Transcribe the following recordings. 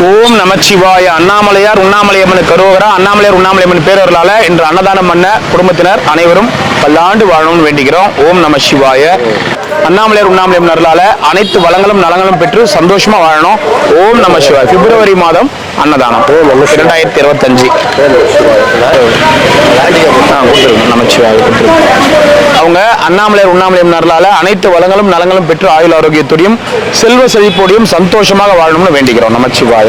ஓம் நமச்சிவாய. அண்ணாமலையார் உண்ணாமலையம்மன் கரோகரா. அண்ணாமலையார் உண்ணாமலையம்மன் பேரவர்களால இன்று அன்னதானம் பண்ண குடும்பத்தினர் அனைவரும் பல்லாண்டு வாழணும்னு வேண்டிக்கிறோம். ஓம் நம சிவாய. அண்ணாமலையார் உண்ணாமலையம்மன் அருளால அனைத்து வளங்களும் நலங்களும் பெற்று சந்தோஷமா வாழணும். ஓம் நம சிவாய. பிப்ரவரி மாதம் அன்னதானம் 2025. அவங்க அண்ணாமலையார் உண்ணாமலையம்மன் அருளால அனைத்து வளங்களும் நலங்களும் பெற்று ஆயுள் ஆரோக்கியத்தோடையும் செல்வ செழிப்போடையும் சந்தோஷமாக வாழணும்னு வேண்டிக்கிறோம். நமச்சிவாய.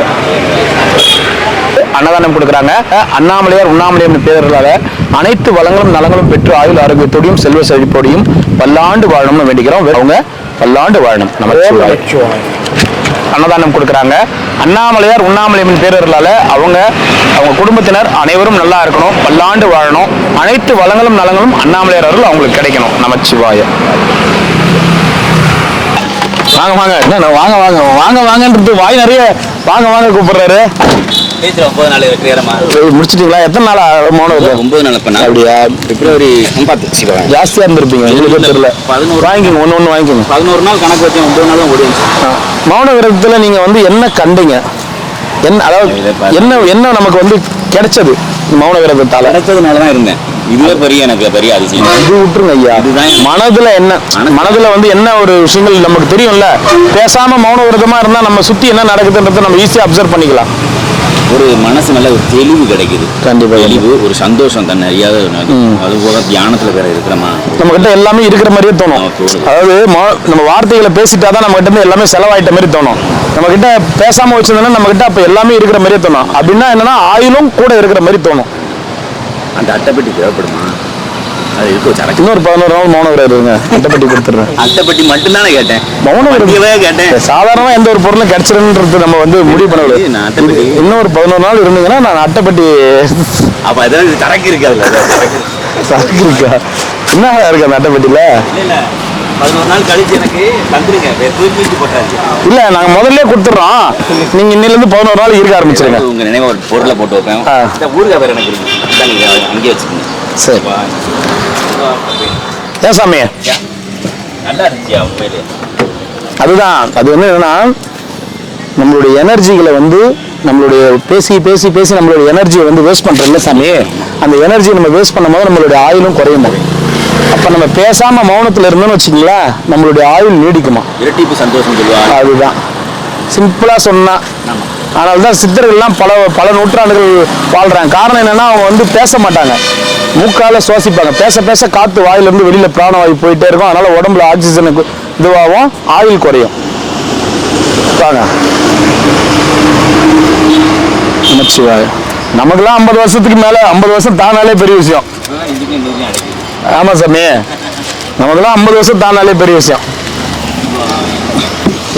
அன்னதானம் கொடுக்குறாங்க. அண்ணாமலையார் உண்ணாமலையம்மன் பேரர்களால அனைத்து வளங்களும் நலங்களும் பெற்று ஆயுள் ஆரோக்கியத்தோடையும் செல்வ செழிப்போடையும் பல்லாண்டு வாழணும்னு வேண்டிக்கிறோம். அவங்க பல்லாண்டு வாழணும். நமச்சிவாய. அன்னதானம் கொடுக்குறாங்க. அண்ணாமலையார் உண்ணாமலையம்மன் பேரர்களால அவங்க குடும்பத்தினர் அனைவரும் நல்லா இருக்கணும், பல்லாண்டு வாழணும், அனைத்து வளங்களும் நலங்களும் அண்ணாமலையார் அருள் அவங்களுக்கு கிடைக்கணும். நமச்சிவாய. வாங்க வாங்க, என்ன வாங்க வாங்க வாங்க வாங்கன்றது வாய் நிறைய வாங்க வாங்க கூப்பிடுறாரு. முடிச்சிட்டீங்களா? எத்தனை நாள் மௌனம்? 9 நாள். அப்படியா? பிப்ரவரி ஜாஸ்தியா இருந்திருப்பீங்க, எங்களுக்கு தெரியல. 11 வாங்கிக்கோங்க, ஒன்று வாங்கிக்கோங்க. 11 நாள் கணக்கு வச்சேன், 9 நாளும் ஓடிச்சு. மௌன விரதத்துல நீங்க என்ன கண்டீங்க? என்ன அதாவது என்ன நமக்கு கிடைச்சது மௌன விரதத்தால? கிடைச்சதுனாலதான் இருந்தேன். இதுவே எனக்கு பெரிய அதிசயம். இது விட்டுருங்க ஐயா. மனதுல என்ன ஒரு விஷயங்கள் நமக்கு தெரியும்ல. பேசாம மௌன விரதமா இருந்தா நம்ம சுத்தி என்ன நடக்குதுன்றத நம்ம ஈஸியா அப்சர்வ் பண்ணிக்கலாம். ஒரு மனசு நல்ல ஒரு தெளிவு கிடைக்குது. கண்டிப்பா தெளிவு, ஒரு சந்தோஷம் தன்னை அறியாத. அது போக தியானத்துல வேற இருக்கிறோமா, நம்ம கிட்ட எல்லாமே இருக்கிற மாதிரியே தோணும். அதாவது நம்ம வார்த்தைகளை பேசிட்டாதான் நம்ம கிட்ட எல்லாமே செலவாயிட்ட மாதிரி தோணும். நம்ம கிட்ட பேசாம வச்சிருந்தோம்னா நம்ம கிட்ட அப்ப எல்லாமே இருக்கிற மாதிரியே தோணும். அப்படின்னா என்னன்னா ஆயுளும் கூட இருக்கிற மாதிரி தோணும். அந்த அட்டைப்பட்டி தேவைப்படுமா? அது இருக்கு. இன்னொரு 11 நாள் மௌன விரதம் இருங்க. அட்டைப்பட்டி கொடுத்துறேன். அட்டைப்பட்டி மட்டும் தானே கேட்டேன். மௌன விரதம் கேட்டேன். சாதாரணமா எந்த ஒரு பொருளும் கிடைச்சிருன்றது நம்ம முடிவு பண்ணல. இன்னொரு 11 நாள் இருந்தீங்கன்னா நான் அட்டைப்பட்டி. அப்ப அதான் சரக்கு இருக்கு. அதுல சரக்கு இருக்கா? என்ன இருக்கு அந்த அட்டைப்பட்டியில? 11 நாள் கழிச்சு எனக்கு தந்துருங்க. இல்ல, நாங்க முதல்ல கொடுத்துறோம். நீங்க இன்னில இருந்து 11 நாள் இருக்க ஆரம்பிச்சிருங்க. உங்க நினைவு ஒரு பொருளை போட்டு வைப்பேன். ஊருக்கா வேற எனக்கு அங்கேயே வச்சுக்கோங்க. சரி. ஏன் சாமி? நல்லா இருந்துச்சியா உண்மையிலே? அதுதான். அது என்னன்னா நம்மளுடைய எனர்ஜிகளை நம்மளுடைய பேசி பேசி பேசி நம்மளுடைய எனர்ஜியை வேஸ்ட் பண்றோம்ல சாமி. அந்த எனர்ஜியை நம்ம வேஸ்ட் பண்ணும்போது நம்மளுடைய ஆயுளும் குறையும். அப்ப நம்ம பேசாம மௌனத்துல இருந்தோம்னு வச்சுங்களேன், நம்மளுடைய ஆயுள் நீடிக்குமா? இரட்டிப்பு சந்தோஷம் சொல்லுவாங்க. அதுதான் சிம்பிளா சொன்னா. அதனால்தான் சித்தர்கள்லாம் பல நூற்றாண்டுகள் வாழ்றாங்க. காரணம் என்னன்னா அவங்க பேச மாட்டாங்க, மூக்கால சுவாசிப்பாங்க. பேச பேச காத்து வாயிலிருந்து வெளியில பிராணவாயு போயிட்டே இருக்கும். அதனால உடம்புல ஆக்சிஜனுக்கு இதுவாகும், ஆயுள் குறையும். வாங்க. நமச்சிவாய. நமக்குலாம் 50 வருஷத்துக்கு மேல 50 வருஷம் தானாலே பெரிய விஷயம். ஆமா சாமி, நமக்குலாம் 50 வருஷம் தானாலே பெரிய விஷயம்.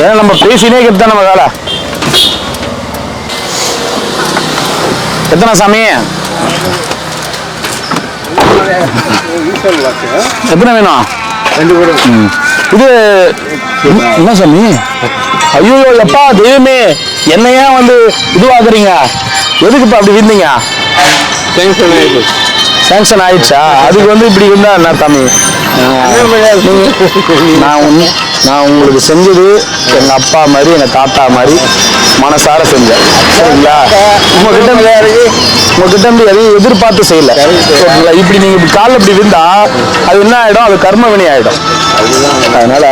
ஏன்னா நம்ம பேசினே கிட்ட நம்ம வேலை. எத்தனை சாமி? எத்தனை வேணும்? 2 பேரும். இது என்ன சாமி? ஐயோ எப்பா தெய்வமே, என்னையா இதுவாக்குறீங்க? எதுக்குப்பா அப்படி இருந்தீங்க? சாங்ஷன் ஆயிடுச்சா? அதுக்கு இப்படி இருந்தா என்ன சாமி? நான் உங்களுக்கு செஞ்சது எங்க அப்பா மாதிரி, எங்க தாத்தா மாதிரி மனசார செஞ்சேன். சரிங்களா? உங்ககிட்ட எதையும் எதிர்பார்த்து செய்யல. இப்படி நீங்க இப்படி காலில் இப்படி இருந்தா அது என்ன ஆயிடும்? அது கர்ம வினை ஆயிடும். அதனால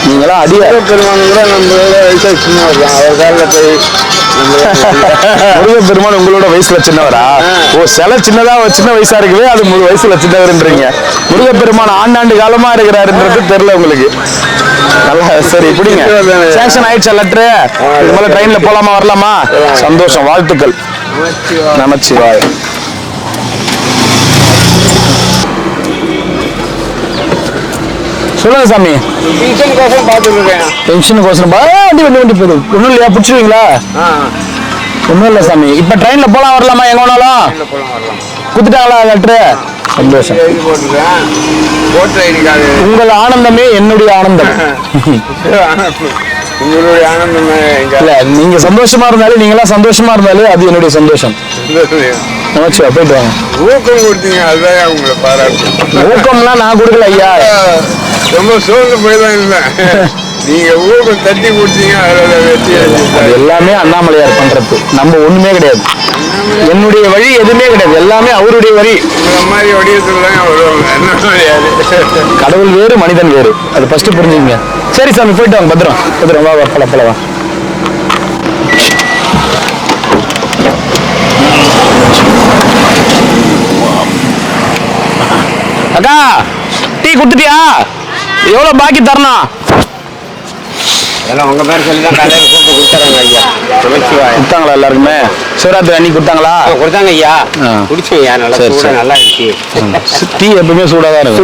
நீங்களாம் அடியார் முருகப்பெருமான் உங்களோட வயசுல சின்னவரா? ஓ, சில சின்ன வயசா இருக்குவே, அது வயசுல சின்னவர்ன்றீங்க. முருகப்பெருமான் ஆண்டாண்டு காலமா இருக்கிறாருன்றது தெரியல உங்களுக்கு. நல்லா. சரி, இப்படிங்க. சாங்ஷன் ஆயிடுச்சா லெட்டரு? இது மேல ட்ரெயின்ல போலாமா வரலாமா? சந்தோஷம், வாழ்த்துக்கள். நமச்சிவாய. சொல்லுங்க சாமி. பென்ஷனுக்கோசரம் வண்டி போகுது. ஒன்றும் இல்லையா? பிடிச்சிருவீங்களா? ஒன்றும் இல்லை சாமி. இப்போ ட்ரெயின்ல போலாம் வரலாமா? எங்க வேணாலும் குத்துட்டாங்களா லெட்டரு? சந்தோஷம். உங்கள் ஆனந்தமே என்னுடைய ஆனந்தம். உங்களுடைய ஆனந்தமே இல்ல, நீங்க சந்தோஷமா இருந்தாலும் நீங்களா சந்தோஷமா இருந்தாலும் அது என்னுடைய சந்தோஷம். நமச்சிவா. போயிட்டு வாங்க. ஊக்கம் கொடுத்தீங்க, அதுதான் உங்களை பாராட்டு. ஊக்கம்லாம் நான் கொடுக்கல ஐயா. ரொம்ப சோர்ந்து போய் தான் இருந்தேன். நீங்க ஊருக்கு தட்டி கொடுத்தீங்க அதோட வெற்றி அது எல்லாமே அண்ணாமலையார் பண்றது, நம்ம ஒண்ணுமே கிடையாது. என்னுடைய வழி எதுவுமே கிடையாது, எல்லாமே அவருடைய வழி. இந்த மாதிரி வடிவத்தில் தான் வருவாங்க. என்ன கிடையாது. கடவுள் வேறு மனிதன் வேறு, அது ஃபர்ஸ்ட் புரிஞ்சுங்க. சரி சாமி, போயிட்டு வாங்க. பத்திரம் பத்திரம், வா வா, பல வா. அக்கா, டீ குடுத்துட்டியா? எவ்வளவு பாக்கி தரணும்? எல்லாம் உங்க பேர் சொல்லி தான் காலையில் கூப்பிட்டு கொடுத்தாங்க ஐயா. கொடுத்தாங்களா எல்லாருக்குமே? சிவராத்திரி அன்னைக்கு கொடுத்தாங்களா? கொடுத்தாங்க ஐயா. குடிச்சோம் ஐயா, நல்லா சூடா நல்லா இருந்துச்சு. டீ எப்பவுமே சூடா தான் இருக்கும்.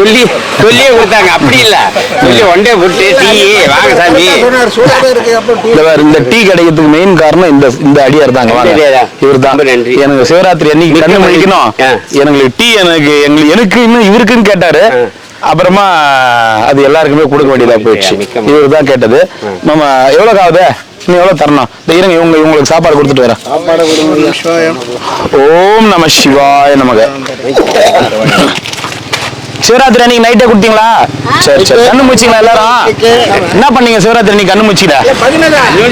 சொல்லியே கொடுத்தாங்க, அப்படி இல்ல சொல்லி ஒண்டே போட்டு டீ வாங்க சாமி. இந்த டீ கிடைக்கிறதுக்கு மெயின் காரணம் இந்த அடியார் தாங்க. இவர் தான். எனக்கு சிவராத்திரி அன்னைக்கு கண்ணு முழிக்கணும், எனக்கு டீ எனக்கு இன்னும் இவருக்குன்னு கேட்டாரு. அப்புறமா அது எல்லாருக்குமே கொடுக்க வேண்டியதா போயிடுச்சு. இவர் தான் கேட்டது. நம்ம எவ்வளவு ஆகுது, நீ எவ்வளவு தரணும்? இருங்க, உங்களுக்கு சாப்பாடு கொடுத்துட்டு வரேன். ஓம் நம சிவாய நமக. சிவராத்திரி அன்னைக்கு நைட்டே கொடுத்தீங்களா? சரி சரி. கண்ணு மூச்சிங்களா எல்லாரும்? என்ன பண்ணீங்க சிவராத்திரி அன்னைக்கு கண்ணு மூச்சில?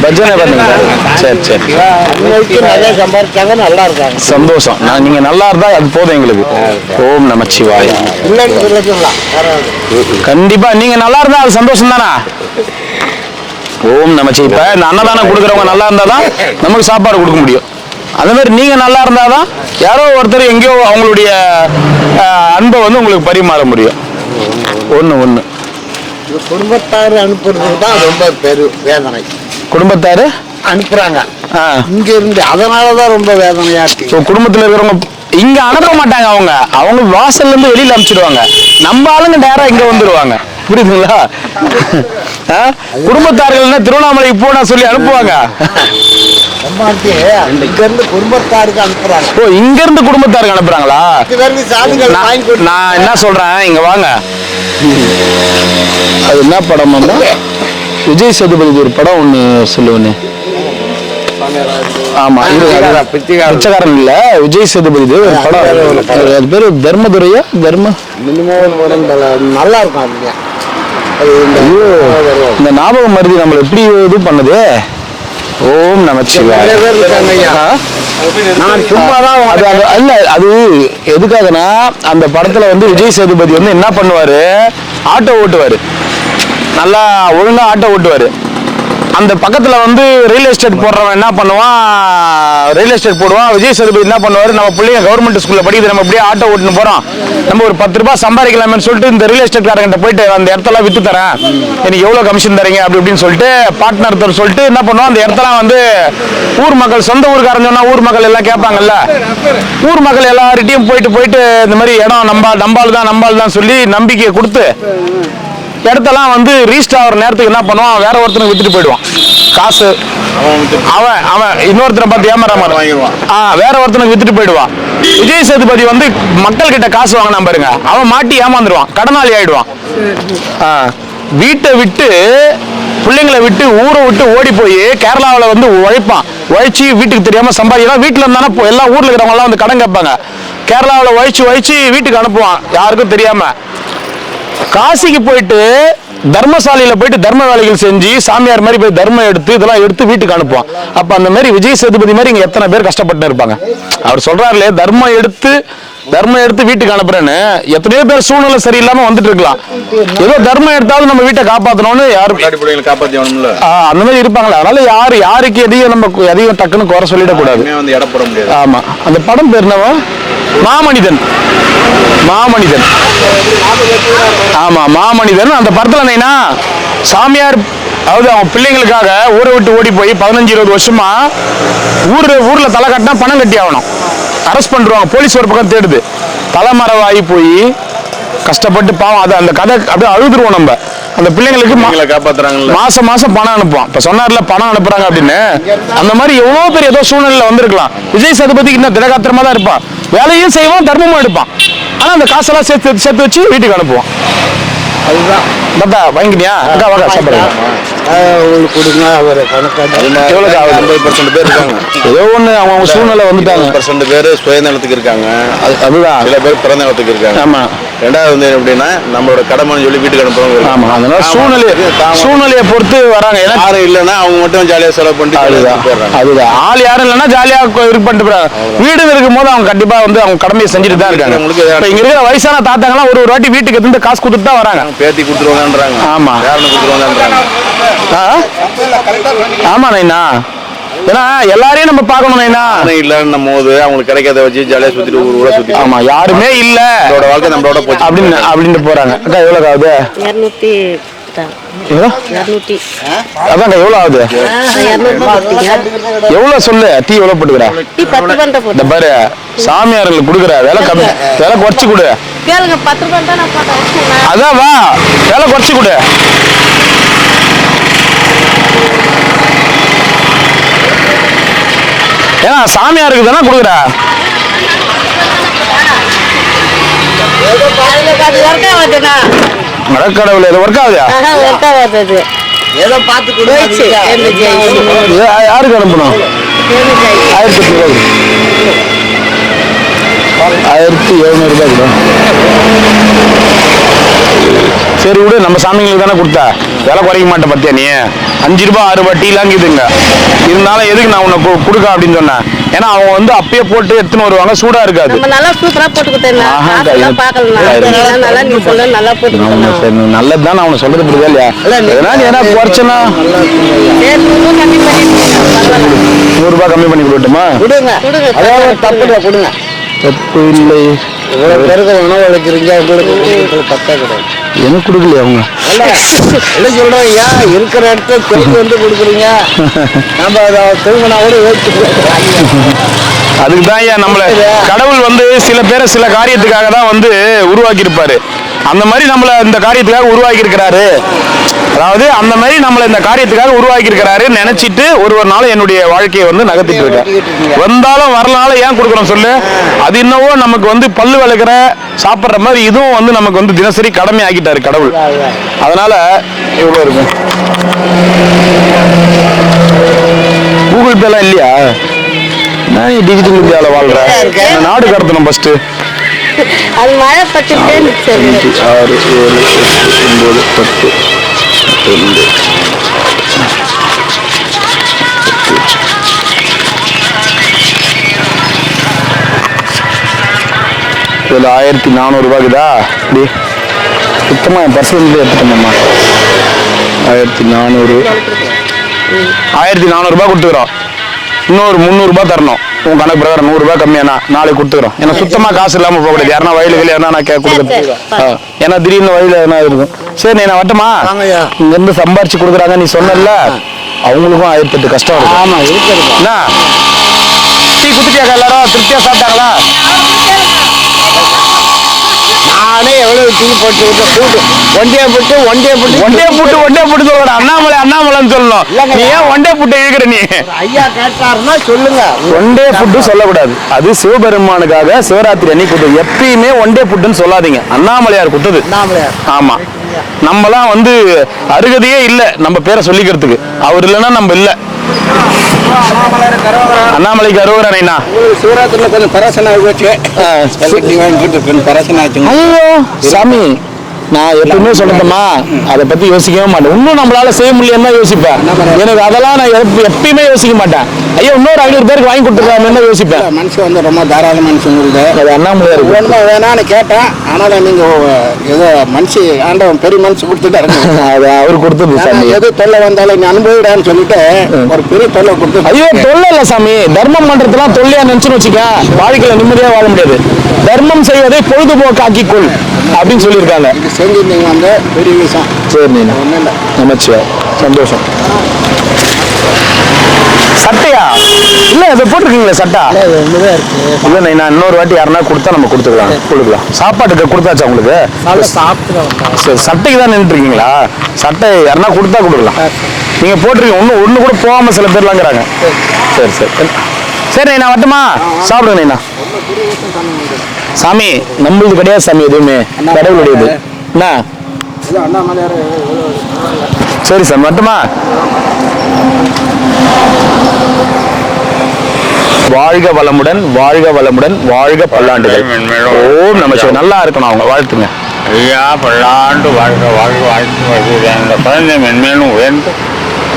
பஜனை பண்ணீங்களா? சரி சரி. நிறைய சம்பாதிச்சாங்க, நல்லா இருக்காங்க. சந்தோஷம். நீங்க நல்லா இருந்தா அது போதும் எங்களுக்கு. ஓம் நம சிவாய. கண்டிப்பா நீங்க நல்லா இருந்தா அது சந்தோஷம் தானா? ஓம் நமச்சி. இப்ப இந்த அன்னதானம் கொடுக்குறவங்க நல்லா இருந்தாதான் நமக்கு சாப்பாடு கொடுக்க முடியும். அதே மாதிரி நீங்க நல்லா இருந்தாதான் யாரோ ஒருத்தர் எங்கேயோ அவங்களுடைய அன்பை வந்து உங்களுக்கு பரிமாற முடியும். ஒண்ணு குடும்பத்தார் அனுப்புறதுக்கு தான் ரொம்ப பெரும் வேதனை. குடும்பத்தாரு அனுப்புறாங்க இங்க இருந்து, அதனாலதான் ரொம்ப வேதனையா இருக்கு. குடும்பத்துல இருக்கிறவங்க இங்க அனுப்ப மாட்டாங்க, அவங்க வாசல்ல இருந்து வெளியில அனுப்பிச்சிடுவாங்க. நம்ம ஆளுங்க நேரா இங்க வந்துருவாங்க. புரியுதுங்களா? குடும்பத்தார்கள் திருவண்ணாமலைக்கு போனா சொல்லி அனுப்புவாங்க. இங்க இருந்து குடும்பத்தாருக்கு அனுப்புறாங்க. ஓ, இங்க இருந்து குடும்பத்தாருக்கு அனுப்புறாங்களா? நான் என்ன சொல்றேன், இங்க வாங்க. அது என்ன படம்? விஜய் சேதுபதி ஒரு படம் ஒண்ணு சொல்லுவேன்னு. ஆமா, பிச்சைக்காரன் இல்ல, விஜய் சேதுபதி ஒரு படம். அது பேரு தர்மதுரையா? நல்லா இருக்கும். இந்த ஞாபகம் மருதி நம்மள எப்படி இது பண்ணுது? ஓம் நமச்சிவாய. நான் சும்மாதான் அல்ல, அது எதுக்காகனா அந்த படத்துல வந்து விஜய் சேதுபதி வந்து என்ன பண்ணுவாரு, ஆட்டோ ஓட்டுவாரு, நல்லா ஒழுங்கா ஆட்டோ ஓட்டுவாரு. அந்த பக்கத்துல வந்து ரியல் எஸ்டேட் போடுறவன் என்ன பண்ணுவான், ரியல் எஸ்டேட் போடுவான். விஜய் சேதுபதி என்ன பண்ணுவாரு, நம்ம பிள்ளைங்க கவர்மெண்ட் ஸ்கூல்ல படிக்குது, நம்ம அப்படியே ஆட்டோ ஓட்டுன்னு போறோம், நம்ம ஒரு 10 ரூபாய் சம்பாதிக்கலாம்னு சொல்லிட்டு இந்த ரியல் எஸ்டேட் காரங்கிட்ட போயிட்டு அந்த இடத்தெல்லாம் வித்து தரேன், எனக்கு எவ்வளவு கமிஷன் தரீங்க அப்படி இப்படின்னு சொல்லிட்டு பார்ட்னர் சொல்லிட்டு என்ன பண்ணுவோம், அந்த இடத்தெல்லாம் வந்து ஊர் மக்கள், சொந்த ஊருக்காரன் சொன்னா ஊர் மக்கள் எல்லாம் கேட்பாங்கல்ல, ஊர் மக்கள் எல்லார்கிட்டையும் போயிட்டு இந்த மாதிரி இடம் நம்பால் தான் சொல்லி நம்பிக்கையை கொடுத்து இடத்தெல்லாம் வந்து ரீஸ்ட் ஆகிற நேரத்துக்கு என்ன பண்ணுவான், வேற ஒருத்தனுக்கு வித்துட்டு போயிடுவான். காசு அவன் இன்னொருத்தனை பார்த்து ஏமாறாம வேற ஒருத்தனுக்கு வித்துட்டு போயிடுவான். விஜய் சேதுபதி வந்து மக்கள் கிட்ட காசு வாங்கினா பாருங்க, அவன் மாட்டி ஏமாந்துருவான், கடனாளி ஆயிடுவான். வீட்டை விட்டு பிள்ளைங்களை விட்டு ஊரை விட்டு ஓடி போய் கேரளாவில் வந்து உழைச்சு வீட்டுக்கு தெரியாம சம்பாதிக்கலாம். வீட்டுல இருந்தானே எல்லாம் ஊர்ல இருக்கிறவங்க எல்லாம் வந்து கடன் கேட்பாங்க. கேரளாவில் உழைச்சு வீட்டுக்கு அனுப்புவான் யாருக்கும் தெரியாம. காசிக்கு போயிட்டு தர்மசாலையில போயிட்டு தர்ம வேலைகள் செஞ்சு சாமியார் மாதிரி போய் தர்மம் இதெல்லாம் எடுத்து வீட்டுக்கு அனுப்புவான். அப்ப அந்த மாதிரி விஜய் சேதுபதி மாதிரி இங்க எத்தனை பேர் கஷ்டப்பட்டு இருப்பாங்க. அவர் சொல்றாருலே, தர்மம் எடுத்து வீட்டுக்கு அனுப்புறேன்னு. எத்தனையோ பேர் சூழ்நிலை சரியில்லாம வந்துட்டு இருக்கலாம், ஏதோ தர்மம் எடுத்தாலும் நம்ம வீட்டை காப்பாற்றணும்னு யாரும் அந்த மாதிரி இருப்பாங்களா. அதனால யாருக்கு எதையும் டக்குன்னு குறை சொல்லிடக்கூடாது. ஆமா, அந்த படம் பேர் என்னவா? மாமனிதன். ஆமா, மாமனிதன். அந்த படத்துல என்னன்னா, சாமியார் அதாவது அவங்க பிள்ளைங்களுக்காக ஊரை விட்டு ஓடி போய் 15-20 வருஷமா ஊர்ல தலை கட்டினா பணம் கட்டி ஆகணும். அரெஸ்ட் பண்றாங்க, போலீஸ் ஒரு பக்கம் தேடுது. தலைமறைவாகி போய் கஷ்டப்பட்டு பாவம். அது அந்த கதை அப்படியே அழுதுருவோம் நம்ம. அந்த பிள்ளைங்களுக்கு காப்பாத்துறாங்க, மாசம் பணம் அனுப்புவான். இப்ப சொன்னார்ல பணம் அனுப்புறாங்க அப்படின்னு, அந்த மாதிரி எவ்வளவு பேர் ஏதோ சூழ்நிலையில வந்திருக்கலாம். விஜய் சேதுபதிக்கு இன்னும் திடகாத்திரமா தான் இருப்பான், வேலையும் செய்வான், தர்மமும் எடுப்பான். ஆனா அந்த காசெல்லாம் சேர்த்து வச்சு வீட்டுக்கு அனுப்புவான். அதுதான் தாத்தா வாங்கிட்டியா? அக்கா வாங்க சாப்பிடுங்க. கொடுங்க. அவர் எவ்வளவு 50% பேர் இருக்காங்க. ஏதோ ஒண்ணு அவங்க சூழ்நிலை வந்துட்டாங்க. 50% பேர் சுயநலத்துக்கு இருக்காங்க. அதுதான். சில பேர் பிறந்த நிலத்துக்கு இருக்காங்க. ஆமா. ரெண்டாவது வந்து எப்படின்னா நம்மளோட கடமைன்னு சொல்லி வீட்டுக்கு அனுப்புறவங்க ஆமா, அதனால சூழ்நிலையை பொறுத்து வராங்க. ஏன்னா யாரும் இல்லைன்னா அவங்க மட்டும் ஜாலியா செலவு பண்ணிட்டு அதுதான் ஆள் யாரும் இல்லைன்னா ஜாலியா இது பண்ணிட்டு போறாங்க. வீடு இருக்கும் போது அவங்க கண்டிப்பா வந்து அவங்க கடமையை செஞ்சுட்டு தான் இருக்காங்க. இங்க இருக்கிற வயசான தாத்தாங்களாம் ஒரு வாட்டி வீட்டுக்கு எடுத்து காசு கொடுத்துட்டு தான் வராங்க. பேத்தி கொடுத்துருவாங்கன்றாங்க. ஆமா, யாருன்னு கொடுத்துருவாங்கன்றாங்க. ஆமா நைனா, ஏன்னா எல்லாரையும் நம்ம பார்க்கணும் நைனா. இல்லைன்னும் போது அவங்களுக்கு கிடைக்காத வச்சு ஜாலியா சுத்திட்டு ஊர் ஊரா சுத்தி. ஆமா, யாருமே இல்ல, நம்மளோட வாழ்க்கை நம்மளோட போச்சு அப்படின்னு போறாங்க. அக்கா எவ்வளவு ஆகுது? 200. அதாங்க எவ்வளவு ஆகுது? எவ்வளவு சொல்லு. டீ எவ்வளவு போட்டுக்கிறா? இந்த பாரு, சாமியார்களுக்கு கொடுக்குற விலை கம்மி, விலை குறைச்சு கொடு. அதான் வா, விலை குறைச்சு கொடு. ஏன்னா சாமியாருக்கு தானே கொடுக்குற. கடவுள் எது ஒர்க் ஆகுதா? ஏதோ பார்த்து கொடுத்து யாருக்கு அனுப்பணும்? 1700 ரூபாய் கூட. சரி விடு, நம்ம சாமிங்களுக்கு தானே கொடுத்தா, விலை குறைக்க மாட்டேன் பத்தியா நீ? 5 ரூபாய் 6 ரூபாய் டீலாம் இருக்குதுங்க. இருந்தாலும் எதுக்கு நான் உன்னை கொடுக்க அப்படின்னு சொன்னேன். ஏன்னா அவங்க வந்து அப்பயே போட்டு எடுத்துன்னு வருவாங்க, சூடா இருக்காது. நல்லதுதான் அவனை சொல்றது புரியுதா இல்லையா? ஏன்னா குறைச்சனா 100 ரூபாய் கம்மி பண்ணி கொடுட்டுமா? அதாவது தப்பு கொடுங்க. தப்பு இல்லை. உணவு அளிக்கிறீங்க, பத்தா கிடையாது. எனக்கு கொடுக்கலையா அவங்க? என்ன சொல்றோம், ஏன் இருக்கிற இடத்துல திரும்பி வந்து கொடுக்குறீங்க? நம்ம திரும்பினா கூட அதுக்குதான் ஏன் நம்மள கடவுள் வந்து சில பேரை சில காரியத்துக்காக தான் வந்து உருவாக்கி இருப்பாரு. அந்த மாதிரி நம்மள இந்த காரியத்துக்காக உருவாக்கி இருக்கிறாரு. அதாவது அந்த மாதிரி நம்மள இந்த காரியத்துக்காக உருவாக்கி இருக்கிறாரு நினைச்சிட்டு ஒரு நாள் என்னுடைய வாழ்க்கையை வந்து நகர்த்திட்டு இருக்கேன். வந்தாலும் வரலாலும் ஏன் கொடுக்குறோம் சொல்லு? அது இன்னவோ நமக்கு வந்து பல்லு விளக்குற சாப்பிட்ற மாதிரி இதுவும் வந்து நமக்கு வந்து தினசரி கடமை ஆக்கிட்டாரு கடவுள். அதனால எவ்வளவு இருக்கும்? கூகுள் பேலாம் இல்லையா? நான் டிஜிட்டல் இந்தியாவில் வாழ்றேன். நாடு கடத்தணும் ஃபர்ஸ்ட். அது மழை பட்டு 6 7 8 9 10 12 இதில் 1400 ரூபாய்க்குதா? இப்படி சுத்தமாக என் பர்சன்ட் எடுத்துட்டோம்மா. 1400 ரூபாய் கொடுத்துக்கிறோம். இன்னொரு 300 ரூபாய் தரணும். உன் கணக்கு பிரகாரம் 100 ரூபாய் கம்மியானா நாளைக்கு கொடுத்துக்கிறோம். ஏன்னா சுத்தமா காசு இல்லாம போகக்கூடாது. யாருன்னா வயலுக்கு என்ன நான் கொடுக்குறது. ஏன்னா திடீர்னு வயல என்ன இருக்கும். சரி நான் வட்டமா, இங்க இருந்து சம்பாரிச்சு கொடுக்குறாங்க நீ சொன்னல, அவங்களுக்கும் 1008 கஷ்டம் இருக்கு. ஆமா இருக்கிறது. என்ன டீ குத்துட்டியா? எல்லாரும் திருப்தியா சாப்பிட்டாங்களா? நானே எவ்வளவு டீ போட்டு ஒண்டே போட்டு சொல்ற அண்ணாமலைன்னு சொல்லணும். நீ ஏன் ஒண்டே புட்டை இருக்கிற? நீ ஐயா கேட்டாருன்னா சொல்லுங்க. ஒண்டே புட்டு சொல்லக்கூடாது. அது சிவபெருமானுக்காக சிவராத்திரி அன்னைக்கு கொடுத்தது. எப்பயுமே ஒண்டே புட்டுன்னு சொல்லாதீங்க. அண்ணாமலையார் கொடுத்தது. ஆமா, நம்மலாம் வந்து அருகதையே இல்ல நம்ம பேரை சொல்லிக்கிறதுக்கு. அவர் இல்லைன்னா நம்ம இல்ல. அண்ணாமலைக்கு அருவரா? சிவராத்திரில கொஞ்சம் பரசனா போச்சு. ஐயோ சாமி, நான் எப்பவுமே சொல்லட்டுமா, அதை பத்தி யோசிக்கவே மாட்டேன். இன்னும் நம்மளால செய்ய முடியலன்னா யோசிப்பேன். எனக்கு அதெல்லாம் நான் எப்பயுமே யோசிக்க மாட்டேன். ஐயோ இன்னொரு 500 பேருக்கு வாங்கி கொடுத்துருக்காங்கன்னு யோசிப்பேன். மனுஷன் வந்து ரொம்ப தாராள மனுஷன். அது அண்ணாமலையார் வேணான்னு கேட்டேன். ஆனாலும் நீங்க ஏதோ மனுஷி ஆண்டவன் பெரிய மனுஷன் கொடுத்துட்டாரு. அது அவர் கொடுத்தது சாமி. எது தொல்லை வந்தாலும் நீ அனுபவிடான்னு சொல்லிட்டு ஒரு பெரிய தொல்லை கொடுத்து. ஐயோ தொல்லை இல்ல சாமி, தர்மம் பண்றதுலாம் தொல்லையா நினைச்சுன்னு வச்சுக்க, வாழ்க்கையில நிம்மதியா வாழ முடியாது. தர்மம் செய்வதை பொழுதுபோக்காக்கிக்கொள் அப்படின்னு சொல்லியிருக்காங்க. செஞ்சிருந்தீங்க வந்து பெரிய விஷயம். சரி நீ நமச்சிவா, சந்தோஷம். சட்டையா? இல்ல இதை போட்டிருக்கீங்களே சட்டா? இல்ல நான் இன்னொரு வாட்டி யாருன்னா கொடுத்தா நம்ம கொடுத்துக்கலாம். சாப்பாட்டுக்கு கொடுத்தாச்சா உங்களுக்கு? சரி, சட்டைக்கு தான் நின்றுட்டு இருக்கீங்களா? சட்டை யாருன்னா கொடுத்தா கொடுக்கலாம். நீங்க போட்டிருக்கீங்க ஒண்ணு கூட போகாம சில பேர்லாங்கிறாங்க. சரி சரி சரி நான் வட்டமா சாப்பிடுங்க நீனா. சாமி நம்மளுது கிடையாது சாமி, எதுவுமே கடவுளுடையது. என்ன சரி சாமி வட்டமா. வாழ்க வளமுடன், வாழ்க வளமுடன், வாழ்க பல்லாண்டுகள். ஓம் நமச்சிவாய. நல்லா இருக்கணும் அவங்க, வாழ்த்துங்க. ஐயா பல்லாண்டு வாழ்க வாழ்க வாழ்த்து. அந்த குழந்தை மென்மேலும் உயர்ந்து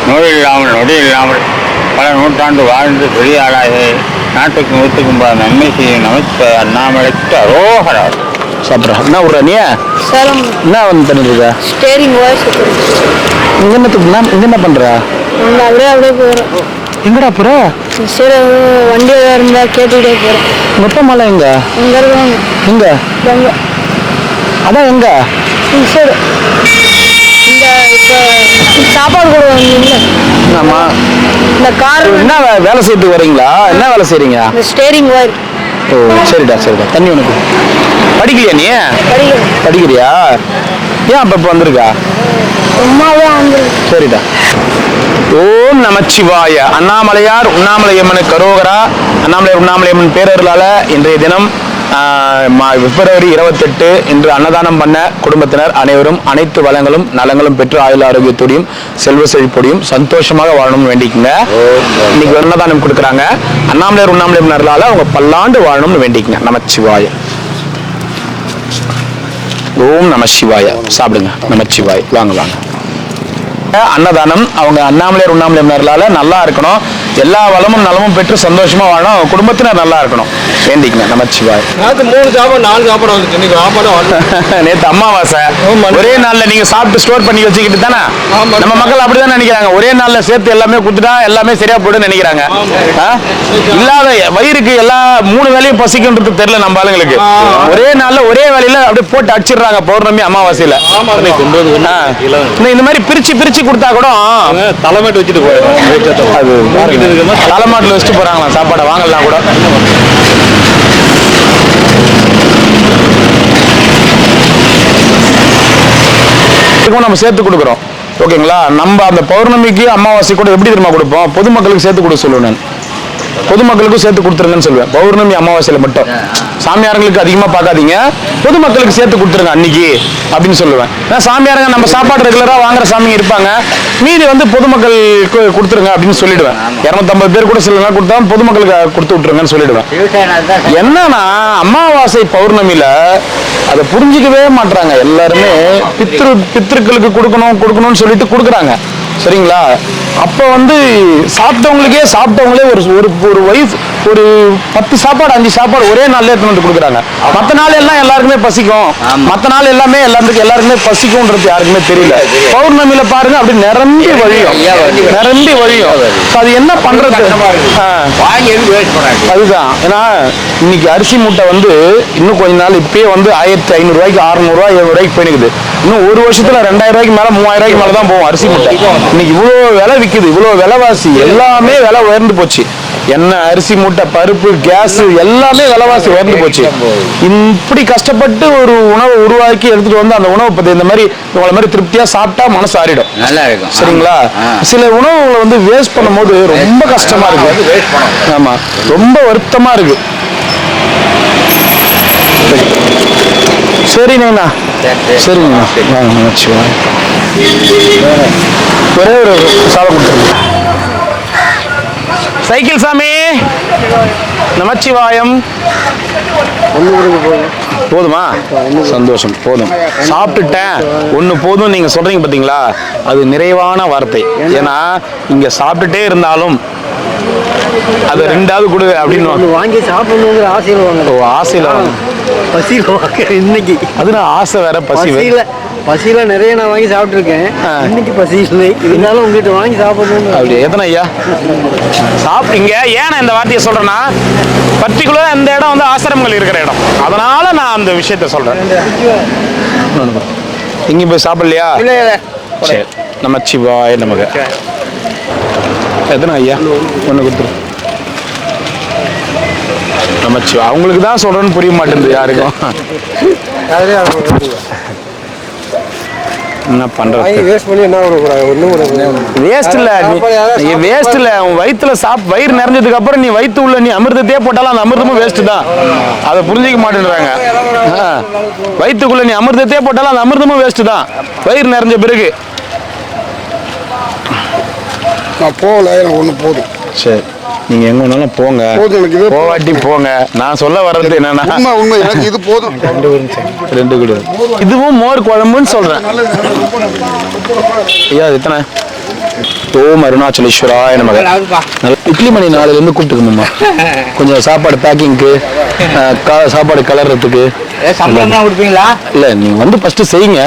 நோய் இல்லாமல் நொடி இல்லாமல் பல நூற்றாண்டு வாழ்ந்து பெரிய ஆளாகி நாட்டுக்கு நூற்றுக்கும் பல நன்மை செய்யும் நமக்கு அண்ணாமலைக்கு அரோகரா. சாப்பிட்றா என்ன விட்ற நீ சேலம் என்ன வந்து பண்ணிட்டு இருக்க? ஸ்டேரிங் வாய்ஸ் இங்க என்ன பண்ற? அப்படியே போகிறோம். எங்கடா போற? சரி வண்டி இருந்தா கேட்டுக்கிட்டே போகிறோம். உங்க அப்பா அம்மாலாம் எங்க? இங்கே இருக்காங்க. எங்க? அங்கே அதான் எங்க? சரி இந்த இப்போ சாப்பாடு கூட வந்தீங்களா? ஆமா. இந்த கார் என்ன வேலை செய்யறதுக்கு வரீங்களா? என்ன வேலை செய்றீங்க? இந்த ஸ்டேரிங் ஒயர் ஓ சரிடா சரிடா. தண்ணி உனக்கு. படிக்கலையா நீ? படிக்கணும். படிக்கிறியா? ஏன் அப்ப வந்திருக்கா? சும்மாவே வந்து சரிடா. ஓம் நமச்சிவாய. அண்ணாமலையார் உண்ணாமலையம்மனுக்கு அரோகரா. அண்ணாமலையார் உண்ணாமலையம்மன் பேரருளால இன்றைய தினம் பிப்ரவரி 28 இன்று அன்னதானம் பண்ண குடும்பத்தினர் அனைவரும் அனைத்து வளங்களும் நலங்களும் பெற்று ஆயுள் ஆரோக்கியத்தோடையும் செல்வ செழிப்போடையும் சந்தோஷமாக வாழணும்னு வேண்டிக்குங்க. இன்னைக்கு அன்னதானம் கொடுக்குறாங்க. அண்ணாமலையார் உண்ணாமலையம்மன் அருளால அவங்க பல்லாண்டு வாழணும்னு வேண்டிக்குங்க. நமச்சிவாய. ஓம் நம சிவாய. சாப்பிடுங்க. நமச்சிவாய். வாங்க வாங்க. அன்னதானம் அவங்க அண்ணாமலையார் உண்ணாமலையார்னால நல்லா இருக்கணும், எல்லா வளமும் நலமும் பெற்று சந்தோஷமா வாழணும், குடும்பத்தினர் நல்லா இருக்கணும் வேண்டிக்கங்க. நமச்சிவாய். 3 சாப்பாடு 4 சாப்பாடு வந்துச்சு. இன்னைக்கு சாப்பாடு நேற்று அமாவாசை, ஒரே நாள்ல நீங்க சாப்பிட்டு ஸ்டோர் பண்ணி வச்சுக்கிட்டு தானே நம்ம மக்கள் அப்படிதான் நினைக்கிறாங்க. ஒரே நாள்ல சேர்த்து எல்லாமே கொடுத்துட்டா எல்லாமே சரியா போயிடும் நினைக்கிறாங்க. இல்லாத வயிறுக்கு எல்லா 3 வேலையும் பசிக்குன்றது தெரியல நம்ம ஆளுங்களுக்கு. ஒரே நாள்ல ஒரே வேலையில அப்படியே போட்டு அடிச்சிடுறாங்க பௌர்ணமி அமாவாசையில. இந்த மாதிரி பிரிச்சு பிரிச்சு கொடுத்தா கூட தலைமைட்டு வச்சுட்டு போயிடும். அது தலைமாட்டில் வச்சுட்டு போறாங்களா சாப்பாடை வாங்கலாம் கூட. நம்ம சேர்த்து கொடுக்குறோம். ஓகேங்களா? நம்ம அந்த பௌர்ணமிக்கு அமாவாசை கூட எப்படி தெரியுமா கொடுப்போம்? பொதுமக்களுக்கு சேர்த்து கொடுக்க சொல்லுவேன் நான். பொதுமக்களுக்கும் சேர்த்து கொடுத்துருங்கன்னு சொல்லுவேன். பௌர்ணமி அமாவாசையில மட்டும் சாமியார்களுக்கு அதிகமா பார்க்காதீங்க, பொதுமக்களுக்கு சேர்த்து கொடுத்துருங்க அன்னைக்கு அப்படின்னு சொல்லுவேன். ஏன்னா சாமியாருங்க நம்ம சாப்பாடு ரெகுலரா வாங்குற சாமிங்க இருப்பாங்க, மீதி வந்து பொதுமக்களுக்கு கொடுத்துருங்க அப்படின்னு சொல்லிடுவேன். 250 பேர் கூட சில நாள் கொடுத்தா பொதுமக்களுக்கு கொடுத்து விட்டுருங்கன்னு சொல்லிடுவேன். என்னன்னா அமாவாசை பௌர்ணமியில அதை புரிஞ்சிக்கவே மாட்டாங்க எல்லாருமே. பித்ருக்களுக்கு கொடுக்கணும்னு சொல்லிட்டு கொடுக்குறாங்க. சரிங்களா? அப்போ வந்து சாப்பிட்டவங்களே ஒரு வைஃப் ஒரு 10 சாப்பாடு 5 சாப்பாடு ஒரே நாள்ல எடுத்து வந்து கொடுக்குறாங்க. மற்ற நாள் எல்லாம் எல்லாருக்குமே பசிக்கும், மற்ற நாள் எல்லாமே எல்லாருக்குமே பசிக்கும்ன்றது யாருக்குமே தெரியல. பௌர்ணமியில பாருங்க அப்படி நிரம்பி வழியும். அது என்ன பண்றது? அதுதான். ஏன்னா இன்னைக்கு அரிசி மூட்டை வந்து இன்னும் கொஞ்ச நாள் இப்பயே வந்து 1500 ரூபாய்க்கு 600 ரூபாய் 700 ரூபாய்க்கு போயிடுது. இன்னும் ஒரு வருஷத்துல 2000 ரூபாய்க்கு மேல 3000 ரூபாய்க்கு மேல தான் போகும் அரிசி மூட்டை. இன்னைக்கு இவ்வளவு விலை விக்குது, இவ்வளவு விலைவாசி, எல்லாமே விலை உயர்ந்து போச்சு. எண்ணெய், அரிசி மூட்டை, பருப்பு, கேஸ் எல்லாமே விலைவாசி உயர்ந்து போச்சு. இப்படி கஷ்டப்பட்டு ஒரு உணவை உருவாக்கி எடுத்துட்டு வந்து அந்த உணவை பத்தி இந்த மாதிரி உங்களை மாதிரி திருப்தியா சாப்பிட்டா மனசு ஆறிடும். நல்லா இருக்கும். சரிங்களா? சில உணவுகளை வந்து வேஸ்ட் பண்ணும்போது ரொம்ப கஷ்டமா இருக்கு. ஆமா, ரொம்ப வருத்தமா இருக்கு. சரிண்ணா, சரிங்கண்ணா, வாங்க நமச்சிவாய். ஒரே ஒரு சாதம் கொடுத்துருங்க. சைக்கிள் சாமி. நமச்சிவாயம். போதுமா? சந்தோஷம், போதும். சாப்பிட்டுட்டேன் ஒண்ணு போதும் நீங்க சொல்றீங்க பாத்தீங்களா, அது நிறைவான வார்த்தை. ஏன்னா இங்க சாப்பிட்டுட்டே இருந்தாலும் அது 2வது கொடு அப்படின்னு வாங்கி சாப்பிடணுங்கிற ஆசையில் வாங்க. ஆசையில பசியில் வாங்க இன்னைக்கு. அது நான் ஆசை வேற, பசியில நிறைய நான் வாங்கி சாப்பிட்டுருக்கேன். இன்னைக்கு பசி இல்லை, இருந்தாலும் உங்ககிட்ட வாங்கி சாப்பிடணும். அப்படி எத்தனை ஐயா சாப்பிட்டீங்க? ஏன் நான் இந்த வார்த்தையை சொல்றேன்னா, பர்டிகுலரா இந்த இடம் வந்து ஆசிரமங்கள் இருக்கிற இடம், அதனால நான் அந்த விஷயத்த சொல்றேன். எங்கேயும் போய் சாப்பிடலையா? சரி. நமச்சிவாய நமக. எத்தனை ஐயா? ஒன்று கொடுத்துரு. நமச்சிவா. அவங்களுக்கு தான் சொல்றேன்னு புரிய மாட்டேங்குது யாருக்கும். என்ன பண்றது? வேஸ்ட் இல்ல, நீ வேஸ்ட் இல்ல. உன் வயிற்றுல வயிறு நிறைஞ்சதுக்கு அப்புறம் நீ வயிற்று உள்ள நீ அமிர்தத்தையே போட்டாலும் அந்த அமிர்தமும் வேஸ்ட் தான். அதை புரிஞ்சிக்க மாட்டேன்றாங்க. வயிற்றுக்குள்ள நீ அமிர்தத்தையே போட்டாலும் அந்த அமிர்தமும் வேஸ்ட் தான் வயிறு நிறைஞ்ச பிறகு. நான் போகல, எனக்கு ஒன்று போதும். சரி, நீங்க எங்க வேணாலும் போங்க, போதும் எனக்கு இது போவாட்டி போங்க. நான் சொல்ல வர்றது என்னன்னா உண்மை எனக்கு இது போதும். 2 கூட இதுவும் மோர் குழம்புன்னு சொல்றேன். ஐயா அது எத்தனை? ஓம் அருணாச்சலேஸ்வராய நமக. இட்லி மணி 4ல இருந்து கூப்பிட்டுக்கணுமா கொஞ்சம் சாப்பாடு பேக்கிங்க்கு, சாப்பாடு கலர்றதுக்கு. சம்பளம் தான் கொடுப்பீங்களா? இல்ல நீங்க வந்து ஃபர்ஸ்ட் செய்யுங்க.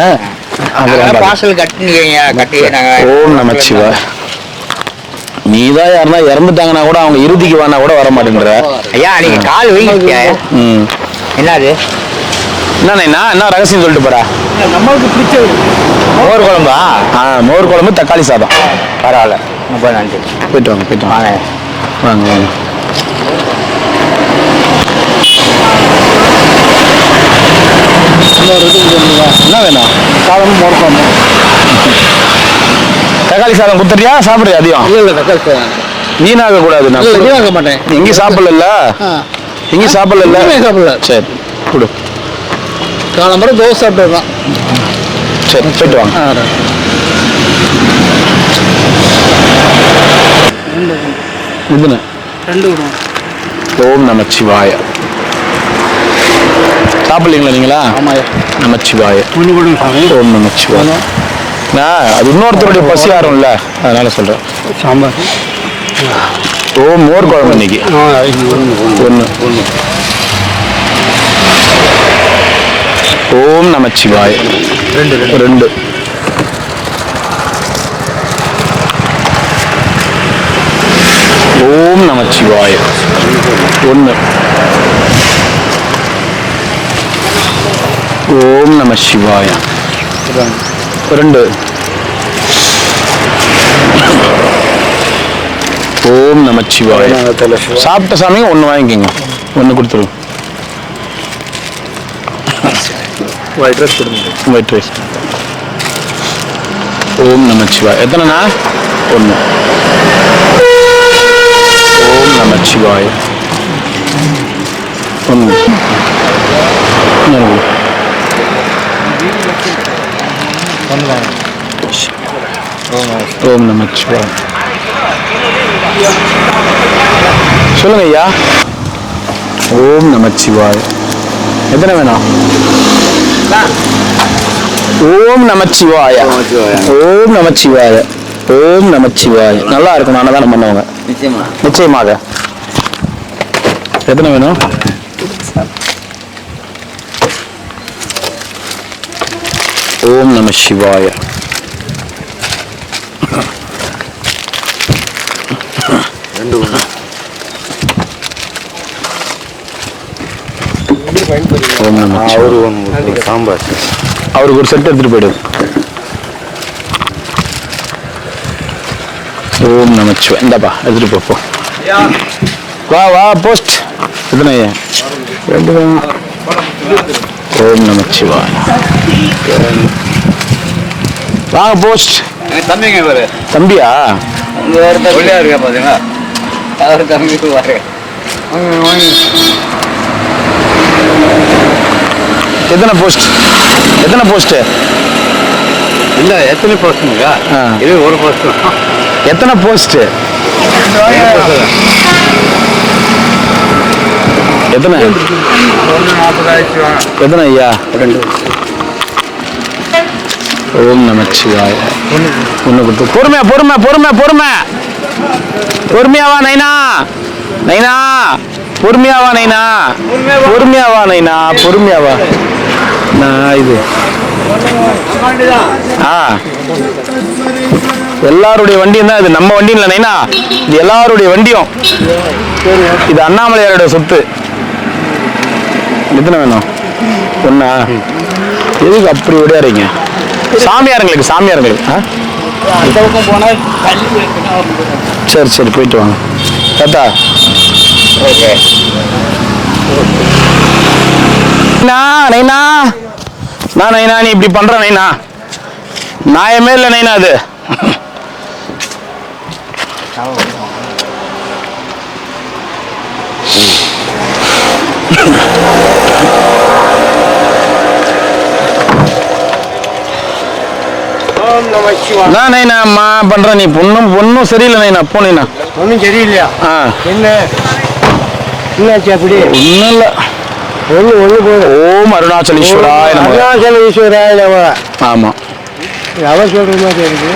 பார்சல் கட்டுங்க. ஓம் நமச்சிவாய. நீதான் யாருன்னா இறந்துட்டாங்கன்னா கூட அவங்க இறுதிக்கு வானா கூட வர மாட்டேங்கிற. ஐயா நீங்க கால் வைங்க. என்னது என்ன ரகசியம் சொல்லிட்டு போறா? நம்மளுக்கு பிடிச்சது மோர் குழம்பா? மோர் குழம்பு தக்காளி சாதம். பரவாயில்ல, ரொம்ப நன்றி. போயிட்டு வாங்க. வாங்க. என்ன வேணும்? சாதமும் மோர் குழம்பு. தக்காளி சாதம் குத்துறியா சாப்பிடுறியா? அதிகம் இல்லை தக்காளி சாதம் வீணாக கூடாது. நான் வீணாக்க மாட்டேன். எங்கேயும் சாப்பிடல. எங்கேயும் சாப்பிடல. சரி கொடு. காலம்பரம் தோசை சாப்பிட்டு தான். சரி போயிட்டு வாங்க. இதுன்னு 2 விடுவோம். ஓம் நமச்சிவாய. சாப்பிடலீங்களா நீங்களா? ஆமாயா. நமச்சிவாய. சாமி. ஓம் நமச்சிவாய. அது இன்னொருத்தருடைய பசி ஆறும்ல, அதனால சொல்றேன். சாம்பார். ஓம் மோர் குழம்பு இன்னைக்கு 1. ஓம் நமச்சிவாய. 2. ஓம் நமச்சிவாய. 1. ஓம் நமசிவாய. 2. ஓம் நமச்சிவாய. சாப்பிட்ட சாமி 1 வாங்கிக்கோங்க. 1 கொடுத்துருங்க. White rice. ஓம் நமச்சிவாய. எத்தனைண்ணா? 1. ஓம் நமச்சிவாய. 1. ஓம் நமச்சிவாய. சொல்லுங்க ஐயா. ஓம் நமச்சிவாய. எத்தனை வேணும்? ஓம் நமச்சிவாய. ஓம் நமச்சிவாய. ஓம் நமச்சிவாய. நல்லா இருக்கும். நான் தான் பண்ணுவாங்க நிச்சயமாக. எத்தனை வேணும்? ஓம் நம சிவாய. சாம்பார் அவருக்கு ஒரு செட் எடுத்துட்டு போயிடு. ஓம் நமச்சிவாய. இந்தாப்பா எடுத்துட்டு போ. வா போஸ்ட். எத்தனை? 2. ஓம் நமச்சிவாய. வாங்க போஸ்ட். தம்பிங்க பாரு. தம்பியா? இருக்கா பாத்தீங்களா? அவர் தம்பி பாரு. எத்தனை போஸ்ட்? இல்ல எத்தனை போஸ்ட்டுங்க? இது ஒரு போஸ்ட். எத்தனை போஸ்ட்? எத்தனை? 40,000. எத்தனை ஐயா? 2. ஓம் நமச்சிவாய. 1 கொடுத்து. பொறுமையாவா நைனா. பொறுமையாவா நைனா. நான் இது எல்லாருடைய வண்டியும் தான். இது நம்ம வண்டியும் இல்லை நைனா, இது எல்லாருடைய வண்டியும். இது அண்ணாமலையாரோட சொத்து. எத்தனை வேணும்? 1. எதுக்கு அப்படி விடையாறீங்க? சாமியாருங்களுக்கு. சரி போயிட்டு வாங்க தாத்தா. ஓகே. நைனா நீ இப்படி பண்ற நைனா. நியாயமே இல்லை நைனா. அது நைனா அம்மா பண்ற. நீ பொண்ணும் சரியில்லை நைனா. போ நைனா. ஒன்றும் சரியில்லையா? என்ன என்னாச்சு அப்படி? ஒன்றும் இல்லை. ஒன்று போதும். ஓம் அருணாச்சலேஸ்வராய நமக. அருணாச்சலேஸ்வராய நமக. ஆமாம், அவன் சொல்ற மாதிரி இருக்கு.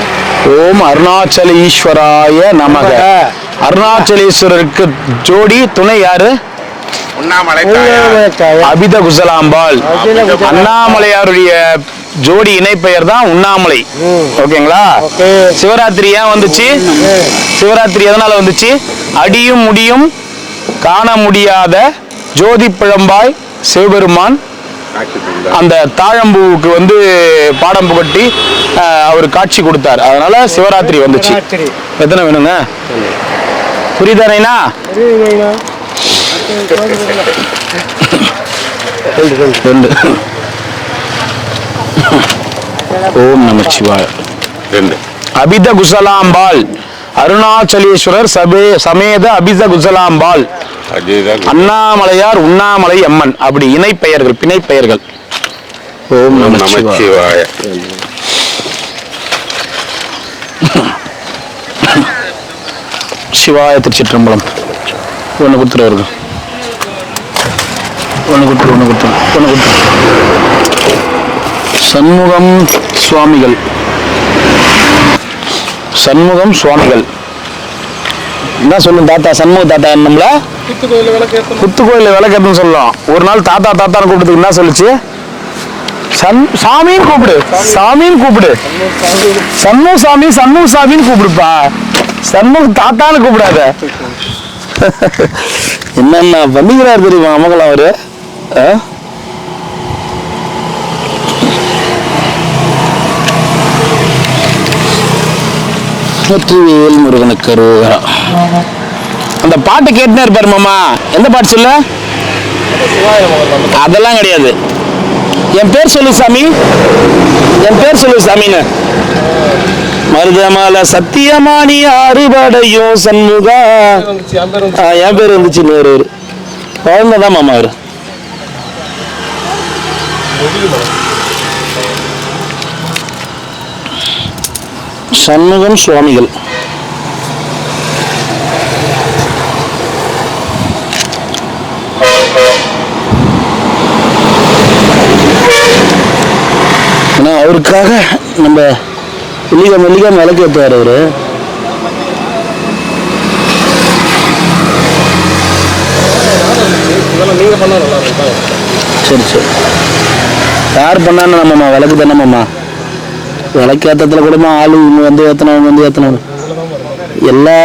ஓம் அருணாச்சலேஸ்வராய நமக. அருணாச்சலேஸ்வரருக்கு ஜோடி துணை யாரு? உண்ணாமலை அபித குசலாம்பாள். அண்ணாமலையாருடைய ஜோடி இணை பெயர் தான் உண்ணாமலை. ஓகேங்களா? சிவராத்திரி ஏன் வந்துச்சு? சிவராத்திரி எதனால வந்துச்சு? அடியும் முடியும் காண முடியாத ஜோதி பிழம்பாய் சிவபெருமான் அந்த தாழம்பூவுக்கு வந்து பாடம் புகட்டி அவர் காட்சி கொடுத்தார். அதனால சிவராத்திரி வந்துச்சு. எத்தனை வேணுங்க? புரியுதானேண்ணா? ரெண்டு. ஓம் நமச்சிவாய. அபித குசலாம்பாள் அருணாச்சலேஸ்வரர் சமேத அபித குசலாம்பாள் அண்ணாமலையார் உண்ணாமலை அம்மன். அப்படி இணை பெயர்கள், பிணை பெயர்கள். ஓம் நமச்சிவாய. சிவாய திருச்சிற்றம்பலம். ஒன்று கொடுத்துருவாரு. ஒன்று கொடுத்துரு. சண்முகம் சுவாமிகள். சண்முகம் சுவாமிகள் என்ன சொல்லும் தாத்தா? சண்முக தாத்தா நம்மள குத்து கோயில விளக்கேற்றன்னு சொல்லலாம். ஒரு நாள் தாத்தா தாத்தான்னு கூப்பிடுறதுக்கு என்ன சொல்லுச்சு? சாமின்னு கூப்பிடு, சாமின்னு கூப்பிடு. சண்முக சாமி, சண்முக சாமின்னு கூப்பிடுப்பா. சண்முக தாத்தான்னு கூப்பிடாத. என்னென்ன பண்ணிக்கிறாரு தெரியுமா அமங்கலம் அவரு? வெற்றிவேல் முருகனுக்கு அரோகரா. அந்த பாட்டு கேட்டுனே இருப்பாரு மாமா. எந்த பாட்டு சொல்ல? அதெல்லாம் கிடையாது. என் பேர் சொல்லு சாமி, என் பேர் சொல்லு சாமின்னு. மருதமால சத்தியமானி ஆறுபடையும் சண்முகா. என் பேர் வந்துச்சு. இன்னொரு குழந்தைதான் மாமா அவரு. சண்முகம் சுவாமிகள். அவருக்காக நம்ம மெல்லிகா விளக்கு ஏற்றுவார் அவரு. சரி யார் பண்ணான்னு நம்மம்மா விளக்கு தானேம்மா. விளக்கு ஏற்றத்துல கூடமா ஆளு வந்து ஏற்றணும் எல்லா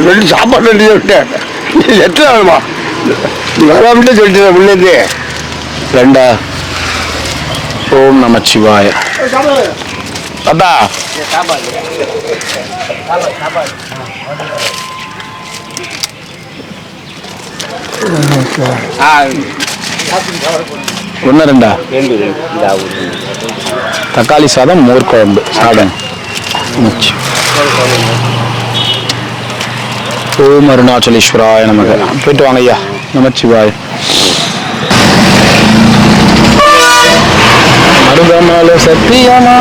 ரெண்டு சாப்பாடு எத்தனை வேணுமா? சொல்லிட்டு உள்ளது ரெண்டா. ஓம் நமச்சிவாய. தாத்தா ஒன்று ரெண்டா? தக்காளி சாதம், மோர் குழம்பு, சாதம். ஓம் அருணாச்சலேஸ்வராய நமக. போயிட்டு வாங்க ஐயா. நமச்சிவாய. மருதமல சத்தியமா.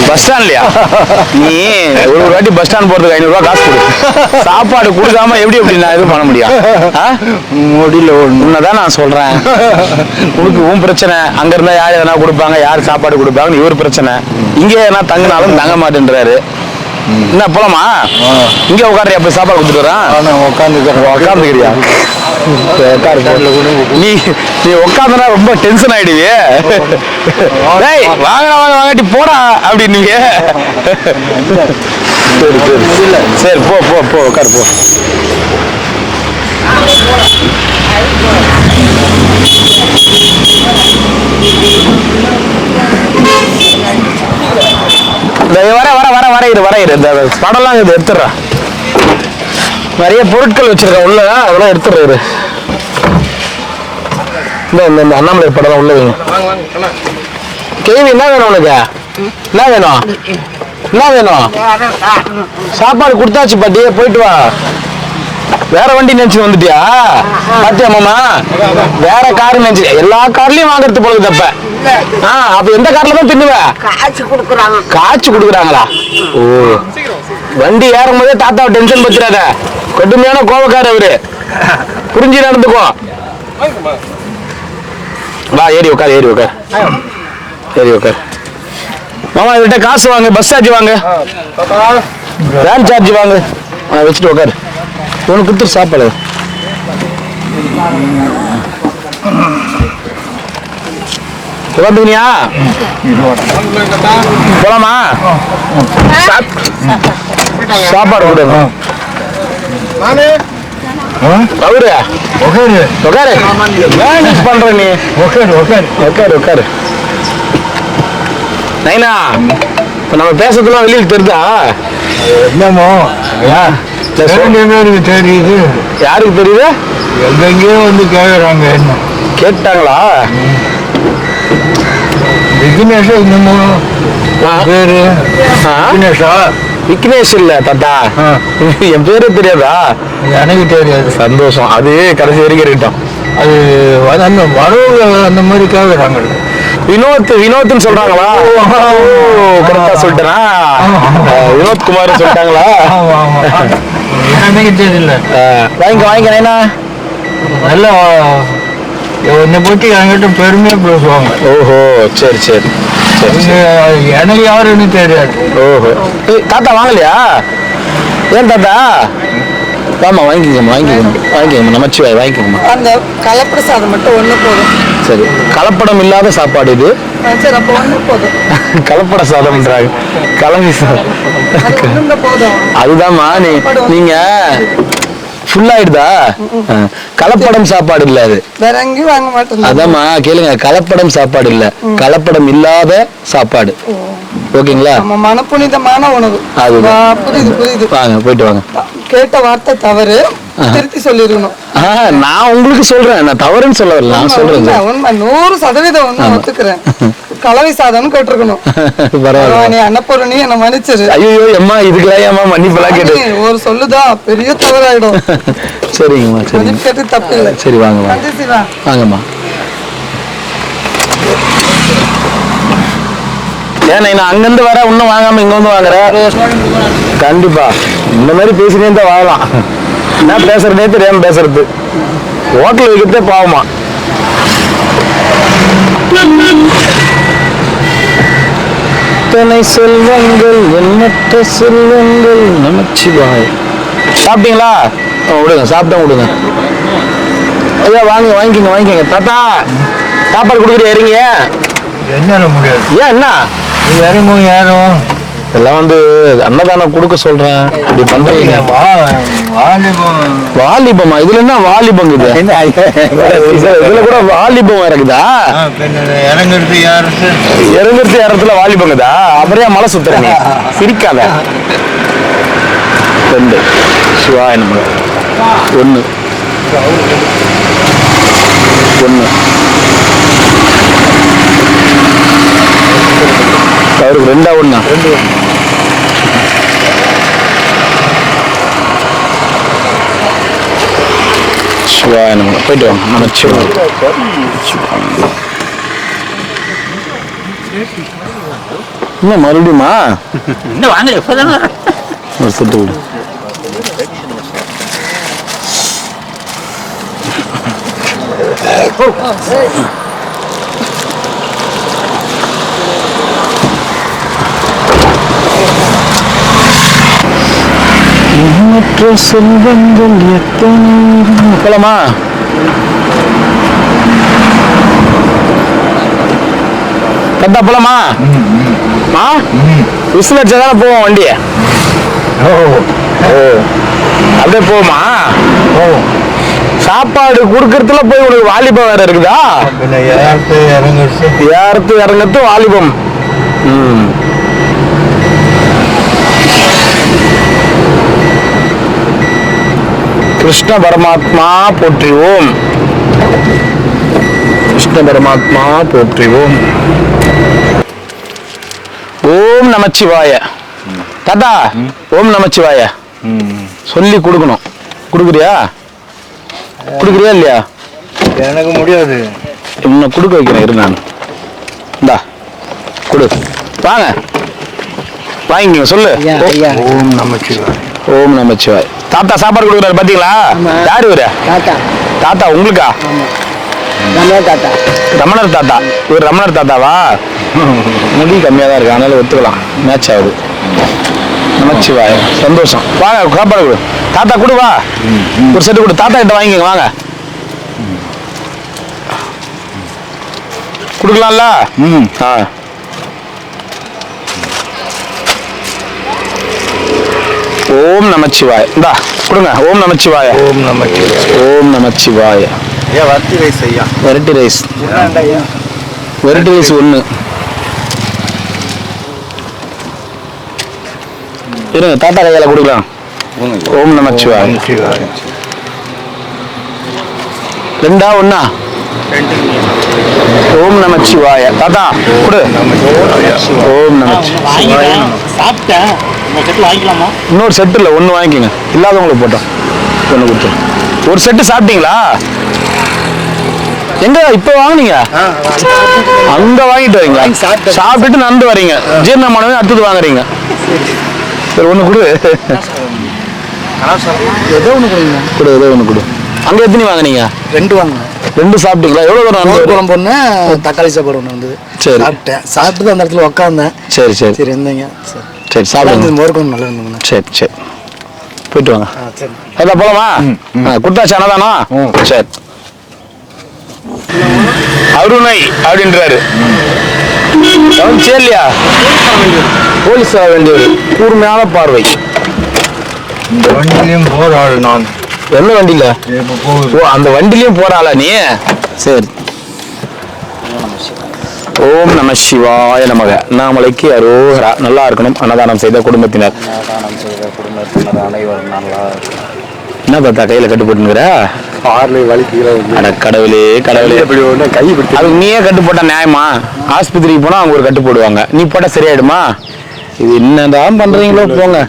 பஸ் ஸ்டாண்ட்லயா? நீ ஒரு வாட்டி பஸ் ஸ்டாண்ட் போறதுக்கு 500 ரூபாய் காசு கொடு. சாப்பாடு கொடுக்காம எப்படி நான் எதுவும் பண்ண முடியும்? முடியல. உன்னதான் நான் சொல்றேன். உனக்கு உன் பிரச்சனை. அங்க இருந்தா யார் எதனா கொடுப்பாங்க, யார் சாப்பாடு கொடுப்பாங்கன்னு இவர் பிரச்சனை. இங்கே எதனா தங்கினாலும் தங்க மாட்டேன்றாரு. என்ன போலாமா? இங்க உட்காரியா? போய் சாப்பாடு கொடுத்துட்டு வரேன். உட்காந்துக்கிறியா? நீ உட்காந்தனா ரொம்ப டென்ஷன் ஆயிடுவியே. வாங்கட்டி போடா அப்படின்னீங்க. சரி போ உட்காரு போ. வர இந்த படம்லாம் இது எடுத்துடுறேன். நிறைய பொருட்கள் வச்சிருக்கேன் உள்ள, அதெல்லாம் எடுத்துடுறாரு. இந்த அண்ணாமலை படம் உள்ள வைங்க. கேள்வி என்ன வேணும் உனக்கு? என்ன வேணும்? என்ன வேணும்? சாப்பாடு கொடுத்தாச்சு பாட்டி, போயிட்டு வா. வேற வண்டி நினைச்சு வந்துட்டியா? பாத்தியா மாமா, வேற கார் நினைச்சு. எல்லா கார்லயும் வாங்குறது போல தப்ப. அப்ப எந்த கார்ல தான் தின்னுவ? காய்ச்சி குடுக்குறாங்களா? ஓ, வண்டி ஏறும் போதே தாத்தாவை டென்ஷன் பத்துறாத. கடுமையான கோபக்கார அவரு, புரிஞ்சு நடந்துக்கோ. வா, ஏறி உட்கார், ஏறி உட்கார், ஏறி உட்கார். மாமா இவர்கிட்ட காசு வாங்க, பஸ் சார்ஜ் வாங்க, வேன் சார்ஜ் வாங்க, வச்சுட்டு உட்காரு. உனக்கு கொடுத்துரு சாப்பாடு. வந்துனியா? போலாமா? சாப்பாடு கொடுங்க. அவரு உட்காரு, மேனேஜ் பண்ற நீ. உட்காரு உட்காரு. நைனா, நம்ம பேசுறதுலாம் வெளியில் தெரியுதா? என்னமோ தெரியுது. யாருக்கு தெரியுது? எங்கெங்கயோ வந்து கேக்குறாங்க. என்ன கேட்டாங்களா? விக்னேஷ் என்னமோ பேரு. விக்னேஷா? விக்னேஷ் இல்ல தாத்தா, என் பேரு தெரியாதா? எனக்கு தெரியாது. சந்தோஷம், அது கடைசி வரைக்கும் இருக்கட்டும். அது அந்த வரவு அந்த மாதிரி கேக்குறாங்க. வினோத்னு சொல்றாங்களா? கரெக்டா சொல்லிட்டேனா? வினோத் குமார் சொல்லிட்டாங்களா? எனக்கு தெரியல. வாங்கிக்க நைனா. நல்லா என்னை பற்றி என்கிட்ட பெருமையா பேசுவாங்க. ஓஹோ, சரி சரி சரி. எனக்கு யாருன்னு தெரியாது. ஓஹோ, தாத்தா வாங்கலையா? ஏன் தாத்தா? வாமா, வாங்கிக்கோமா, வாங்கிக்கோமா, நமச்சிவாய் வாங்கிக்கோமா. அந்த கலப்பட சாதம் மட்டும் ஒண்ணு போதும். சரி, கலப்படம் இல்லாத சாப்பாடு இது. சரி, அப்போ ஒண்ணு போதும். கலப்பட சாதம்ன்றாங்க, கலவி சாதம். போதும். அதுதான்மா, நீங்க ஃபுல் ஆயிடுதா? கலப்படம் சாப்பாடு இல்ல அது. வேற எங்கேயும் வாங்க மாட்டேன். அதாம்மா கேளுங்க, கலப்படம் சாப்பாடு இல்ல, கலப்படம் இல்லாத சாப்பாடு. ஓகேங்களா? நம்ம மனப்புனிதமான உணவு. புரியுது புரியுது. வாங்க, போயிட்டு வாங்க. கேட்ட வார்த்தை தவறு, திருத்தி சொல்லிடணும். நான் உங்களுக்கு சொல்றேன், நான் தவறுன்னு சொல்ல வரல, நான் சொல்றேன். உண்மை 100% ஒத்துக்கிறேன். கலவை சாதம்னு கேட்டிருக்கணும். நீ அன்னப்பூரணி என்ன மன்னிச்சிரு. ஐயோ அம்மா, இதுக்கெல்லாம் ஏமா மன்னிப்பெல்லாம் கேட்டு? ஒரு சொல்லுதான் பெரிய தவறாயிடும். சரிங்கம்மா, சரி கேட்டு தப்பு இல்லை. சரி வாங்க வாங்கம்மா. ஏன் நான் அங்கிருந்து வர இன்னும் வாங்காம இங்க வந்து வாங்குறேன்? கண்டிப்பா இந்த மாதிரி பேசினே தான் வாங்கலாம். என்ன பேசுறதே தெரியாம பேசுறது, ஹோட்டல் வைக்கிறதே பாவமா. எத்தனை செல்வங்கள், எண்ணற்ற செல்வங்கள், நமச்சிவாய். சாப்பிட்டீங்களா? விடுங்க, சாப்பிட்டா விடுங்க. ஐயா வாங்கிக்கோங்க. தாத்தா சாப்பாடு கொடுக்குற இறங்க. என்ன முடியாது. ஏன் என்ன இறங்கும் யாரும் எல்லாம் வந்து அன்னதானம் கொடுக்க சொல்றேன், இப்படி பண்றீங்க. வாலிபமா? இதுல என்ன வாலிபம்? இதுல கூட வாலிபம் இருக்குதா? இறங்குறது இடத்துல வாலிபங்குதா? அப்புறம் மலை சுத்துறீங்க, சிரிக்காத. 2 சிவாய நம்ம 1 அவருக்கு 2 1 சிவாய நம்ம போயிட்டு வாங்க. நமச்சிவாய். இன்னும் மறுபடியுமா? இன்னும் வாங்கல, இப்பதான் ஒரு செட்டு விடு. எண்ணற்ற செல்வங்கள் எத்தனை. போலாமா? கரெக்டா போலாமா? விசில் அடிச்சாதானே போவோம் வண்டிய. அப்படியே போமா? சாப்பாடு கொடுக்கறதுல போய் உனக்கு வாலிபம் வேற இருக்குதா? ஏறத்து இறங்கத்து வாலிபம். கிருஷ்ண பரமாத்மா போற்றிவோம். கிருஷ்ண பரமாத்மா போற்றிவோம். ஓம் நமச்சிவாய. தாத்தா ஓம் நமச்சிவாய சொல்லி கொடுக்கணும். கொடுக்குறியா? கொடுக்குறியா இல்லையா? எனக்கு முடியாது. இன்னும் கொடுக்க வைக்கிறேன் இரு. நான் இந்தா கொடு. வாங்க வாங்கிங்க. சொல்லு. ஓம் நமச்சிவாய். ஓம் நமச்சிவாய். தாத்தா சாப்பாடு கொடுக்குறாரு பாத்தீங்களா? யாரு இவரு? தாத்தா. தாத்தா உங்களுக்கா? ரமணர் தாத்தா. ரமணர் தாத்தா. இவர் ரமணர் தாத்தாவா? முடி கம்மியா தான் இருக்கு, அதனால ஒத்துக்கலாம், மேட்ச் ஆகுது. நமச்சிவாய். சந்தோஷம். வாங்க சாப்பாடு கொடு. தாத்தா கொடு. வா ஒரு செட்டு கொடு. தாத்தா கிட்ட வாங்கிங்க. வாங்க கொடுக்கலாம்ல? ஓம் நமச்சிவாய். இந்தா கொடுங்க. ஓம் நமச்சிவாய. ஓம் நமச்சிவாய். ஓம் நமச்சிவாய. வரட்டி ரைஸ் ஐயா. Variety rice. Variety rice 1. இருங்க தாத்தா கையால கொடுக்கலாம். ஓம் நமச்சிவாய். 2 1 ஓம் நமச்சிவாய. தாத்தா கொடு. ஓம் நமச்சிவாய. சாப்பிட்டேன். இன்னொரு செட்டு இல்லை, 1 வாங்கிக்கோங்க. இல்லாதவங்களுக்கு போட்டோம் 1 கொடுத்தோம். ஒரு செட்டு சாப்பிட்டீங்களா? எங்க இப்ப வாங்கினீங்க? அங்க வாங்கிட்டு வரீங்க. சாப்பிட்டுட்டு நடந்து வரீங்க. ஜீரணமானவே அடுத்தது வாங்குறீங்க. சரி 1 கொடு. ஏதோ 1 கொடுங்க. கொடு. ஏதோ 1 கொடு. அங்க எத்தனை வாங்கினீங்க? 2 வாங்கினேன். 2 சாப்பிட்டீங்களா? எவ்வளவு தூரம்? குழம்பு ஒன்று, தக்காளி சாப்பாடு 1 வந்தது. சரி சாப்பிட்டேன். சாப்பிட்டு அந்த இடத்துல உட்காந்தேன். சரி சரி சரி இருந்தீங்க. சரி சாப்பிடுங்க. மோர்க்குழம்பு நல்லா இருந்ததுங்கண்ணா. சரி சரி போயிட்டு வாங்க. சரி அதான் போலாமா? குட்டாச்சு அண்ணதானா? சரி. அருணை அப்படின்றாரு. சரியா? போலீஸ் ஆக வேண்டியவர். கூர்மையான பார்வை. இந்த வண்டியிலையும் போற ஆள் நான். என்ன வண்டியில? ஓ அந்த வண்டிலையும் போறாளா நீ? சரி. ஓம் நம சிவாய நமக. அண்ணாமலைக்கு அரோகரா. நல்லா இருக்கணும். அன்னதானம் செய்த குடும்பத்தினர். அனைவரும் நல்லா. என்ன தாத்தா கையில கட்டு போட்டுங்கிற? கடவுளே கடவுளே. கை அதுக்கு நீயே கட்டு போட்டா நியாயமா? ஆஸ்பத்திரிக்கு போனா அவங்க ஒரு கட்டு போடுவாங்க, நீ போட்டா சரியாயிடுமா? இது என்னதான் பண்றீங்களோ போங்க.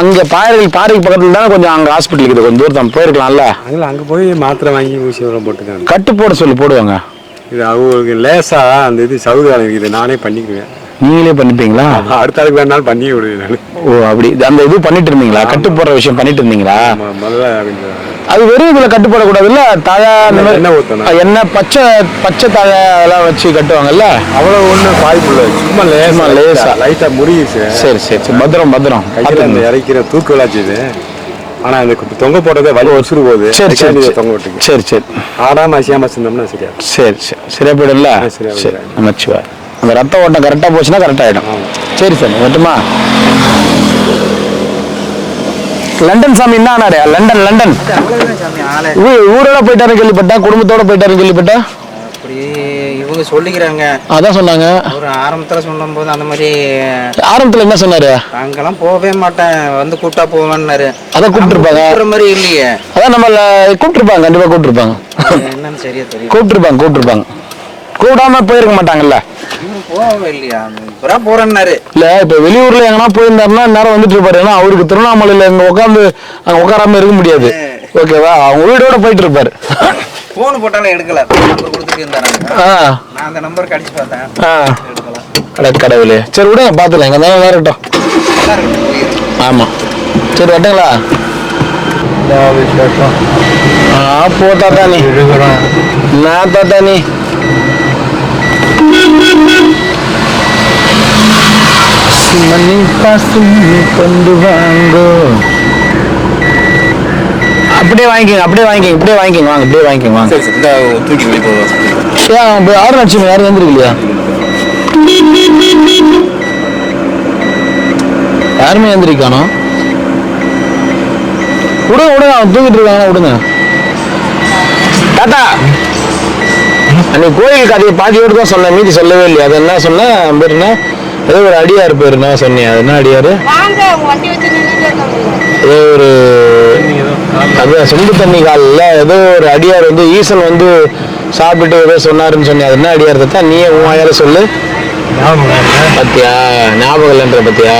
அங்க பாறைக்கு பக்கத்துல தானே கொஞ்சம் அங்க ஹாஸ்பிட்டல் இருக்குது, கொஞ்சம் தூரம் போயிருக்கலாம்ல. அங்க போய் மாத்திரை வாங்கி ஊசி போட்டுக்காங்க. கட்டு போட சொல்லி போடுவாங்க. இது அவங்களுக்கு லேசா அந்த இது சவுதாரம் இருக்குது, நானே பண்ணிக்குவேன். நீங்களே பண்ணிப்பீங்களா? அடுத்த ஆளுக்கு வேணாலும் பண்ணி விடுவேன். ஓ அப்படி அந்த இது பண்ணிட்டு இருந்தீங்களா? கட்டு போடுற விஷயம் பண்ணிட்டு இருந்தீங்களா? முதல்ல அது வெறும் இதுல கட்டு போடக்கூடாதுல்ல. தழை என்ன பச்சை தழை அதெல்லாம் வச்சு கட்டுவாங்கல்ல. அவ்வளவு ஒண்ணும் வாய்ப்பு இல்லை, சும்மா லேசா லைட்டா முறியுச்சு. சரி சரி சரி. பத்திரம் கையில அந்த இறைக்கிற தூக்கு விளாச்சு இது. ஆனா அந்த தொங்க போட்டதே வலி வச்சுரு போகுது. சரி சரி தொங்க விட்டுங்க. சரி சரி. ஆடாம அசியாம செஞ்சோம்னா சரியா. சரி சரி சரியா போயிடும்ல. சரி நமச்சிவாய். அந்த ரத்த ஓட்டம் கரெக்டா போச்சுன்னா கரெக்ட் ஆயிடும். சரி சார் மட்டுமா? லண்டன் சாமி என்ன ஆனாரு? லண்டன் ஊரோட போயிட்டாரு கேள்விப்பட்டா, குடும்பத்தோட போயிட்டாரு கேள்விப்பட்டா. இவங்க சொல்லிக்கிறாங்க. அதான் சொன்னாங்க ஒரு ஆரம்பத்துல சொல்லும் போது. அந்த மாதிரி ஆரம்பத்துல என்ன சொன்னாரு? அங்கெல்லாம் போகவே மாட்டேன், வந்து கூட்டா போவேன்னாரு. அதான் கூப்பிட்டுருப்பாங்க மாதிரி இல்லையே. அதான் நம்மள கூப்பிட்டுருப்பாங்க, கண்டிப்பா கூப்பிட்டுருப்பாங்க. என்னன்னு சரியா தெரியும். கூப்பிட்டுருப்பாங்க. கூடாம போயிருக்க மாட்டாங்கல்ல. போகவே இல்லையா? இப்பதான் போறேன்னாரு. இல்ல இப்ப வெளியூர்ல எங்கன்னா போயிருந்தாருன்னா நேரம் வந்துட்டு இருப்பாரு. ஏன்னா அவருக்கு திருவண்ணாமலையில இங்க உட்காந்து அங்க உட்காராம இருக்க முடியாது. ஓகேவா? அவங்க வீடோட போயிட்டு இருப்பாரு. போன் போட்டாலும் எடுக்கல. நம்பர் கொடுத்துட்டு இருந்தாங்க. நான் அந்த நம்பர் கடிச்சு பார்த்தேன். கடவுளே. சரி விடுங்க, பாத்துக்கலாம். எங்க தானே வரட்டும். ஆமா சரி வட்டுங்களா? போத்தாத்தா நீ நான் தாத்தா நீ மணி பாசும் கொண்டு வாங்கோ. அப்படியே வாங்கிக்கோங்க. வாங்க அப்படியே வாங்கிக்கோங்க. வாங்க தூக்கி வெளியே போடுவோம். ஏன் ஆர்டர் அடிச்சுங்க? யாரும் வந்துருக்கலையா? யாருமே எந்திரிக்கானோ? விடுங்க அவன் தூக்கிட்டு இருக்காங்க. விடுங்க தாத்தா நீ கோயில் கதையை பாதியோடு தான் சொன்ன, மீதி சொல்லவே இல்லையா? அது என்ன சொன்ன பேர் என்ன? ஏதோ ஒரு அடியார் பேர் என்ன சொன்னியா? அது என்ன அடியாரு? ஏதோ ஒரு அதான் சொம்பு தண்ணி காலில் ஏதோ ஒரு அடியார் வந்து ஈசன் வந்து சாப்பிட்டு ஏதோ சொன்னாருன்னு சொன்னியா? அது என்ன அடியார் தாத்தா? நீயே உன் சொல்லு. பத்தியா ஞாபகம் இல்லைன்ற பத்தியா?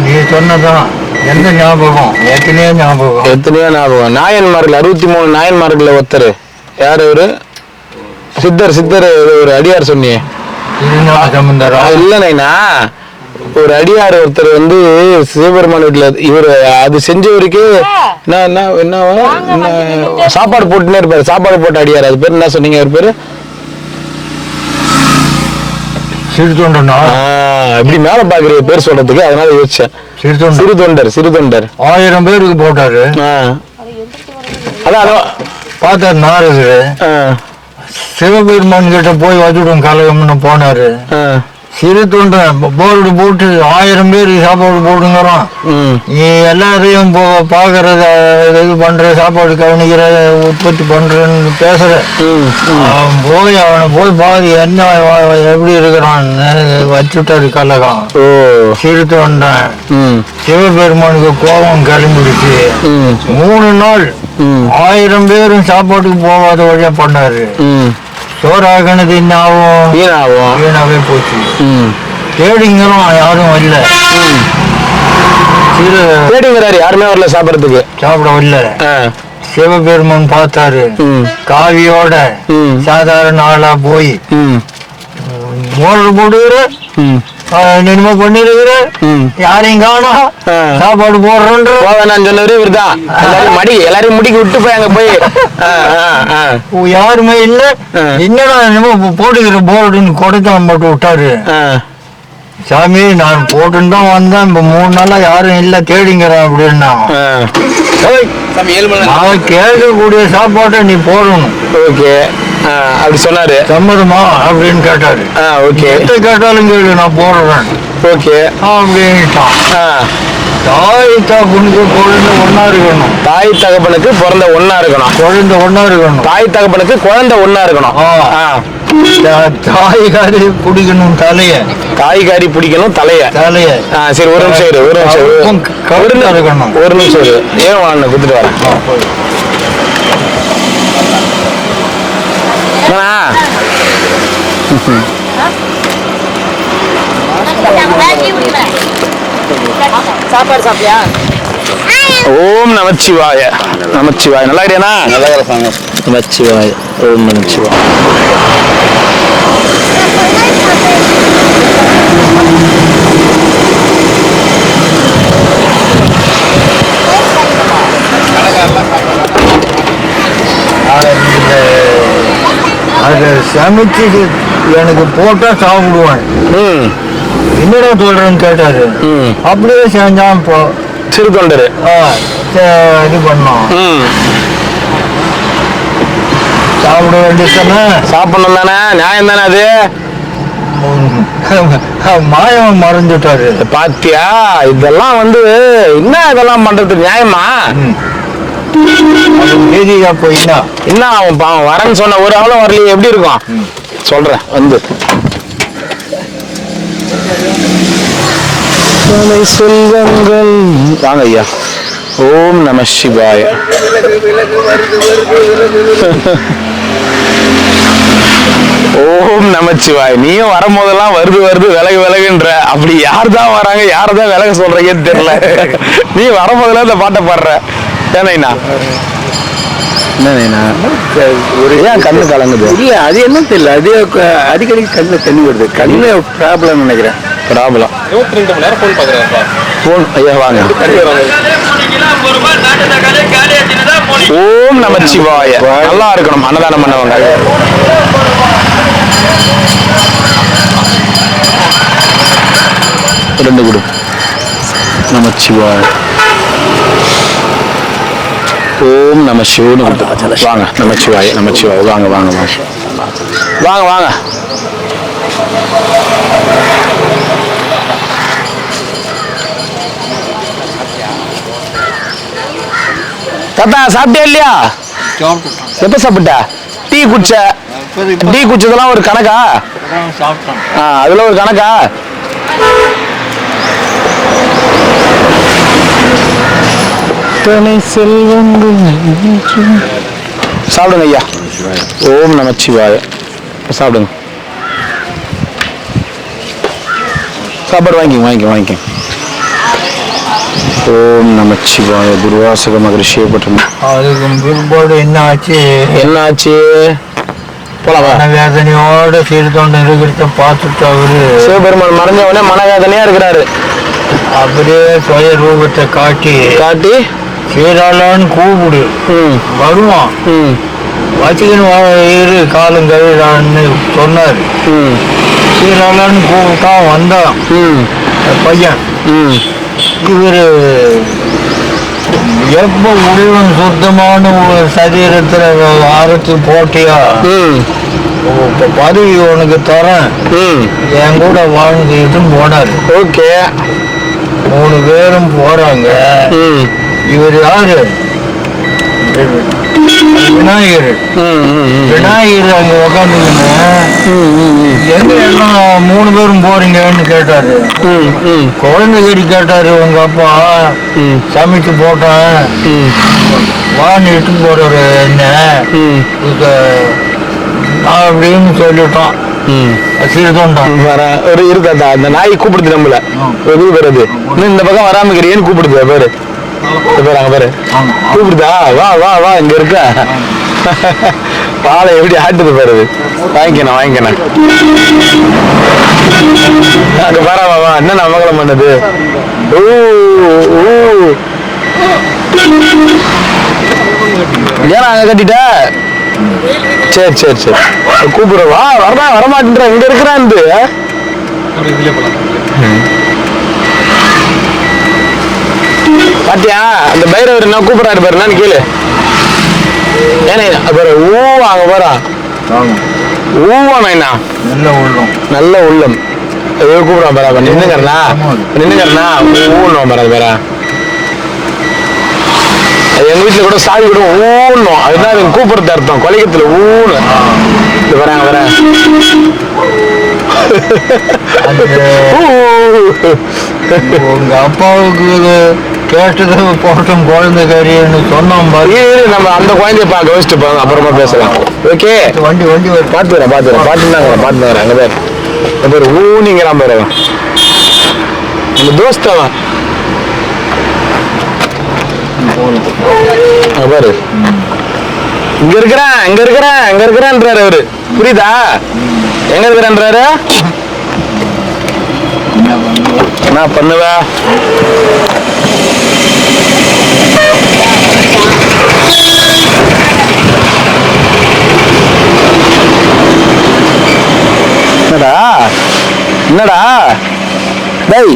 நீ சொன்னதான் எந்த ஞாபகம்? எத்தனையோ ஞாபகம். நாயன்மார்கள் 63 நாயன்மார்கள் ஒருத்தர் யார்? ஒரு சித்தர் ஒரு அடியார் சொன்னியே? இல்ல நைனா, ஒரு அடியார் ஒருத்தர் வந்து சிவபெருமான் வீட்டுல இவர் அது செஞ்சவருக்கு என்ன சாப்பாடு போட்டுனே இருப்பாரு. சாப்பாடு போட்ட அடியார். அது பேர் என்ன சொன்னீங்க? அவர் பேரு எப்படி மேல பாக்குற பேர் சொல்றதுக்கு, அதனால யோசிச்சேன். சிறு தொண்டர் 1000 பேருக்கு போட்டாரு. அதான் பார்த்தாரு நாரதரு. சிவபெருமான் கிட்ட போய் வச்சுடும் கலகம்னு போனாரு. சிறு தொண்டன் போர்டு போட்டு 1000 பேருக்கு சாப்பாடு போட்டுங்கிறோம். நீ எல்லாரையும் பாக்குறத இது பண்ற, சாப்பாடு கவனிக்கிற, உற்பத்தி பண்றன்னு பேசுற. அவனை போய் பாதி என்ன எப்படி இருக்கிறான் வச்சுட்டாரு கலகம். சிறு தொண்டன் சிவபெருமானுக்கு கோபம் கிளம்பிடுச்சு. 3 நாள் 1000 பேரும் சாப்பாட்டுக்கு போகாத வழியா பண்ணாரு. சோறாகனது என்ன ஆகும்? வீணாவே போச்சு. தேடிங்கிறோம் யாரும் வரல. தேடிங்கிறாரு யாருமே வரல சாப்பிட வரல. சிவபெருமான் பார்த்தாரு. காவியோட சாதாரண ஆளா போய் மோட்டர் போட்டுக்கிற என்னமோ பண்ணிருக்கிற, யாரையும் காணோம், சாப்பாடு போடுறோன்ற சொன்னவரு இவருதான். எல்லாரையும் முடிக்க விட்டு போய் அங்க போய் யாருமே இல்ல. என்னடா என்னமோ போட்டுக்கிற போர்டுன்னு கொடைத்தான் போட்டு விட்டாரு. சாமி நான் போட்டுன்னு தான் வந்தேன், இப்ப 3 நாளா யாரும் இல்ல தேடிங்கிறேன் அப்படின்னா. நான் கேட்கக்கூடிய சாப்பாட்டை நீ போடணும். ஓகே அப்படி சொன்னாரு. சம்மதமா அப்படின்னு கேட்டாரு. எத்த கேட்டாலும் கேளு நான் போடுறேன். ஓகே அப்படின்ட்டான். தாய் தகப்பனுக்கு குழந்தை ஒன்னா இருக்கணும். தாய் தகப்பனுக்கு பிறந்த ஒன்னா இருக்கணும். குழந்தை ஒன்னா இருக்கணும். தாய் தகப்பனுக்கு குழந்தை ஒன்னா இருக்கணும். காய்கறி பிடிக்கணும் தலைய. காய்கறி பிடிக்கணும் தலைய. சரி ஒரு நிமிஷம் இரு, ஒரு நிமிஷம் இருக்கணும். ஒரு நிமிஷம் இரு, ஏன் வாங்க குடுத்துட்டு வரேன். சாப்பாடு சாப்பிட்டியா? ஓம் நமச்சிவாய. நமச்சிவாய. நல்லா இருக்கியாண்ணா? நல்லா இருக்கிறாங்க. நமச்சிவாய. ஓம் நமச்சிவாய. அதை சமைச்சு எனக்கு போட்டா சாப்பிடுவேன். என்னடா சொல்றேன்னு கேட்டாரு. அப்படியே செஞ்சான். சிறு தொண்டரு இது பண்ணோம். சாப்பிட வேண்டியதானே? சாப்பிடணும் தானே, நியாயம் தானே அது. மாயம் மறைஞ்சிட்டாரு. பாத்தியா, இதெல்லாம் வந்து என்ன இதெல்லாம் பண்றது நியாயமா? போயின்னா என்ன அவன் பாவம் வரேன்னு சொன்ன ஒரு ஆளும் வரலையே, எப்படி இருக்கும் சொல்றேன் வந்து. செல்வங்கள் வாங்க ஐயா. ஓம் நம சிவாய. ஓம் நமச்சிவாய். நீயும் வரும்போதெல்லாம் வருது விலகுன்ற, அப்படி யார் தான் வராங்க யார் தான் விலக சொல்றீங்கன்னு தெரியல. நீ வரும்போதெல்லாம் இந்த பாட்டை பாடுற ஏன்னா ஏன் கண்ணு கலங்குது? இல்ல அது என்ன தெரியல, அது அடிக்கடி கண்ணு தண்ணி வருது. கண்ணு ப்ராப்ளம் நினைக்கிறேன். ப்ராப்ளம். 22 மணி நேரம் போன் பாக்குறேன். போன் ஐயா வாங்க. ஓம் நமச்சிவாய. நல்லா இருக்கணும் அன்னதானம் பண்ணவங்க. ரெண்டு குடு. நமச்சிவாய. ஓம் நம சிவனு வாங்க. நமச்சிவாய நமச்சிவாய. வாங்க வாங்க வாங்க வாங்க வாங்க. தாத்தா சாப்பிட்டியா இல்லையா? எப்ப சாப்பிட்ட? குச்ச டீ குச்சதெல்லாம் ஒரு கணக்கா? அதுல ஒரு கணக்கா? சாப்பிடுங்க ஐயா. ஓம் நமச்சிவாய. சாப்பிடுங்க. சாப்பாடு வாங்கிக்க. ஓம் நமச்சிவாய. துர்வாசக மகரிஷியை பற்றி அதுக்கு பிற்பாடு என்ன ஆச்சு? போலாமா? வேதனையோட சீர்தொண்டன் இருக்கிறத பார்த்துட்டு அவரு சிவபெருமான் மறைஞ்ச உடனே மனவேதனையா இருக்கிறாரு. அப்படியே சுய ரூபத்தை காட்டி சீராளான்னு கூப்பிடு வருவான். வச்சுக்கன்னு காலம் கழிடான்னு சொன்னாரு. சீராளான்னு கூப்பிட்டான், வந்தான் பையன். இவரு எப்ப உடைவன் சுத்தமான சரீரத்துல ஆரத்து போட்டியா பதவி உனக்கு தரேன், என் கூட வாழ்ந்துட்டுன்னு போனாரு. ஓகே, 3 பேரும் போறாங்க. இவர் யாரு? விநாயகர் அங்க உக்காந்துக்கின்னு எங்க எல்லாம் 3 பேரும் போறீங்கன்னு கேட்டாரு. குழந்தை கறி கேட்டாரு. உங்க அப்பா சமைச்சு போட்டேன் வான்னு இட்டு போறாரு என்ன அப்படின்னு சொல்லிட்டோம். ஒரு இருக்காதா அந்த நாய் கூப்பிடுது நம்மள எதுவும் வருது. இந்த பக்கம் வராமக்கிறேன்னு கூப்பிடுது பாரு. அங்க பாரு கூப்பிடுதா, வா வா வா இங்க இருக்க. பாலை எப்படி ஆட்டுது பாரு. வாங்கிக்கணும் அங்க பாராவா வா. என்ன நமகலம் பண்ணது? ஏன்னா அங்க கட்டிட்ட. சரி கூப்பிடுற. வா வரமாட்டேன்ற இங்க இருக்கிறான். பாத்தியா அந்த பைரவர் என்ன கூப்பிடாரு பாரு. நான் கேளு. ஏன்னா அங்க போறா ஊவானா நல்ல உள்ளம் கூப்பிடுவான் பாரா. நின்னுக்கிறனா ஊன்னுவான் பாரா பாரா. எங்க வீட்டுல கூட சாவி கூட ஊன்னும். அதுதான் கூப்பிடுறது அர்த்தம். கொலைக்கத்துல ஊன்னு வராங்க. உங்க அப்பாவுக்கு கேட்டது போட்டும் குழந்தை கறின்னு சொன்னோம். நம்ம அந்த குழந்தைய பார்க்க வச்சுட்டு அப்புறமா பேசலாம். ஓகே, வண்டி பாத்துக்கிறேன் அங்க பேர் ஊனிங்கிறான் பாரு. நம்ம தோஸ்தவன் பாரு. இங்க இருக்கிறேன்றாரு அவரு. புரியுதா? எங்க இருக்கிறேன்றாரு. என்ன பண்ணுவ? என்னடா டேய்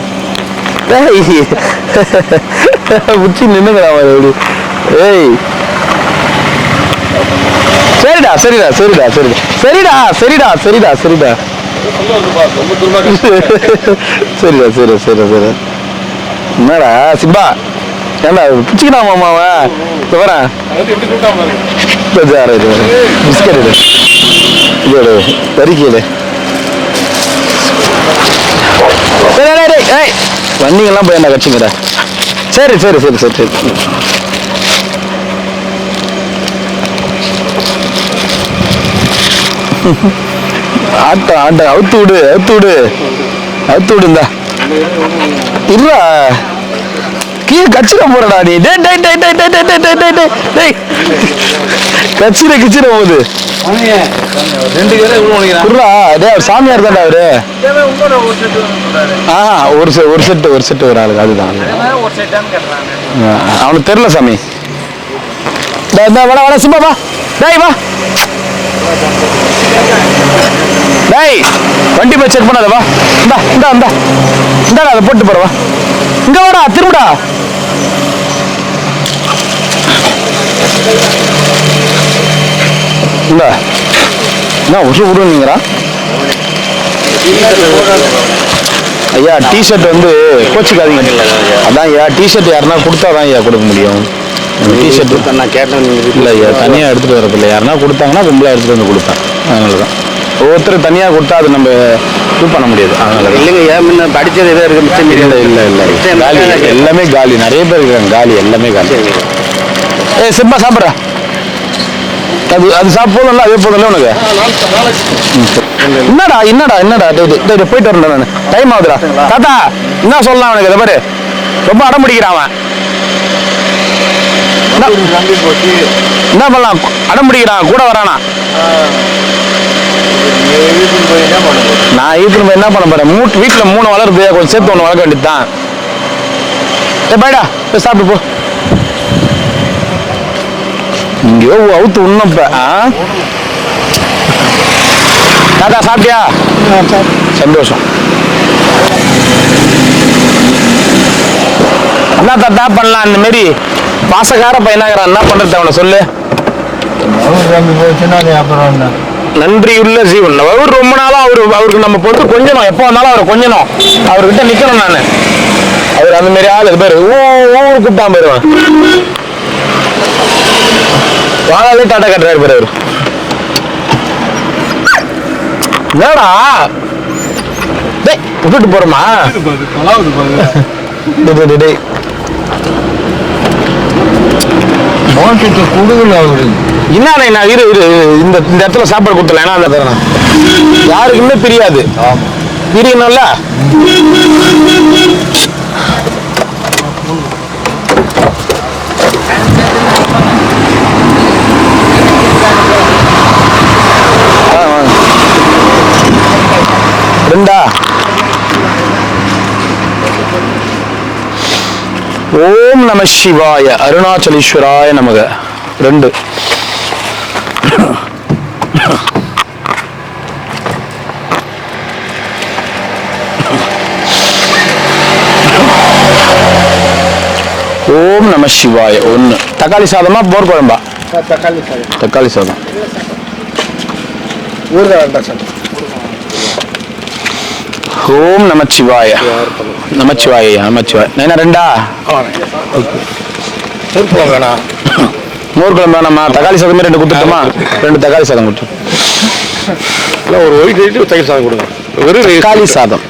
உச்சி நின்னுங்கிறான் அப்படி. ஏய் சரிடா என்னடா சிம்பா ஏண்டா பிச்சுக்கிட்டான் மாமாவா. வரேன் பிஸ்கட் இதோட பறிக்கல. வண்டிங்கெல்லாம் போய் என்ன கட்சிங்கடா. சரி ஆட்ட அவுத்து விடு. இல்ல கீழே கச்சிட போறடா நீ. கச்சிட போகுது. சாமியார் தான்டா அவரு. ஒரு செட்டு ஒரு ஆளுக்கு. அதுதான் அவனுக்கு தெரியல சாமி. வட சும்மா வா. வா வண்டி போய் செக் பண்ணாத. வா இந்தா அதை போட்டு போறவா. இங்க வாடா திரும்படா. என்ன விடுவீங்களா ஐயா? டிஷர்ட் வந்து கோச்சிக்காதீங்க. அதான் ஐயா, டிஷர்ட் யாருன்னா கொடுத்தாதான் ஐயா கொடுக்க முடியும். டிஷர்ட் நான் கேட்டேன் இல்லை தனியாக எடுத்துகிட்டு வரதில்லை. யாருன்னா கொடுத்தாங்கன்னா கும்பலாக எடுத்துகிட்டு வந்து கொடுப்பேன். அதனால தான் ஒவ்வொருத்தர் தனியாக கொடுத்தா அது நம்ம இது பண்ண முடியாது. அதனால தான் இல்லைங்க ஏன் முன்ன படித்தது எதாவது இருக்கு மிச்சம் இல்லை இல்லை இல்லை காலி எல்லாமே காலி. நிறைய பேர் இருக்காங்க காலி எல்லாமே காலி. சிம்பா சாப்பிட்ற அது அது சாப்பிடும்ல அதே போதும்ல உனக்கு. என்னடா என்னடா என்னடா போயிட்டு வரேன் நான். டைம் ஆகுதுடா தாத்தா. என்ன சொல்லலாம் அவனுக்கு? இதை பாரு ரொம்ப அடம் பிடிக்கிறான் அவன். என்ன பண்ணலாம்? அடம் பிடிக்கிறான் கூட வரானா. நான் ஈத்துன்னு போய் என்ன பண்ண போறேன்? வீட்டில் 3 வளருது, கொஞ்சம் சேர்த்து 1 வளர்க்க வேண்டியதுதான். பைடா போய் சாப்பிட்டு போ. இங்கேயோ அவுத்து உண்ணப்ப. தாத்தா சாப்பிட்டியா? சந்தோஷம். என்ன தாத்தா பண்ணலாம்? இந்த மாரி பாசக்கார பையனாகிறான். என்ன பண்றது அவனை சொல்லு. நன்றியுள்ள ஜீவன். அவர் ரொம்ப நாளா அவருக்கு நம்ம பொறுத்து கொஞ்சணும். எப்போ வந்தாலும் அவரை கொஞ்சணும். அவர்கிட்ட நிக்கணும். நான் அவர் அந்த மாதிரி ஆள். இது பேரு ஊரு கூப்பிட்டான் போயிருவான். வாழாலே டாட்டா கட்டுறாரு பேர் அவரு. என்னடா டேய் விட்டுட்டு போறோமா? என்ன நான் இரு இந்த இடத்துல சாப்பாடு கொடுத்தல. ஏன்னா அந்த யாருக்குமே பிரியாது. பிரியணும்ல. ரெண்டா ஓம் நம சிவாய அருணாச்சலேஸ்வராய நமக. 2 ஓம் நம சிவாய 1. தக்காளி சாதமா போர் குழம்பா? தக்காளி சாதம். ஓம் நமச்சிவாய நமச்சிவாய நமச்சிவாய. என்ன 2? மோர் குழம்பு வேணாமா? தக்காளி சாதமே 2 கொடுத்துட்டோமா? 2 தக்காளி சாதம் கொடுத்து. ஒரு ஒயிட் ரைஸ் தயிர் சாதம் கொடுங்க. வெறும் தக்காளி சாதம்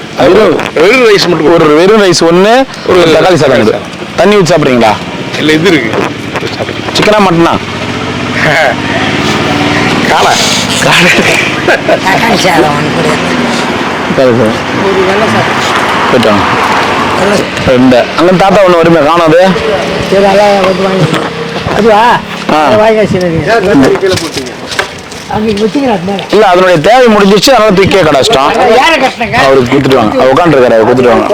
வெறும் ரைஸ் மட்டும். ஒரு வெறும் ரைஸ் 1, ஒரு தக்காளி சாதம். தண்ணி ஊற்றி சாப்பிட்றீங்களா? இல்லை இது இருக்கு. சிக்கனா மட்டனா? காலை போயிட்டாங்க 2. அங்கே தாத்தா ஒன்று வருமே காணாது. இல்ல அதனுடைய தேவை முடிஞ்சிச்சு. அதனால தூக்கி கடாச்சிட்டோம். அவருக்கு கொடுத்துட்டுவாங்க. உட்காந்துருக்காரு. அவர் கொடுத்துட்டுவாங்க.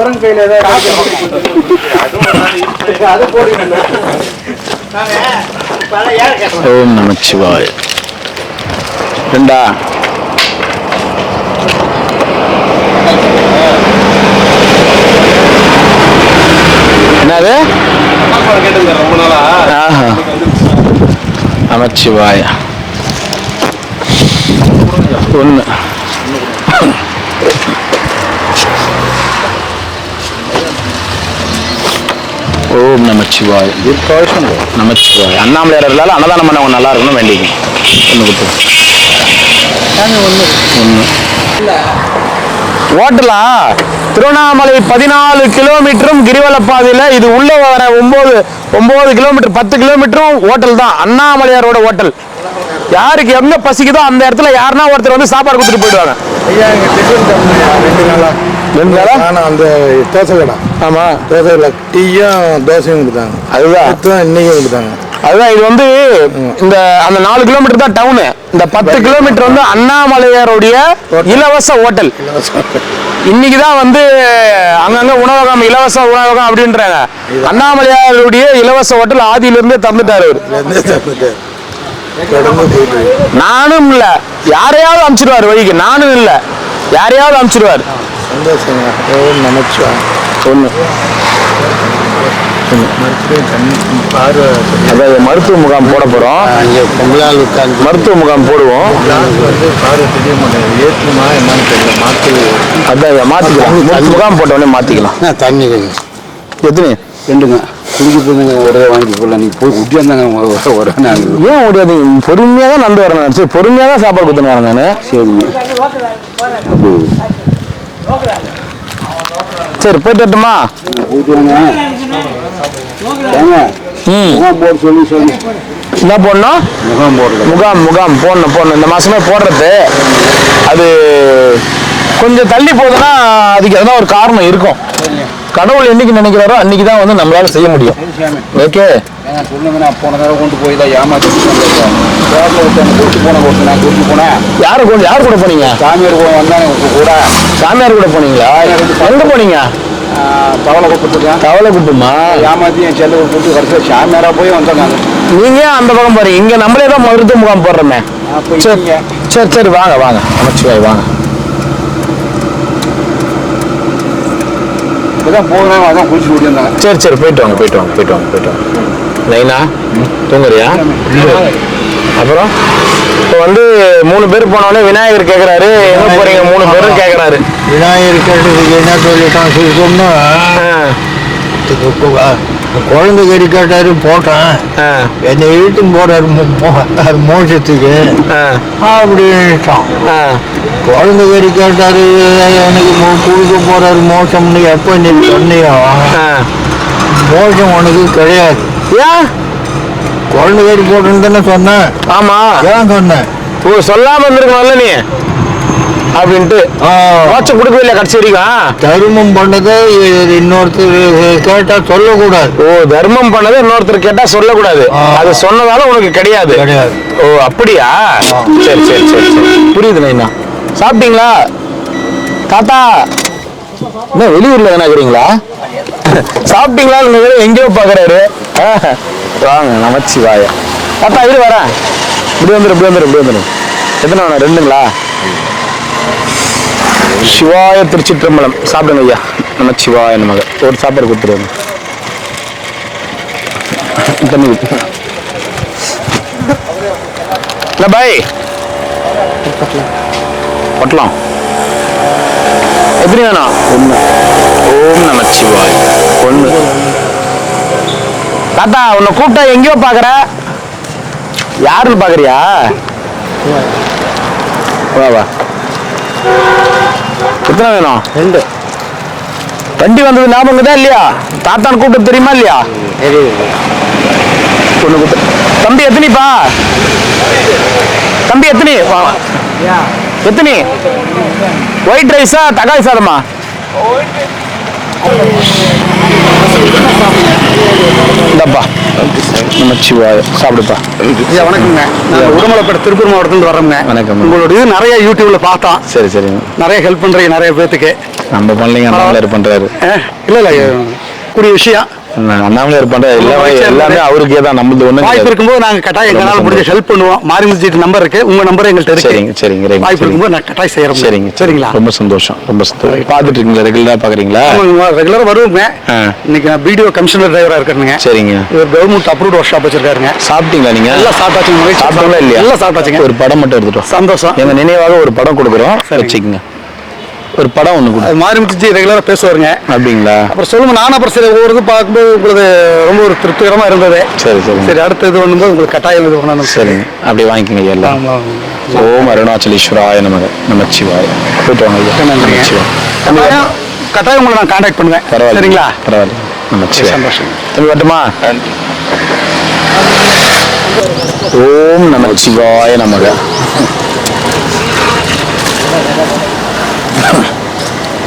ஓம் நமச்சிவாய 2. என்னது? ரொம்ப நாளா நமச்சிவாய 1. ஓம் நமச்சிவாய நமச்சிவாய. அண்ணாமலையார் இருந்தாலும் அன்னதானம் பண்ணவங்க நல்லா இருக்கணும் வேண்டிக்கும். 1 கொடுத்து. 1 ஓட்டலா திருவண்ணாமலை 14 கிலோமீட்டரும் கிரிவல பாதையில இது உள்ள வர 9 கிலோமீட்டர் 10 கிலோமீட்டரும் ஹோட்டல் தான். அண்ணாமலையாரோட ஹோட்டல். யாருக்கு எங்க பசிக்குதோ அந்த இடத்துல யாருன்னா ஒருத்தர் வந்து சாப்பாடு கொடுத்துட்டு போயிடுவாங்க. அந்த தோசை கடை. ஆமா தோசை இல்லை டீயும் தோசையும் கொடுத்தாங்க. அதுதான் இன்னைக்கு கொடுத்தாங்க. அதுதான் இது வந்து இந்த அந்த 4 கிலோமீட்டர் தான் டவுனு. இந்த 10 கிலோமீட்டர் வந்து அண்ணாமலையாருடைய இலவச ஹோட்டல். இன்னைக்குதான் வந்து அங்கங்க உணவகம் இலவச உணவகம் அப்படின்றாங்க. அண்ணாமலையாருடைய இலவச ஹோட்டல் ஆதியிலிருந்தே தந்துட்டாரு அவரு. நானும் இல்ல யாரையாவது அனுப்பிச்சிடுவாரு வழிக்கு. நானும் இல்ல யாரையாவது அனுப்பிச்சிடுவாரு. மருத்துவ முகாம் போட போறோம். மருத்துவ முகாம் போடுவோம். அதான் மாத்திக்கலாம். முகாம் போட்ட உடனே மாத்திக்கலாம். தண்ணி எத்தனை 2ங்க குடிக்க போதுங்க ஒரே வாங்கி போடலாம். நீ போய் குட்டியாந்தாங்க ஒரு ஏன் ஓடியாது? பொறுமையாக தான் நண்டு வரேன். சரி, பொறுமையாக தான் சாப்பாடு கொடுத்துன்னு வரேன் நான். சரிங்க. சரி, போயிட்டு வரட்டுமா? போயிட்டு வாங்க. போட சொல்லி என்ன போடணும்? முகாம் போடுறது. முகாம் போடணும். இந்த மாசமே போடுறது. அது கொஞ்சம் தள்ளி போகுதுன்னா அதுக்கு எதனா ஒரு காரணம் இருக்கும். கடவுள் என்னைக்கு நினைக்கிறாரோ அன்னைக்கு தான் வந்து நம்மளால செய்ய முடியும். ஓகே, சொல்லுங்க. நான் போன தடவை கொண்டு போய் தான் ஏமாத்தி கூட்டு போனேன். யார் கூட போனீங்க? சாமியார் கூட வந்தானே கூட. சாமியார் கூட போனீங்களா? எங்க போனீங்க? தவளை கூப்பிட்டுருக்கேன். தவளை கூப்பிட்டுமா? ஏமாத்தி என் செல்ல கூப்பிட்டு கடைசியில் சாமியாரா போய் வந்தாங்க. நீங்க அந்த பக்கம் போறீங்க, இங்க நம்மளே தான் மருத்துவ முகாம் போடுறோமே. சரி வாங்க அமைச்சுவாய் வாங்க. இப்பதான் போகிறேன், அதான் குளிச்சு ஓடிந்தாங்க. சரி போயிட்டு வாங்க. நைனா தூங்குறியா? அப்புறம் இப்போ வந்து 3 பேர் போனோடனே விநாயகர் கேட்குறாரு, எங்க போறீங்க 3 பேரும் கேட்குறாரு. விநாயகர் கேட்டதுக்கு என்ன சொல்லிட்டான் சொல்லிட்டோம்னா, குழந்தை கறி கேட்டாரு போட்டேன், என்னை இழுத்துன்னு போறாரு மோசத்துக்கு அப்படின்ட்டான். குழந்தை கறி கேட்டாரு, எனக்கு கொடுக்க போறாரு மோசம்னு எப்போ நீ சொன்னியோ மோசம் உனக்கு கிடையாது. ஏன் குழந்தை கறி போட்டுன்னு தானே சொன்னேன். ஆமா, ஏன் சொன்னேன்? சொல்லாம இருந்திருக்கணும்ல நீ அப்படின்ட்டு. மோச்சம் கொடுக்கவே இல்லை கடைசி வரைக்கும். தர்மம் பண்ணதை இன்னொருத்தர் கேட்டா சொல்லக்கூடாது. தர்மம் பண்ணதை இன்னொருத்தர் கேட்டா சொல்லக்கூடாது. அது சொன்னதால உனக்கு கிடையாது. அப்படியா? சரி புரியுது நைனா. சாப்பிட்டீங்களா தாத்தா? என்ன வெளியூர்ல என்ன இருக்கிறீங்களா? சாப்பிட்டீங்களா? எங்கேயோ பாக்குறாரு. வாங்க நமச்சிவாய. தாத்தா இரு வரேன். இப்படி வந்துடும். எத்தனை வேணும்? 2ங்களா? சிவாய திருச்சிற்றம்பலம். சாப்பிடுங்க ஐயா. நமச்சிவாய நமக. ஒரு சாப்பாடு கொடுத்துருவாங்க. தண்ணி இல்லை பாய் பொட்டலாம் எத்தனை வேணும்? 1. ஓம் நமச்சிவாய். 1. தாத்தா உன்னை கூப்பிட்டா எங்கேயோ பாக்குற, யாருன்னு பாக்குறியா? வா. எத்தனை வேணும்? 2. வண்டி வந்தது ஞாபகம் தான் இல்லையா? தாத்தான்னு கூப்பிட்டு தெரியுமா இல்லையா? ஒண்ணு கூப்பிட்டு. தம்பி எத்தனைப்பா? தம்பி எத்தனை? ஒயிட் ரைஸா தக்காளி சாதமா? இந்தப்பா நமச்சிவாய. சாப்பிடுப்பா. வணக்கங்க. நான் உடுமலைப்பேட்டை திருப்பூர் மாவட்டத்துலேருந்து வரேங்க. வணக்கம். உங்களோட இது நிறைய யூடியூப்ல பார்த்தோம். சரி நிறைய ஹெல்ப் பண்றீங்க நிறைய பேத்துக்கு. நம்ம பண்ணலைங்க, அண்ணாமலையார் பண்றாரு. இல்ல கூடிய விஷயம். அண்ணாமலையார் பண்ற எல்லாமே அவருக்கே தான். நம்மளது ஒண்ணு வாய்ப்பு இருக்கும்போது நாங்க கட்டாயம் எங்களால முடிஞ்ச ஹெல்ப் பண்ணுவோம். மாரிமுத்து நம்பர் இருக்கு, உங்க நம்பர் எங்கள்கிட்ட இருக்கு. சரிங்க. வாய்ப்பு இருக்கும்போது நான் கட்டாயம் செய்யறோம். சரிங்களா? ரொம்ப சந்தோஷம். பாத்துட்டு இருக்கீங்களா? ரெகுலரா பாக்குறீங்களா? ரெகுலரா வருவோங்க. இன்னைக்கு நான் வீடியோ கமிஷனர் டிரைவரா இருக்கேங்க. சரிங்க. இவர் கவர்மெண்ட் அப்ரூவ்ட் ஒர்க் ஷாப் வச்சிருக்காருங்க. சாப்பிட்டீங்களா நீங்க? எல்லாம் சாப்பிட்டாச்சுங்க. சாப்பிட்டாங்களா இல்லையா? எல்லாம் சாப்பிட்டாச்சுங்க. ஒரு படம் மட்டும் எடுத்துட்டோம். சந்தோஷம். எங்க நினைவாக ஒரு படம் கொடுக்குறோம், வச்சுக்கோங்க. ஒரு படம் ஒண்ணு கொடுங்க. மாரிமுத்து ரெகுலரா பேசுவாருங்க. அப்படிங்களா? அப்புறம் சொல்லுங்க. நானும் அப்புறம் சரி ஒவ்வொரு பார்க்கும்போது உங்களுக்கு ரொம்ப ஒரு திருப்திகரமா இருந்தது. சரி அடுத்த இது பண்ணும்போது உங்களுக்கு கட்டாயம் இது பண்ணணும். சரிங்க, அப்படி வாங்கிக்கோங்க எல்லாம். ஓம் அருணாச்சலேஸ்வராய நமச்சிவாய. போயிட்டு வாங்க ஐயா. கட்டாயம் உங்களை நான் கான்டாக்ட் பண்ணுவேன். சரிங்களா? பரவாயில்ல. நமச்சிவாய. சந்தோஷம். தம்பி வரட்டுமா? ஓம் நமச்சிவாய நமக.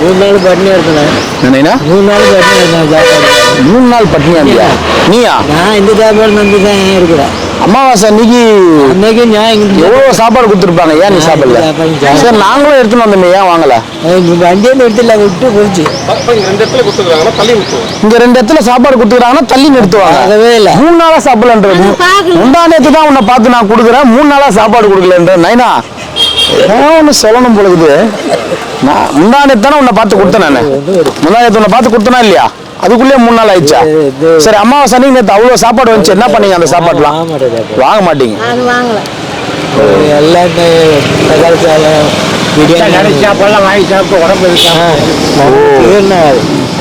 3 நாள் பட்டினியா இருக்கேன். 3 நாள் பட்டினியா இருக்கேன். 3 நாள் பட்டினியா இருந்தியா? நீயா? நான் இந்த சாப்பாடு நம்பி தான் இருக்கிறேன். அமாவாசை அன்னைக்கு எவ்வளவு சாப்பாடு கொடுத்துருப்பாங்க, ஏன் நீ சாப்பிடல? சரி நாங்களும் எடுத்துன்னு வந்தோமே, ஏன் வாங்கல? வண்டியில எடுத்துல விட்டு போச்சு. இங்க 2 இடத்துல சாப்பாடு கொடுத்துருக்காங்கன்னா தள்ளி நிறுத்துவாங்க. ஆகவே இல்லை. 3 நாளா சாப்பிடலன்றது. முந்தா நேத்து தான் உன்னை பார்த்து நான் கொடுக்குறேன், 3 நாளா சாப்பாடு கொடுக்கலன்ற. நைனா ஒண்ணு சொல்லணும் பொழுது. நான் முந்தா நேத்து தானே உன்னை பார்த்து கொடுத்தேன். நான் முந்தா நேத்து உன்னை பார்த்து கொடுத்தனா இல்லையா? அதுக்குள்ளே 3 நாள் ஆயிடுச்சா? சரி அமாவாசை அன்னைக்கு நேற்று அவ்வளோ சாப்பாடு வந்துச்சு, என்ன பண்ணீங்க அந்த சாப்பாடுலாம்? வாங்க மாட்டீங்க. எல்லாம் பிரியாணி சாப்பாடுலாம் வாங்கி சாப்பிட்டு உடம்பு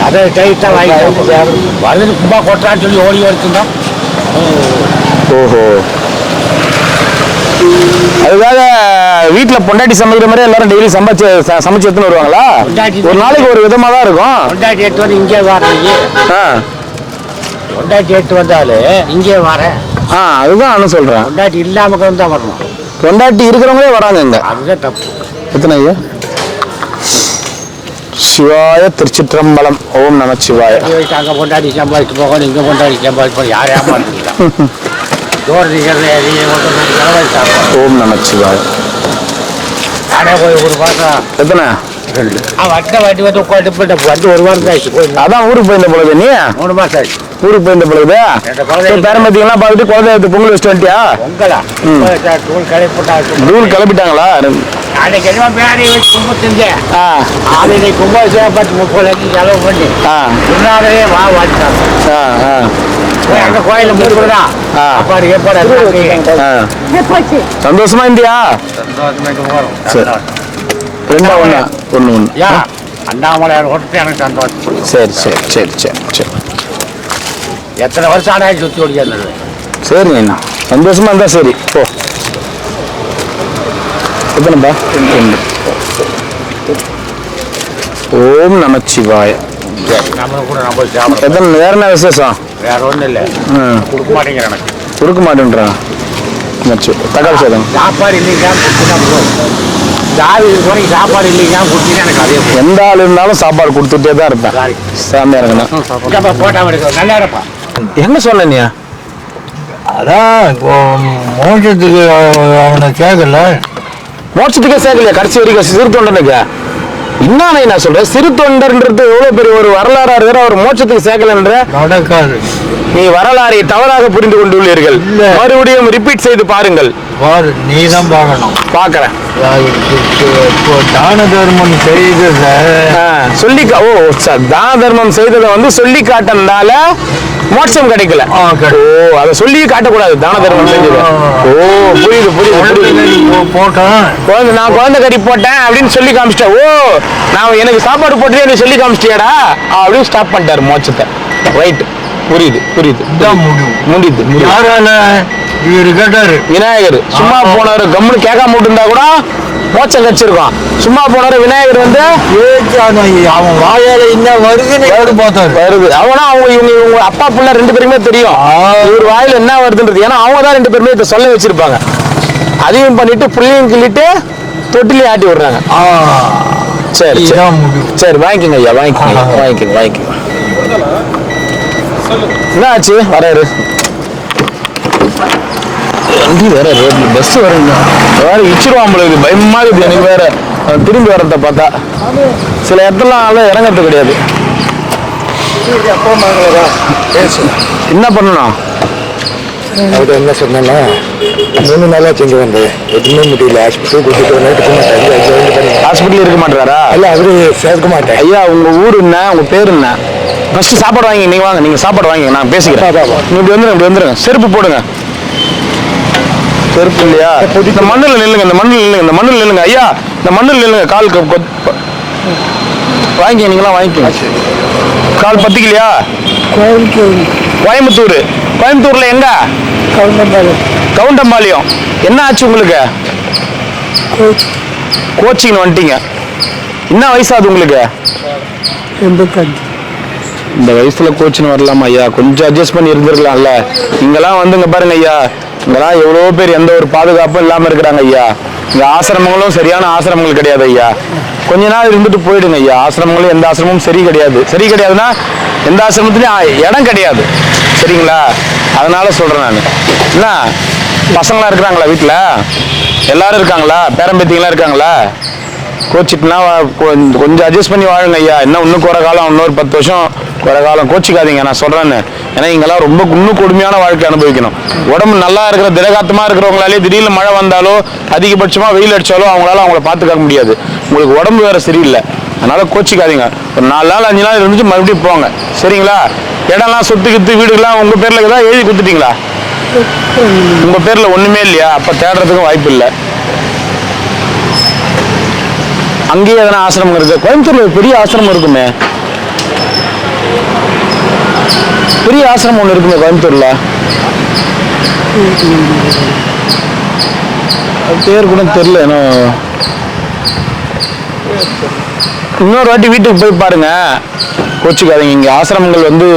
அதை டைட்டாக வாங்கிட்டு வருது சும்மா கொட்டான்னு சொல்லி ஓடி வச்சுருந்தோம். ஓஹோ, அதுக்காக வீட்டுல பொண்டாட்டி சமைக்கிற மாதிரி எல்லாரும் டெய்லி சமைச்சு எடுத்துன்னு வருவாங்களா? ஒரு நாளைக்கு ஒரு விதமா தான் இருக்கும். பொண்டாட்டி எடுத்து வந்து இங்கே வரீங்க, பொண்டாட்டி எடுத்து வந்தாலும் இங்கே வரேன். அதுதான் நானும் சொல்றேன். பொண்டாட்டி இல்லாம தான் வரணும். பொண்டாட்டி இருக்கிறவங்களே வராங்க இங்க, அதுதான் தப்பு. எத்தனை ஐயா? சிவாய திருச்சிற்றம்பலம். ஓம் நம சிவாய. அங்கே பொண்டாட்டி சம்பாதிச்சு போகணும், இங்கே பொண்டாட்டி சம்பாதிச்சு போகணும். யார் ஏமாந்துக்கலாம்? ஓம் நம சிவாய. யாரே போய் ஒரு மாதம் எத்தனை? வட்ட வாட்டி வந்து உட்காந்து வந்து ஒரு வாரம் ஆயிடுச்சு. அதான் ஊருக்கு போயிருந்த பொழுது நீ 3 மாதம் ஆயிடுச்சு ஊருக்கு போயிருந்த பொழுது பேரம்பத்தியெல்லாம் பார்த்துட்டு குழந்தை பொங்கல் வச்சுட்டு வந்துட்டியா? பொங்கலா தூள் கிளப்பிட்டாங்க. தூள் கிளப்பிட்டாங்களா? அன்னைக்கு என்ன பேரை வச்சு கும்பிட்டுருந்தேன். அது இன்னைக்கு கும்பாபிஷேகம் 30 லட்சம் செலவு பண்ணி முன்னாலே வாங்கிட்டாங்க. அங்க கோயில முடிவுதான் அப்பாடு ஏற்பாடு. சந்தோஷமா இருந்தியா? ரெண்டா ஒண்ணு அண்ணாமலையார் ஓட்டு எனக்கு சந்தோஷம். சரி சரி சரி சரி சரி. எத்தனை வருஷம் ஆனா சுத்தி ஓடியாது. சரி அண்ணா, சந்தோஷமா இருந்தா சரி போ. எத்தனைப்பா? ஓம் நமச்சிவாய. எத்தனை? வேற என்ன விசேஷம்? வேற ஒன்றும் இல்லை. கொடுக்க மாட்டேங்கிறேன், எனக்கு கொடுக்க மாட்டேன்றான். தக்காளி சாதம் சாப்பாடு இல்லைங்க சாப்பாடு இல்லைங்க கொடுத்தீங்கன்னா எனக்கு அதே எந்த ஆள் இருந்தாலும் சாப்பாடு கொடுத்துட்டே தான் இருப்பேன். சாமியா இருக்கணும். போட்டா எடுக்க நல்லா இருப்பா. என்ன சொன்ன நீ? அதான் மோட்சத்துக்கு அவனை கேட்கல. மோட்சத்துக்கே சேர்க்கலையா கடைசி வரைக்கும்? சிறு தொண்டனுக்கு என்ன நான் சொல்றேன், சிறு தொண்டர்ன்றது எவ்வளவு பெரிய ஒரு வரலாறா இருக்கிற ஒரு மோட்சத்துக்கு சேர்க்கலன்ற நடக்காது. நீ வரலாறை தவறாக புரிந்து கொண்டுள்ளீர்கள். மறுபடியும் ரிப்பீட் செய்து பாருங்கள். நீ தான் பார்க்கணும். பாக்குறேன். தான தர்மம் செய்தத சொல்லி தான தர்மம் செய்ததை வந்து சொல்லி காட்டினால மோட்சம் கிடைக்கல. ஓ, அதை சொல்லி காட்டக்கூடாது. தான தர்மம் செஞ்சது. ஓ, புரியுது புரியுது. போட்டேன் நான் குழந்தை கறி போட்டேன் அப்படின்னு சொல்லி காமிச்சிட்டேன். ஓ, நான் எனக்கு சாப்பாடு போட்டு நீ சொல்லி காமிச்சிட்டியாடா அப்படின்னு ஸ்டாப் பண்ணிட்டாரு மோட்சத்தை. ரைட், புரியுது புரியுது. முடியுது. இவரு கேட்டாரு விநாயகர் சும்மா போனாரு, கம்முன்னு கேட்காம இருந்தா கூட மோட்சம் கட்சிருக்கான். சும்மா போனாரு விநாயகர் வந்து அவன் வாயால என்ன வருதுன்னு பார்த்தாரு. வருது அவனா இவங்க அப்பா பிள்ளை 2 பேருமே தெரியும் இவர் வாயில என்ன வருதுன்றது. ஏன்னா அவங்க தான் 2 பேருமே இதை சொல்ல வச்சிருப்பாங்க. அதையும் பண்ணிட்டு புள்ளையும் கிள்ளிட்டு தொட்டிலே ஆட்டி விடுறாங்க. சரி சரி, வாங்கிக்கோங்க ஐயா, வாங்கிக்கோங்க. என்ன ஆச்சு? வராரு வண்டி வேற ரோட்ல பஸ் வருங்க வேற இச்சிருவான் போல இருக்குது. பயமா இருக்குது எனக்கு வேற. திரும்பி வரத பார்த்தா சில இடத்துலாம் இறங்கிறது கிடையாது. என்ன பண்ணணும்? அவர் என்ன சொன்னா 3 நாளா செஞ்சு வந்தேன், எதுவுமே முடியல. ஹாஸ்பிட்டல் கூட்டிட்டு ஹாஸ்பிட்டல் இருக்க மாட்டாரா? இல்ல அவரு சேர்க்க மாட்டேன். ஐயா, உங்க ஊர் என்ன, உங்க பேர் என்ன? ஃபர்ஸ்ட் சாப்பாடு வாங்கி நீங்க வாங்க. நீங்க சாப்பாடு வாங்கி நான் பேசிக்கிறேன். இப்படி வந்துருங்க. செருப்பு போடுங்க. செருப்பு இல்லையா? இந்த மண்ணில் நில்லுங்க. இந்த மண்ணில் நில்லுங்க ஐயா. இந்த மண்ணில் நில்லுங்க. கால் வாங்கி நீங்களாம் வாங்கிக்கோங்க. கால் பத்திக்கலையா? கோயம்புத்தூர்ல எங்க? கவுண்டம்பாளையம். என்ன ஆச்சு உங்களுக்கு? கோச்சிங் வந்துட்டீங்க. என்ன வயசாது உங்களுக்கு? 85. இந்த வயசுல கோச்சிங் வரலாமா ஐயா? கொஞ்சம் அட்ஜஸ்ட் பண்ணி இருந்திருக்கலாம்ல. இங்கெல்லாம் வந்துங்க பாருங்க ஐயா, இங்கெல்லாம் எவ்வளோ பேர் எந்த ஒரு பாதுகாப்பும் இல்லாம இருக்கிறாங்க ஐயா. இங்க ஆசிரமங்களும் சரியான ஆசிரமங்கள் கிடையாது ஐயா. கொஞ்ச நாள் இருந்துட்டு போயிடுங்க ஐயா. ஆசிரமங்களும் எந்த ஆசிரமும் சரி கிடையாதுன்னா எந்த ஆசிரமத்திலையும் இடம் கிடையாது. சரிங்களா? அதனால சொல்றேன் நான். என்ன பசங்களா இருக்கிறாங்களா வீட்டுல? எல்லாரும் இருக்காங்களா? பேரம்பேத்திங்களா இருக்காங்களா? கோச்சிட்டுனா கொஞ்சம் அட்ஜஸ்ட் பண்ணி வாழுங்க ஐயா. இன்னும் குறை காலம், இன்னொரு 10 வருஷம் குறை காலம். கோச்சிக்காதீங்க நான் சொல்றேன்னு. ஏன்னா இங்கெல்லாம் ரொம்ப இன்னும் கொடுமையான வாழ்க்கை அனுபவிக்கணும். உடம்பு நல்லா இருக்கிற திடகாத்தமா இருக்கிறவங்களாலே திடீர்னு மழை வந்தாலோ அதிகபட்சமா வெயில் அடிச்சாலோ அவங்கள பார்த்துக்க முடியாது. உங்களுக்கு உடம்பு வேற சரியில்லை. அதனால கோச்சிக்காதீங்க. ஒரு 4 நாள் 5 நாள் இருந்துச்சு மறுபடியும் போங்க. சரிங்களா? இடம்லாம் சொத்து வீடுகள்லாம் உங்க பேர்ல ஏதாவது எழுதி கொடுத்துட்டீங்களா? உங்க பேர்ல ஒண்ணுமே இல்லையா? அப்ப தேடுறதுக்கும் வாய்ப்பு இல்லை. அங்கேயே எதனா ஆசிரமம் இருக்கு? கோயம்புத்தூர்ல பெரிய ஆசிரமம் இருக்குமே. பெரிய ஆசிரமம் ஒன்று இருக்குங்க கோயம்புத்தூர்ல, அது பேர் கூட தெரியல. இன்னொரு வாட்டி வீட்டுக்கு போய் பாருங்க, கோச்சிக்காதீங்க. இங்க ஆசிரமங்கள் வந்து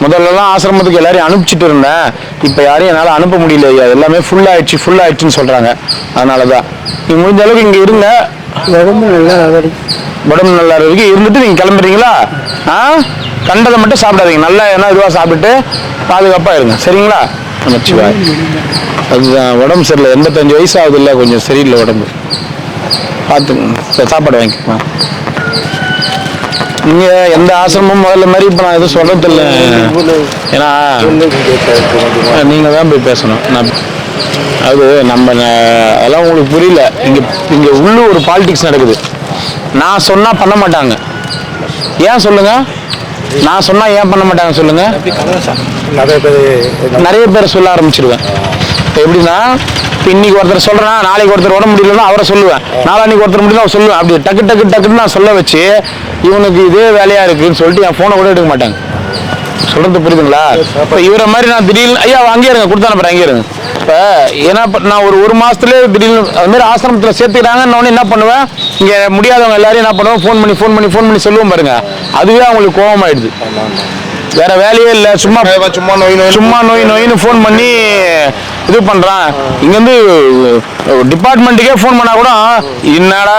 முதல்லலாம் ஆசிரமத்துக்கு எல்லாரையும் அனுப்பிச்சிட்டு இருந்தேன், இப்ப யாரையும் என்னால அனுப்ப முடியல, எல்லாமே ஃபுல் ஆயிடுச்சுன்னு சொல்றாங்க. அதனாலதான் நீங்க முடிஞ்ச அளவுக்கு இங்க இருங்க, உடம்பு நல்லா இருக்கு. இருந்துட்டு நீங்க கிளம்புறீங்களா? கண்டதை மட்டும் சாப்பிடாதீங்க, நல்லா என்ன இதுவா சாப்பிட்டு பாதுகாப்பா இருங்க, சரிங்களா? நமச்சிவாய். அதுதான் உடம்பு சரியில்லை, 85 வயசு ஆகுது இல்லை, கொஞ்சம் சரியில்லை உடம்பு, பார்த்துங்க. சாப்பாடு வாங்கிக்கலாம். நீங்க எந்த ஆசிரமும் முதல்ல மாதிரி இப்ப நான் எதுவும் சொல்றது இல்லை, ஏன்னா நீங்க தான் போய் பேசணும். அது நம்ம அதெல்லாம் உங்களுக்கு புரியல. இங்க உள்ள ஒரு பாலிடிக்ஸ் நடக்குது. நான் சொன்னா பண்ண மாட்டாங்க. ஏன் சொல்லுங்க? நான் சொன்னா ஏன் பண்ண மாட்டாங்க சொல்லுங்க? நிறைய பேர் சொல்ல ஆரம்பிச்சிருவேன். எப்படின்னா, இன்னைக்கு ஒருத்தர் சொல்றேன், நாளைக்கு ஒருத்தர் உடம்பு முடியலன்னா அவரை சொல்லுவேன், நாளைக்கு ஒருத்தர் முடியல சொல்லுவேன். அப்படி டக்குன்னு நான் சொல்ல வச்சு இவனுக்கு இதே வேலையா இருக்குன்னு சொல்லிட்டு என் போனை கூட எடுக்க மாட்டாங்க. சொல்றது புரியுதுங்களா? இப்ப இவரை மாதிரி நான் திடீர்னு ஐயா அங்கேயே இருங்க, கொடுத்தா அப்புறம் அங்கேயே இருங்க. இப்ப ஏன்னா நான் ஒரு மாசத்துலேயே திடீர்னு அது மாதிரி ஆசிரமத்துல சேர்த்துக்கிறாங்கன்னு என்ன பண்ணுவேன், இங்க முடியாதவங்க எல்லாரையும் என்ன பண்ணுவேன், ஃபோன் பண்ணி சொல்லுவோம் பாருங்க, அதுவே அவங்களுக்கு கோபமாயிடுது. வேற வேலையே இல்லை, சும்மா நோயின்னு ஃபோன் பண்ணி இது பண்றான். இங்க வந்து டிபார்ட்மெண்ட்டுக்கே ஃபோன் பண்ணா கூட என்னடா,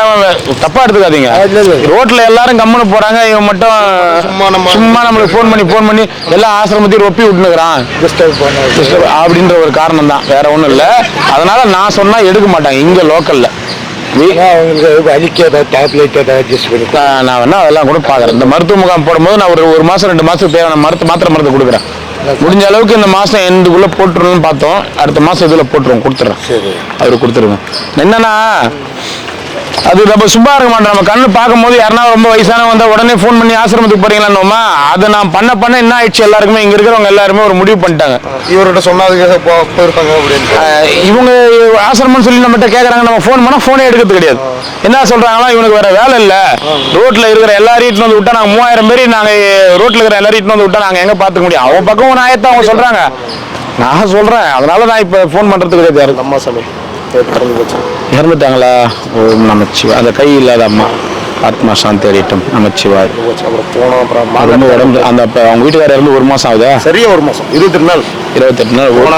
தப்பா எடுத்துக்காதீங்க, ரோட்ல எல்லாரும் கம்முன்னு போறாங்க, இவன் மட்டும் சும்மா நம்மளுக்கு ஃபோன் பண்ணி எல்லா ஆசிரமத்தையும் ஒப்பி விட்டுனுக்குறான் அப்படின்ற ஒரு காரணம் தான், வேற ஒண்ணும் இல்லை. அதனால நான் சொன்னா எடுக்க மாட்டாங்க இங்க லோக்கல்ல. நான் வேணா அதெல்லாம் கூட பாக்குறேன். இந்த மருத்துவ முகாம் போடும்போது நான் ஒரு மாசம் 2 மாசத்துக்கு தேவையான மாத்திரை மருந்து கொடுக்குறேன். முடிஞ்ச அளவுக்கு இந்த மாசம் எண்டுக்குள்ள போட்டுருன்னு பார்த்தோம், அடுத்த மாசம் இதுல போட்டுருவோம், கொடுத்துறேன். அவரு கொடுத்துருவேன். என்னன்னா அது நம்ம சும்மா இருக்க மாட்டோம். நம்ம கண்ணு பார்க்கும் போது யாருன்னா ரொம்ப வயசானவங்க வந்தா உடனே ஃபோன் பண்ணி ஆசிரமத்துக்கு போறீங்களான்னோமா, அதை நான் பண்ண என்ன ஆயிடுச்சு, எல்லாருக்குமே இங்க இருக்கிறவங்க எல்லாருமே ஒரு முடிவு பண்ணிட்டாங்க. இவர்கிட்ட சொன்னதுக்கு போயிருப்பாங்க அப்படின்னு இவங்க ஆசிரமம் சொல்லி நம்மகிட்ட கேட்கறாங்க, நம்ம ஃபோன் பண்ணா ஃபோனே எடுக்கிறது கிடையாது. என்ன சொல்றாங்களா, இவனுக்கு வேற வேலை இல்ல, ரோட்ல இருக்கிற எல்லாரையும் இட்டு வந்து விட்டா நாங்க 3000 பேர் நாங்க ரோட்ல இருக்கிற எல்லாரையும் இட்டு வந்து விட்டா நாங்க எங்க பாத்துக்க முடியும், அவன் பக்கம் ஒரு ஆயத்தை அவங்க சொல்றாங்க, நான் சொல்றேன். அதனால நான் இப்ப ஃபோன் பண்றதுக்கு கிடையாது. அம்மா சமையல் இறந்துட்டாங்களா? ஓம் நமச்சிவாய். அந்த கை இல்லாத அம்மா ஆத்மா சாந்தி அடையட்டும். நமச்சிவாய். ரொம்ப உடம்பு அந்த அவங்க வீட்டுக்காரர் இருந்து 1 மாசம் ஆகுதா? சரியா 1 மாசம், 28 நாள் போன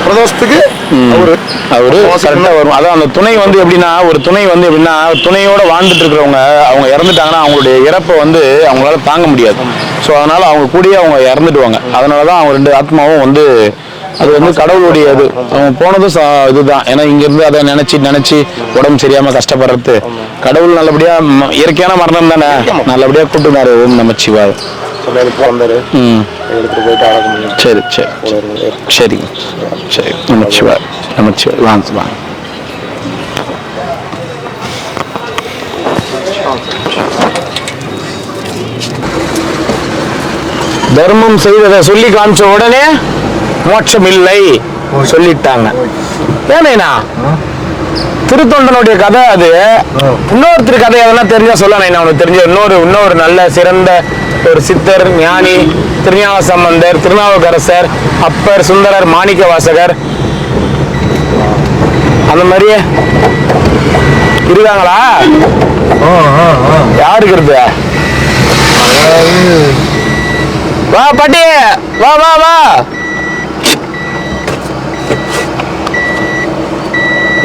பிரதோஷத்துக்கு அவரு கரெக்டா வரும். அதான் அந்த துணை வந்து எப்படின்னா, ஒரு துணை வந்து எப்படின்னா, துணையோட வாழ்ந்துட்டு இருக்கிறவங்க அவங்க இறந்துட்டாங்கன்னா அவங்களுடைய இறப்பை வந்து அவங்களால தாங்க முடியாது. ஸோ அதனால அவங்க கூடயே அவங்க இறந்துடுவாங்க. அதனாலதான் அவங்க 2 ஆத்மாவும் வந்து அது வந்து கடவுளுடைய இது. அவங்க போனதும் இதுதான். ஏன்னா இங்க இருந்து அதை நினைச்சு உடம்பு சரியாம கஷ்டப்படுறது, கடவுள் நல்லபடியா இயற்கையான மரணம் தானே, நல்லபடியா கூட்டுனாரு. ஓம் நமச்சிவாய். சரி நமச்சிவாய். வாங்க. தர்மம் செய்வதை சொல்லி காமிச்ச உடனே மோட்சம் இல்லை சொல்லிட்டாங்க. ஏன்னா திருத்தொண்டனுடைய கதை அது. இன்னொருத்தர் கதை எதெல்லாம் தெரிஞ்சா சொல்லணும். அவனுக்கு தெரிஞ்ச இன்னொரு நல்ல சிறந்த ஒரு சித்தர் ஞானி, திருஞான சம்பந்தர், திருநாவுக்கரசர், அப்பர், சுந்தரர், மாணிக்க வாசகர், அந்த மாதிரியே இருக்காங்களா? யாருக்கு இருக்கு? வா பாட்டி, வா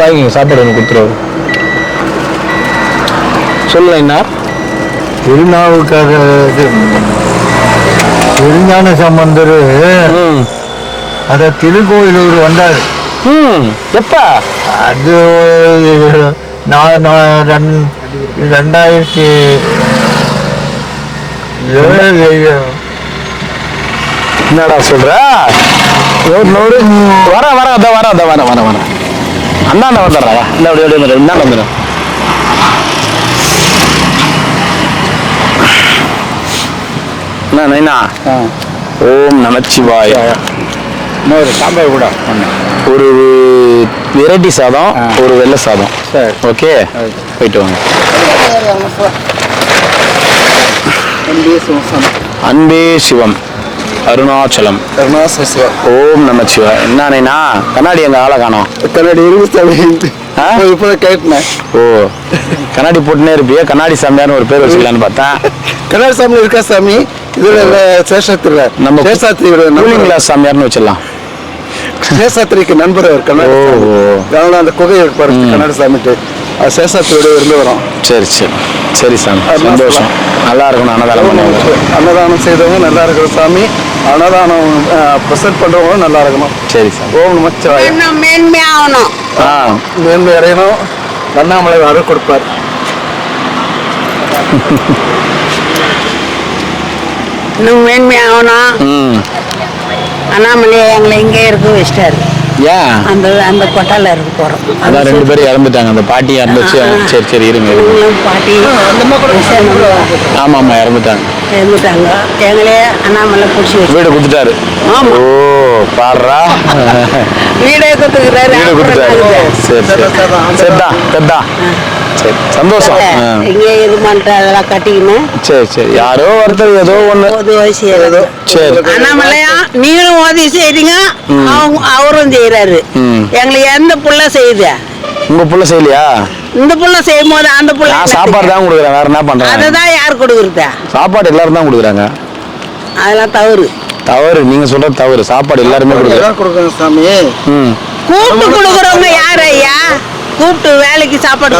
வாங்கிங்க, சாப்பாடு ஒன்று கொடுத்துருவாரு. சொல்லுங்க. என்ன திருஞான சம்பந்தர் அத திருக்கோயிலூர் வந்தாரு. எப்ப? அது 2007. என்னடா சொல்ற? வர அண்ணாண்ட வந்துடுறா. இந்த அப்படியே இந்தாண்ட வந்துடும். என்ன? ஓம் நமச்சிவாய. இன்னொரு சாம்பார் கூட ஒரு வெரைட்டி சாதம், ஒரு வெள்ளை சாதம். ஓகே, போயிட்டு வாங்க. அன்பே சிவம். அருணாச்சலம். ஓம் நமச்சிவாய. என்னண்ணா கண்ணாடி எங்க ஆளை காணோம்? கண்ணாடி இருக்கு இப்பதான் கேட்டேன். ஓ, கண்ணாடி போட்டுனே இருப்பியா? கண்ணாடி சாமியார்னு ஒரு பேர் வச்சுக்கலான்னு பார்த்தேன். கண்ணாடி சாமி இருக்கா சாமி? இதுல சேஷாத்திரி நம்ம சேஷாத்திரியோட கூலிங் கிளாஸ் சாமியார்னு வச்சிடலாம். சேஷாத்திரிக்கு நண்பர் அவர் கண்ணாடி. அந்த குகையை கண்ணாடி சாமிட்டு சேஷாத்திரியோட இருந்து வரோம். சரி சரி சரி சாமி, சந்தோஷம். நல்லா இருக்கணும். அன்னதானம் செய்தவங்க நல்லா இருக்கணும் சாமி. அன்னதானம் ப்ரெசென்ட் பண்றவங்க நல்லா இருக்கணும். சரி சாமி. ஓம் நமச்சிவாய. மேன்மையாகணும், மேன்மை அடையணும். அண்ணாமலை அருள் கொடுப்பார். இன்னும் மேன்மையாகணும். அண்ணாமலையை எங்களை இங்கே இருக்க வச்சிட்டாரு. ஏன் அந்த அந்த கொட்டால இருக்க போறோம். அதான் 2 பேரும் இறந்துட்டாங்க. அந்த பாட்டி இறந்துச்சு. சரி சரி இருங்க. பாட்டி ஆமா ஆமா இறந்துட்டாங்க. எங்களே அண்ணாமலை பிடிச்சி வச்சு வீடு கொடுத்துட்டாரு. ஓ பாடுறா, வீடே கொடுத்துக்கிறாரு. வீடு கொடுத்துட்டாரு. சரி சரி சரிதான் சரிதான். சரி சந்தோஷம். இங்கே இது பண்ணிட்டு அதெல்லாம் கட்டிக்கணும். சரி சரி. யாரோ ஒருத்தர் ஏதோ ஒண்ணு செய்யறது. சரி. அண்ணாமலையா நீங்களும் உதவி செய்றீங்க, அவரும் செய்யறாரு. எங்களுக்கு எந்த புள்ள செய்யுது? உங்க புள்ள செய்யலையா? இந்த புள்ள செய்யும் போது அந்த புள்ள நான் சாப்பாடு தான் கொடுக்குறேன். வேற என்ன பண்றேன்? அதுதான் யார் கொடுக்குறத? சாப்பாடு எல்லாரும் தான் கொடுக்குறாங்க. அதெல்லாம் தவறு. தவறு நீங்க சொல்றது தவறு. சாப்பாடு எல்லாருமே கொடுக்குறாங்க சாமி. கூப்பிட்டு கொடுக்குறவங்க யார் ஐயா? கூப்பிட்டு வேலைக்கு சாப்பாடு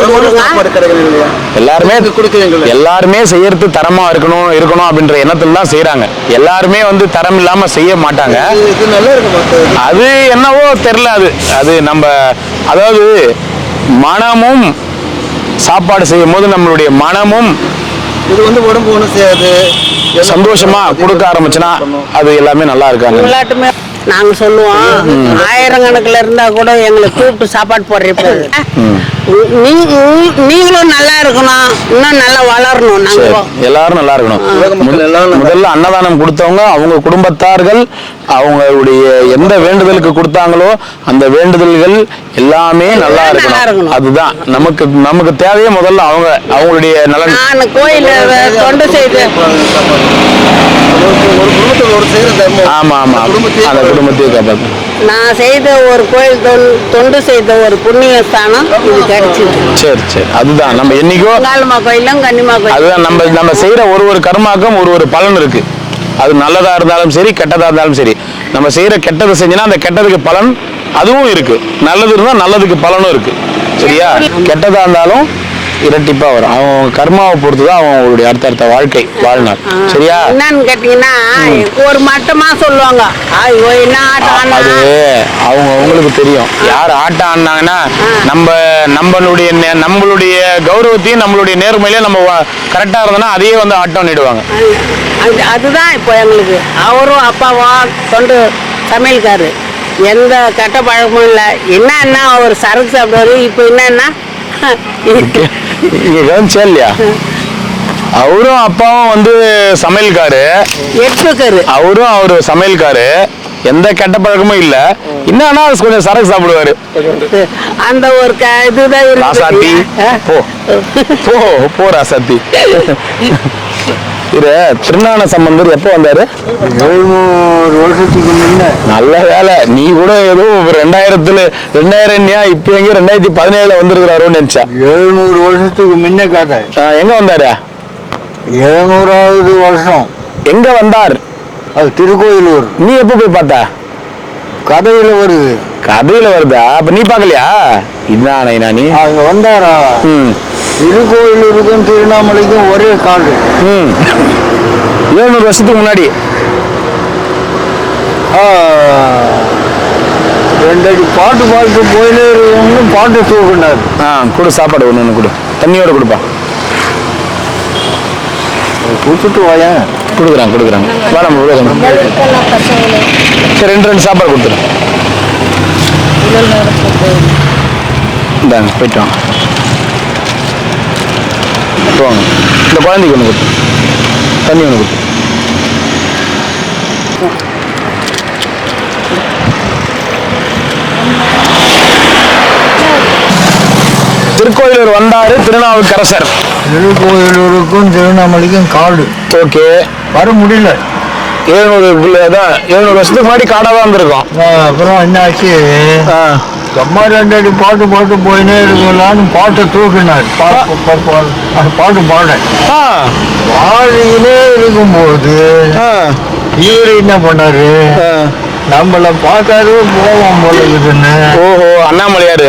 எல்லாருமே செய்யறது தரமா இருக்கணும் அப்படின்ற எண்ணத்துல தான் செய்யறாங்க. எல்லாருமே வந்து தரம் இல்லாம செய்ய மாட்டாங்க. அது என்னவோ தெரியல. அது நம்ம அதாவது மனமும் சாப்பாடு செய்யும் போது நம்மளுடைய மனமும் இது வந்து உடம்பு ஒண்ணு செய்யாது. சந்தோஷமா கொடுக்க ஆரம்பிச்சுன்னா அது எல்லாமே நல்லா இருக்காங்க. நாங்க சொல்லுவோம், 1000 கணக்குல இருந்தா கூட எங்களை கூப்பிட்டு சாப்பாடு போடுறப்ப நீங்களும் நல்லா இருக்கணும், இன்னும் நல்லா வளரணும். நாங்க எல்லாரும் நல்லா இருக்கணும். முதல்ல அன்னதானம் கொடுத்தவங்க அவங்க குடும்பத்தார்கள் அவங்களுடைய எந்த வேண்டுதலுக்கு கொடுத்தாங்களோ அந்த வேண்டுதல்கள் எல்லாமே நல்லா இருக்கணும். அதுதான் நமக்கு தேவையே. முதல்ல அவங்களுடைய நலன். நான் கோயில தொண்டு செய்து ஆமா ஆமா அந்த குடும்பத்தையும் காப்பாத்து. நான் செய்த ஒரு கோயில் தொண்டு செய்த ஒரு புண்ணிய ஸ்தானம் இது கிடைச்சிது. சரி சரி. அதுதான் நம்ம என்னைக்கோ கோயிலும் கன்னிமா கோயில். அதுதான் நம்ம செய்யற ஒரு கர்மாக்கும் ஒரு பலன் இருக்கு. அது நல்லதா இருந்தாலும் சரி கெட்டதா இருந்தாலும் சரி. நம்ம செய்யற கெட்டதை செஞ்சோன்னா அந்த கெட்டதுக்கு பலன் அதுவும் இருக்கு. நல்லது இருந்தா நல்லதுக்கு பலனும் இருக்கு. சரியா? கெட்டதா இருந்தாலும் இரட்டிப்பா வரும். அவங்க கர்மாவை பொறுத்துதான் அவங்களுடைய அடுத்த வாழ்க்கை வாழ்நாள். சரியா? என்னன்னு கேட்டீங்கன்னா ஒரு மட்டமா சொல்லுவாங்க. அது அவங்களுக்கு தெரியும். யார் ஆட்டம் ஆடினாங்கன்னா நம்மளுடைய கௌரவத்தையும் நம்மளுடைய நேர்மையிலையும் நம்ம கரெக்டா இருந்தோம்னா அதையே வந்து ஆட்டம் பண்ணிடுவாங்க. அதுதான் இப்போ எங்களுக்கு. அவரும் அப்பாவா தொண்டு சமையல்காரு, எந்த கெட்ட பழக்கமும் இல்லை. என்னன்னா அவர் சரக்கு சாப்பிடுவாரு. இப்போ என்னன்னா இங்க கவனிச்சா இல்லையா? அவரும் அப்பாவும் வந்து சமையல்காரு, அவரு சமையல்காரு, எந்த கெட்ட பழக்கமும் இல்ல. என்னன்னா கொஞ்சம் சரக்கு சாப்பிடுவாரு. அந்த ஒரு இதுதான் ராசாத்தி. போ ராசாத்தி. திருஞான சம்பந்தர் எப்போ வந்தாரு? 700 வருஷத்துக்கு முன்ன. நல்ல வேலை. நீ கூட ஏதோ 2000 இப்ப எங்க 2017 வந்திருக்கிறாரோன்னு நினைச்சா. 700 வருஷத்துக்கு முன்ன கதை. எங்க வந்தாரு? 700வது வருஷம். எங்க வந்தார்? அது திருக்கோயிலூர். நீ எப்ப போய் பார்த்த? கதையில வருது. கதையில வருதா? அப்ப நீ பாக்கலையா? இதான நீ அங்க வந்தாரா? திருக்கோயிலூருக்கும் திருவண்ணாமலைக்கும் ஒரே காடு. 700 வருஷத்துக்கு முன்னாடி 2 அடி பாட்டு போயிலே இருக்கணும். பாட்டு தூக்கினார். கொடு சாப்பாடு ஒண்ணு கொடு. தண்ணியோட கொடுப்பா. கொடுத்துட்டு வாயேன். கொடுக்குறாங்க. வா நம்ம சரி 2 சாப்பாடு கொடுத்துரு. இந்தாங்க போயிட்டு வாங்க. இந்த குழந்தைக்கு ஒன்று கொடுத்து தண்ணி ஒன்று கொடுத்து. திருக்கோயிலூர் வந்தாரு திருநாவுக்கரசர். திருக்கோயிலூருக்கும் திருவண்ணாமலைக்கும் காடு. ஓகே. வர முடியல. 700 வருஷத்துக்கு முன்னாடி காடாக தான் இருந்திருக்கும். அப்புறம் என்னாச்சு, சும்மா 2 அடி பாட்டு போயினே இருக்கலான்னு பாட்டை தூக்கினார். பாட்டு பாடினே இருக்கும்போது இவரு என்ன பண்ணாரு, நம்மள பார்த்தாரு போவோம் போல இருக்குன்னு. ஓஹோ, அண்ணாமலையாரு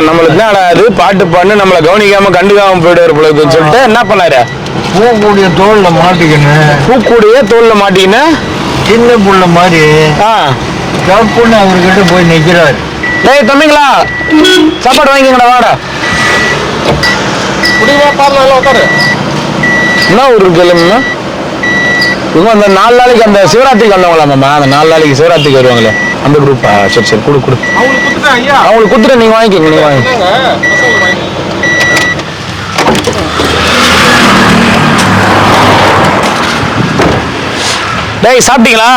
நம்மளுக்கு என்ன அது பாட்டு பாடு நம்மளை கவனிக்காம கண்டுக்காம போயிடுவாரு போல இருக்குன்னு சொல்லிட்டு என்ன பண்ணாரு, பூக்கூடிய தோல்ல மாட்டிக்கின்னு சின்ன புள்ள மாதிரி கப்புன்னு அவர்கிட்ட போய் நிக்கிறாரு. டேய் தம்பிங்களா, சாப்பாடு வாங்கிங்கடா வாடா. என்ன ஊர் இருக்குல்ல இவங்க அந்த 4 நாளைக்கு அந்த சிவராத்திரிக்கு வந்தவங்களா மாமா? அந்த 4 நாளைக்கு சிவராத்திரிக்கு வருவாங்களே அந்த குரூப்பா? சரி கொடு அவங்களுக்கு கொடுத்துட்டு நீங்க வாங்கிக்கோங்க. நீங்க வாங்கி டேய் சாப்பிட்டீங்களா?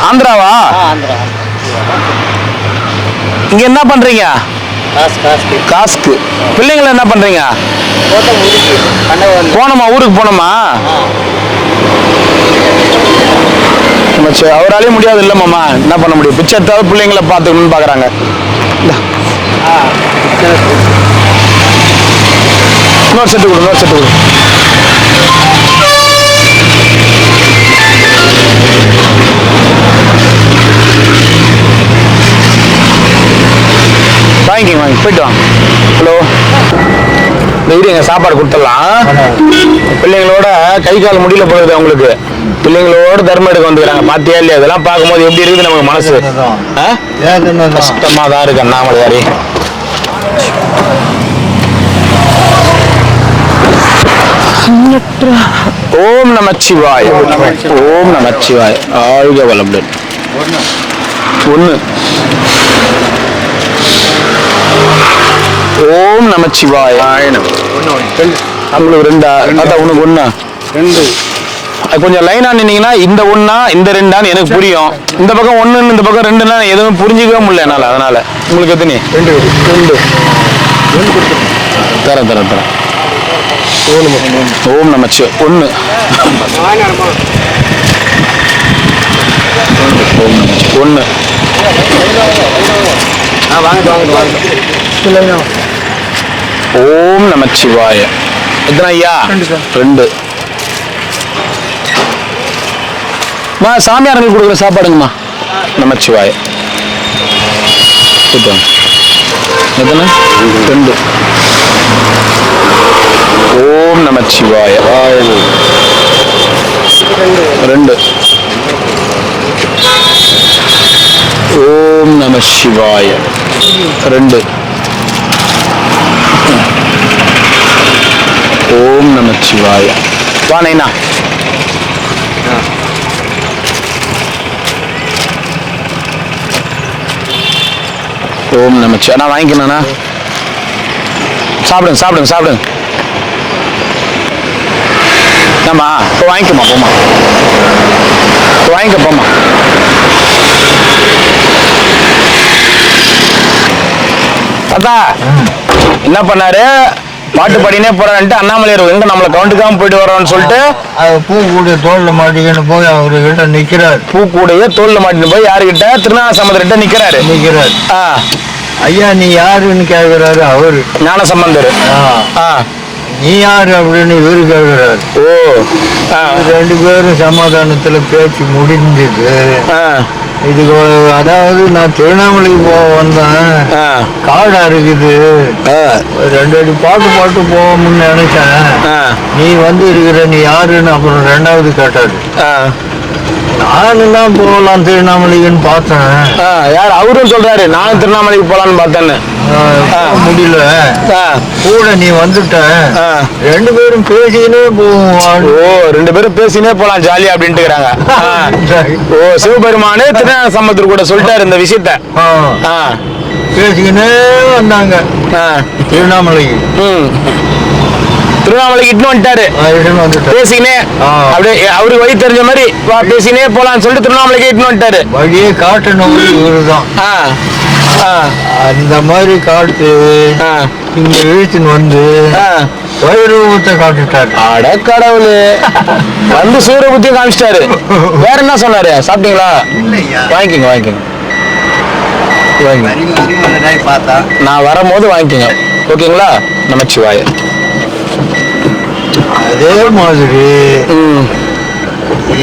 ஆந்திராவா? இங்க என்ன பண்றீங்க? காசுக்கு. பிள்ளைங்களை என்ன பண்றீங்க? போனோமா, ஊருக்கு போனோமா? அவராலே முடியாது இல்ல மாமா, என்ன பண்ண முடியும்? பிச்சை எடுத்தாவது பிள்ளைங்களை பார்த்துக்கணும்னு பாக்குறாங்க. இன்னொரு செட்டு கொடு. வாங்கி போயிட்டு வாங்க. ஹலோ, எங்க சாப்பாடு கொடுத்துடலாம். பிள்ளைங்களோட கை கால் முடியல போகுது அவங்களுக்கு. பிள்ளைங்களோட தர்மம் எடுக்க வந்துக்கிறாங்க. பாத்தியா இல்லையா? அதெல்லாம் பார்க்கும்போது எப்படி இருக்குது நமக்கு மனசு? கஷ்டமா தான் இருக்கு. அண்ணாமலையாரி ஓம் நமச்சிவாய். ஆழ்க வளமுடன். 1 ஓம் நமச்சிவாய. நம்மளுக்கு 2 உனக்கு 1 கொஞ்சம் லைனா நின்னீங்கன்னா இந்த 1 இந்த 2 எனக்கு புரியும். இந்த பக்கம் 1 இந்த பக்கம் 2 எதுவும் புரிஞ்சுக்கவே முடியல என்னால. அதனால உங்களுக்கு எத்தனை? 2 தரேன். ஓம் நமச்சி 1 1 ஓம் நமச்சிவாய. எத்தனை ஐயா? 2. சாமியார்களுக்கு கொடுக்குற சாப்பாடுங்கம்மா. நமச்சிவாய. எத்தனை? 2. ஓம் நமச்சிவாய. 2. ஓம் நமசிவாய. 2. ஓம் நமச்சிவாய. வா நைனா. ஓம் நமச்சி. அண்ணா வாங்கிக்கணா. சாப்பிடுங்க. ஆமா, இப்போ வாங்கிக்கமா. போமா, வாங்கிக்க போமா. தாத்தா என்ன பண்ணாரு? பாட்டு பாடினே போறான்ட்டு அண்ணாமலையார் எங்க நம்மளை கவுண்டுக்காம போயிட்டு வரோம்னு சொல்லிட்டு பூக்கூடிய தோல்ல மாட்டிக்கின்னு போய் அவர்கிட்ட நிக்கிறார். பூக்கூடிய தோல்ல மாட்டின்னு போய் யாருகிட்ட? திருஞானசம்பந்தர்கிட்ட நிக்கிறாரு. ஐயா நீ யாருன்னு கேட்கிறாரு அவரு. ஞானசம்பந்தர். நீ யாரு அப்படின்னு இவரு கேட்கிறாரு. 2 பேரும் சமாதானத்துல பேச்சு முடிஞ்சது. இதுக்கு அதாவது நான் திருவண்ணாமலைக்கு போக வந்தேன், காடா இருக்குது, 2 அடி பாட்டு போவோம்னு நினைச்சேன். நீ வந்து இருக்கிற, நீ யாருன்னு அப்புறம் 2வது கேட்டாரு. நானும் தான் போகலாம் திருவண்ணாமலைக்குன்னு பார்த்தேன். யார்? அவரும் சொல்றாரு நானும் திருவண்ணாமலைக்கு போலான்னு பார்த்தேன்னு. முடியல, கூட நீ வந்துட்ட, 2 பேரும் பேசினே போவோம். 2 பேரும் பேசினே போலாம் ஜாலியா அப்படின்ட்டுக்கிறாங்க. சிவபெருமானே திருஞானசம்பந்தர் கூட சொல்லிட்டாரு இந்த விஷயத்த. பேசிக்கினே வந்தாங்க திருவண்ணாமலைக்கு. திருவண்ணாமலைக்கு இட்டு வந்துட்டாரு. பேசினே அப்படியே அவருக்கு வழி தெரிஞ்ச மாதிரி பேசினே போலான்னு சொல்லிட்டு திருவண்ணாமலைக்கு இட்டு வந்துட்டாரு. வழியே காட்டணும் இவருதான். அந்த மாதிரி காட்டு இங்க இழுத்துன்னு வந்து வைரூபத்தை காட்டுட்டாரு. அட கடவுளே, வந்து சூரபுத்தியும் காமிச்சிட்டாரு. வேற என்ன சொன்னாரு? சாப்பிட்டீங்களா? வாங்கிக்கோங்க வாங்கிக்கோங்க பார்த்தா நான் வரும்போது வாங்கிக்கோங்க, ஓகேங்களா? நமச்சிவாய. அதே மாதிரி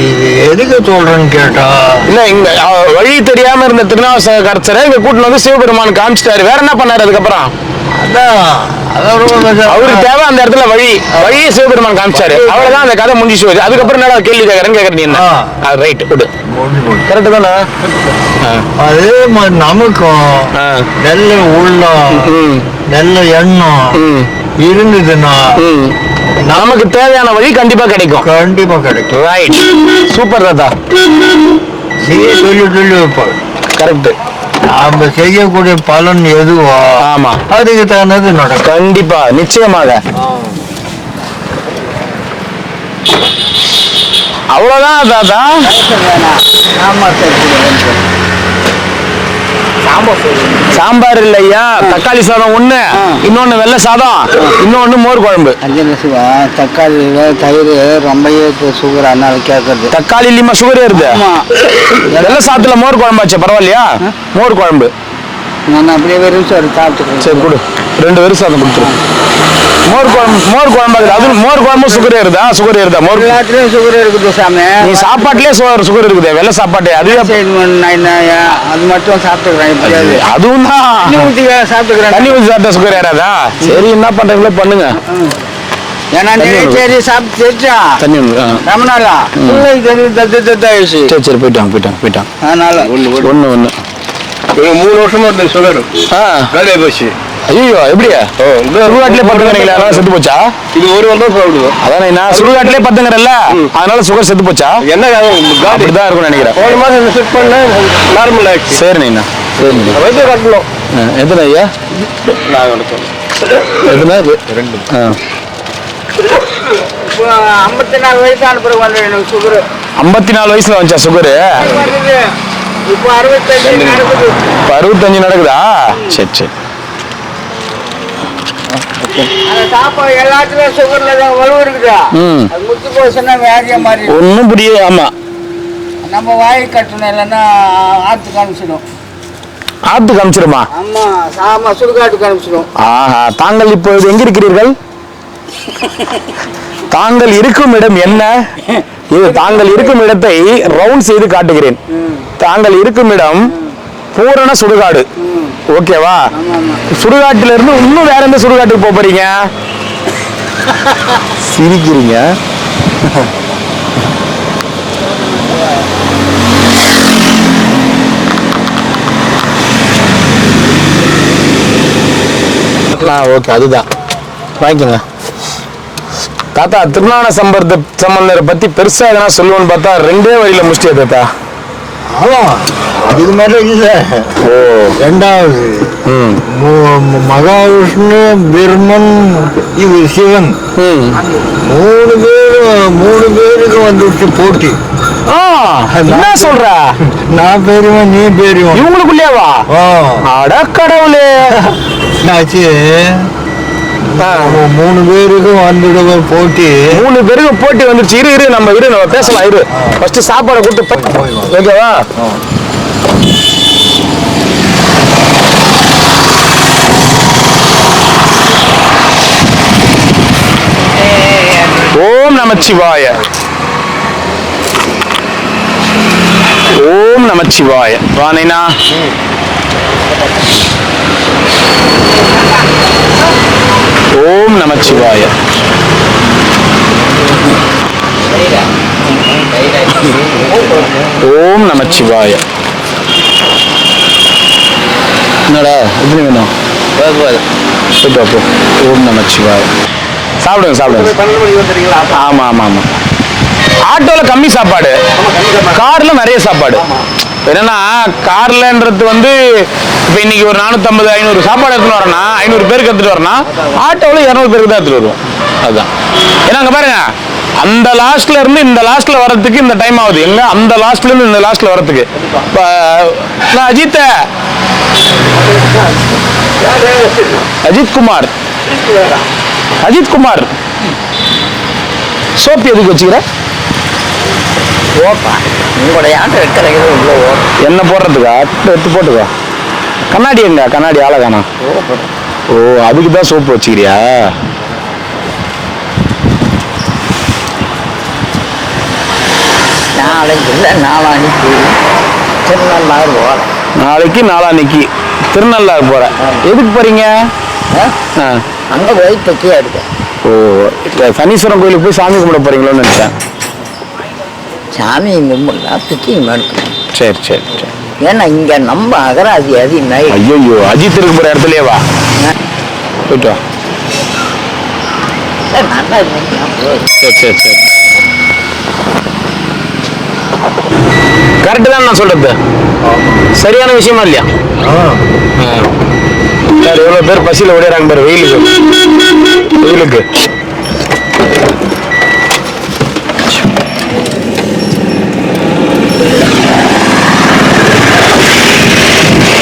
இது எதுக்கு சொல்றேன்னு கேட்டா, இல்ல இங்க வழி தெரியாம இருந்த திருநாவுக்கரசரை இங்க கூட்டிட்டு வந்து சிவபெருமான் காமிச்சிட்டாரு. வேற என்ன பண்ணாரு அதுக்கப்புறம்? அவருக்கு தேவை அந்த இடத்துல வழியை சிவபெருமான் காமிச்சாரு. அவ்வளவுதான், அந்த கதை முடிஞ்சு போகுது. அதுக்கப்புறம் என்ன கேள்வி கேட்கறேன்னு கேட்கறீங்க என்ன? ரைட், விடு. கரெக்ட் தானே? அதே மாதிரி நமக்கும் நல்ல உள்ளம் நல்ல எண்ணம் இருந்ததுன்னா நமக்கு தேவையான வழி கண்டிப்பா கிடைக்கும். கண்டிப்பா கிடைக்கும். ரைட், சூப்பர் தாத்தா. சொல்லி வைப்பாங்க. கரெக்ட். நாம செய்யக்கூடிய பலன் எதுவோ ஆமா அதுக்கு தகுந்தது நடக்கும். கண்டிப்பா, நிச்சயமாக. அவ்வளவுதான் தாத்தா. சாம்பார் இல்லையா, தக்காளி சாதம் ஒண்ணு, இன்னொன்னு வெள்ளை சாதம், இன்னொன்னு மோர் குழம்பு. தக்காளி தயிர் ரொம்ப சுகர், அதனால கேட்கறது. தக்காளி இல்லையுமா சுகர் ஏறுது? வெள்ளை சாதத்துல மோர் குழம்பாச்சு, பரவாயில்லையா? மோர் குழம்பு நான் அப்படியே வெறும் சார் சாப்பிட்டுக்கிறேன். சரி கொடு, 2 வெறும் சாதம் கொடுத்துரு. மோர் குழம்பு அது மோர் குழம்பு சுகர் ஏறுதா? சுகர் ஏறுதா? மோர் எல்லாத்துலயும் சுகர் இருக்குது சாமி. நீ சாப்பாட்டுலயே சுகர் இருக்குது, வெள்ளை சாப்பாட்டு. அதுவே அது மட்டும் சாப்பிட்டுக்கிறேன். எப்படியாவது அதுவும் தான் தண்ணி ஊற்றி சாப்பிட்டுக்கிறேன். தண்ணி ஊற்றி சாப்பிட்டா சுகர் ஏறாதா? சரி, என்ன பண்றீங்களோ பண்ணுங்க. ஏன்னா சரி சாப்பிட்டு தண்ணி ரமணாலா சரி போயிட்டாங்க. அதனால ஒண்ணு 3 வருஷமா இருந்த சுகர் வேலையை போச்சு. ஐயோ, எப்படியா? சுடுகாட்டிலே பத்துங்கிறீங்களா? அதனால செத்து போச்சா? இது 1 வருடம் சாப்பிடுவோம். அதானே, நான் சுடுகாட்டிலே பத்துங்கிறல்ல, அதனால சுகர் செத்து போச்சா? என்ன அப்படிதான் இருக்கும்னு நினைக்கிறேன். போன மாதம் செட் பண்ண நார்மல் ஆயிடுச்சு. சரிண்ணா, சரிண்ணா. வைத்தியம் கட்டணும். எத்தனை ஐயா? நான் எடுத்தோம். எத்தனை? 2. 54 வயசான பிறகு வந்து எனக்கு சுகர். 54 வயசுல வந்துச்சா சுகரு? இப்போ 65 நடக்குது. 65 நடக்குதா? சரி. சாப்பாடு எல்லாத்துலயும் சுகர்ல வலு இருக்குதா? அது முத்தி போச்சுன்னா வியாதியா மாறி ஒன்னும் புரியுது. ஆமா, நம்ம வாய் கட்டணும், இல்லைன்னா ஆத்து காமிச்சிடும். ஆத்து காமிச்சிருமா? ஆமா சுடுகாட்டு காமிச்சிடும். ஆஹா, தாங்கள் இப்பொழுது எங்க இருக்கிறீர்கள்? தாங்கள் இருக்கும் இடம் என்ன? இது தாங்கள் இருக்கும் இடத்தை ரவுண்ட் செய்து காட்டுகிறேன். தாங்கள் இருக்கும் இடம் பூரண சுடுகாடு, ஓகேவா? சுடுகாட்டுல இருந்து இன்னும் வேற எந்த சுடுகாட்டுக்கு போறீங்க? சிரிக்கிறீங்க. ஓகே, அதுதான் வாங்கிக்கோங்க தாத்தா. திருஞான சம்பந்தரை பத்தி பெருசா எதனா சொல்லுவோன்னு பார்த்தா 2 வழியில முடிச்சிட்டியா தாத்தா? ஆமா, இது மாதிரி இல்ல. ரெண்டாவது மகாவிஷ்ணு, பிரம்மன், இது சிவன், 3 பேருக்கு வந்துச்சு போட்டி. என்ன சொல்ற? நான் பெரியவன், நீ பெரியவன். இவங்களுக்குள்ளேவா? அட கடவுளே. என்னாச்சு, 3 பேருக்கு வந்துடுவ போட்டி. 3 பேருக்கு போட்டி வந்துருச்சு. இரு நம்ம பேசலாம். இரு, ஃபர்ஸ்ட் சாப்பாடை கொடுத்து, ஓகேவா? ஓம் நமச்சிவாய. ஓம் நமச்சிவாய. வானேனா ஓம் நமச்சிவாய. ஓம் நமச்சிவாய. என்னடா எப்படி வேணும்? போ. ஓம் நமச்சிவாய. சாப்பிடுங்க. ஆமா. ஆட்டோல கம்மி சாப்பாடு, கார்ல நிறைய சாப்பாடு. என்னன்னா கார்லன்றது வந்து இப்ப இன்னைக்கு ஒரு 450 500 சாப்பாடு எடுத்துட்டு வரேன்னா, 500 பேருக்கு எடுத்துட்டு வரேன்னா, ஆட்டோல 200 பேருக்கு தான் எடுத்துட்டு வருவோம். அதுதான். ஏன்னா அங்க பாருங்க, அந்த லாஸ்ட்ல இருந்து இந்த லாஸ்ட்ல வர்றதுக்கு இந்த டைம் ஆகுது. எங்க அந்த லாஸ்ட்ல இருந்து இந்த லாஸ்ட்ல வர்றதுக்கு அஜித் குமார் அஜித் குமார் சோப்பு எதுக்கு வச்சுக்கிற? ஓப்பா உங்களுடைய ஆண்டு இருக்கிறது உள்ள என்ன போடுறதுக்கா? எடுத்து போட்டுக்கோ. கண்ணாடி எங்க? கண்ணாடி ஆளை காணோம். ஓ, அதுக்கு தான் சோப்பு வச்சுக்கிறியா? நாளைக்கு இல்லை நாளான்னைக்கு திருநள்ளாறு போகிறேன். நாளைக்கு நாளான்னைக்கு திருநள்ளாறு போற. எதுக்கு போறீங்க? அங்கே போய் தைக்கியா இருக்கேன். ஓ, சனீஸ்வரன் கோயிலுக்கு போய் சாமி கும்பிட போறீங்களோன்னு நினைச்சேன். சாமி கும்பிடலாம் பிக்கிங் எடுக்கணும். சரி சரி சரி. ஏன்னா இங்கே நம்ம அகராதி அதிகமாகி. ஐயோ, அஜித் இருக்கு போற இடத்துலயே வா, போயிட்டு வா. நல்லா சரி சரி சரி. கரெக்டு தான் நான் சொல்றது. சரியான விஷயமா இல்லையா? சார், எவ்வளவு பேர் பசியில ஓடிறாங்க பாரு வெயிலுக்கு.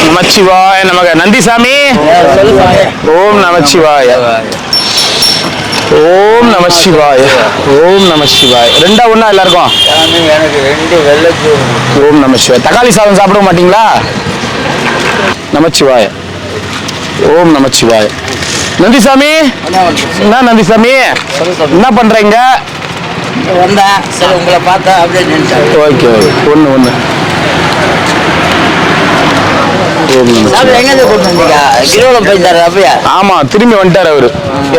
நமச்சிவாய நமக. நந்திசாமி, ஓம் நமச்சிவாய, ஓம் நமச்சிவாய, ஓம் நமச்சிவாய. ரெண்டா ஒண்ணா எல்லாருக்கும்? எனக்கு 2 வெள்ளை. ஓம் நமச்சிவாய. தக்காளி சாதம் சாப்பிட மாட்டீங்களா? நமச்சிவாய, ஓம் நமச்சிவாய. நந்திசாமி, என்ன நந்திசாமி என்ன பண்றீங்க? வந்தா சரி உங்களை பார்த்தா அப்படியே நினைச்சேன். ஓகே ஓகே, ஒன்று எங்கே கூட்டு வந்தீங்க? கிலோவில் போயிட்டாரு அப்படியா? ஆமா, திரும்பி வந்துட்டாரு அவரு.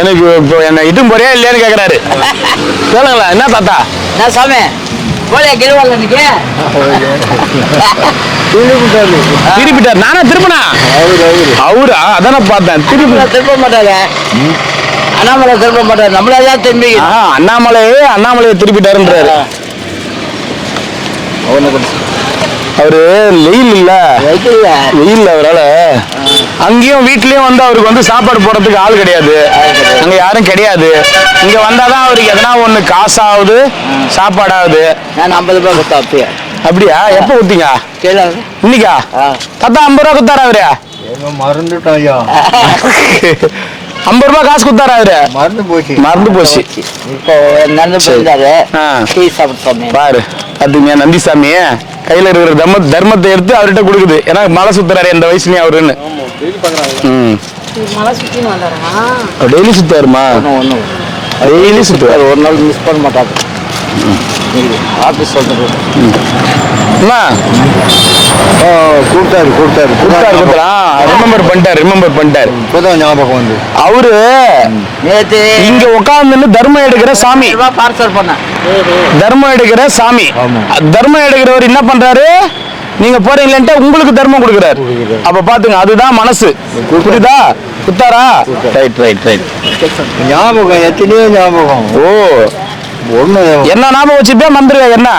எனக்கு இப்போ என்ன இட்டும் போறியா இல்லையான்னு கேட்கறாரு. கேளுங்களா? என்ன தாத்தா? நான் சாமி போலியா கிலோவில் இன்னைக்கு? திருப்பிட்டார். நானா திருப்பினா? அவரா? அதான பார்த்தேன். திருப்ப மாட்டாங்க. அண்ணாமலை திருப்ப மாட்டாரு, நம்மளதான் திரும்பி. அண்ணாமலையை திருப்பிட்டாருன்றாரு அவரு. வெயில் இல்ல, வெயில் அவரால அங்கேயும் வீட்லயும் வந்து அவருக்கு வந்து சாப்பாடு போடுறதுக்கு ஆள் கிடையாது. அங்க யாரும் கிடையாது. இங்க வந்தாதான் அவருக்கு எதனா ஒண்ணு காசாகுது, சாப்பாடாகுது. நான் 50 ரூபாய் கொடுத்தா அப்பயே. அப்படியா? எப்ப கொடுத்தீங்க? இன்னைக்கா? தாத்தா 50 ரூபா கொடுத்தாரா அவரு? மறந்துட்டாயா? 50 ரூபாய் காசு கொடுத்தாரா அவரு? மறந்து போச்சு. இப்போ நடந்து போயிருந்தாரு. டீ சாப்பிட்டு பாரு, அதுங்க நந்திசாமி கையில இருக்கிற தர்மத்தை எடுத்து அவர்கிட்ட கொடுக்குது. ஏன்னா மலை சுத்துறாரு இந்த வயசுலயும் அவருன்னு. டெய்லி சுத்தாருமா? டெய்லி சுத்துவாரு. ஒரு நாள் மிஸ் பண்ண மாட்டாங்க. ஆபீஸ் சொல்றது கூப்பிட்டாரு. ரிமெம்பர் பண்ணிட்டாரு. இப்பதான் ஞாபகம் வந்து அவரு நேத்து இங்க உட்கார்ந்து தர்மம் எடுக்கிற சாமி. பார்சல் பண்ண தர்மம் எடுக்கிற சாமி. தர்மம் எடுக்கிறவர் என்ன பண்றாரு? நீங்க போறீங்களா உங்களுக்கு தர்மம் கொடுக்குறாரு. அப்ப பாத்துங்க, அதுதான் மனசு. புரியுதா? குத்தாரா? Right right right. ஞாபகம் எத்தனையோ ஞாபகம். ஓ, ஒண்ணு என்ன ஞாபகம் வச்சுப்பே மந்திர என்ன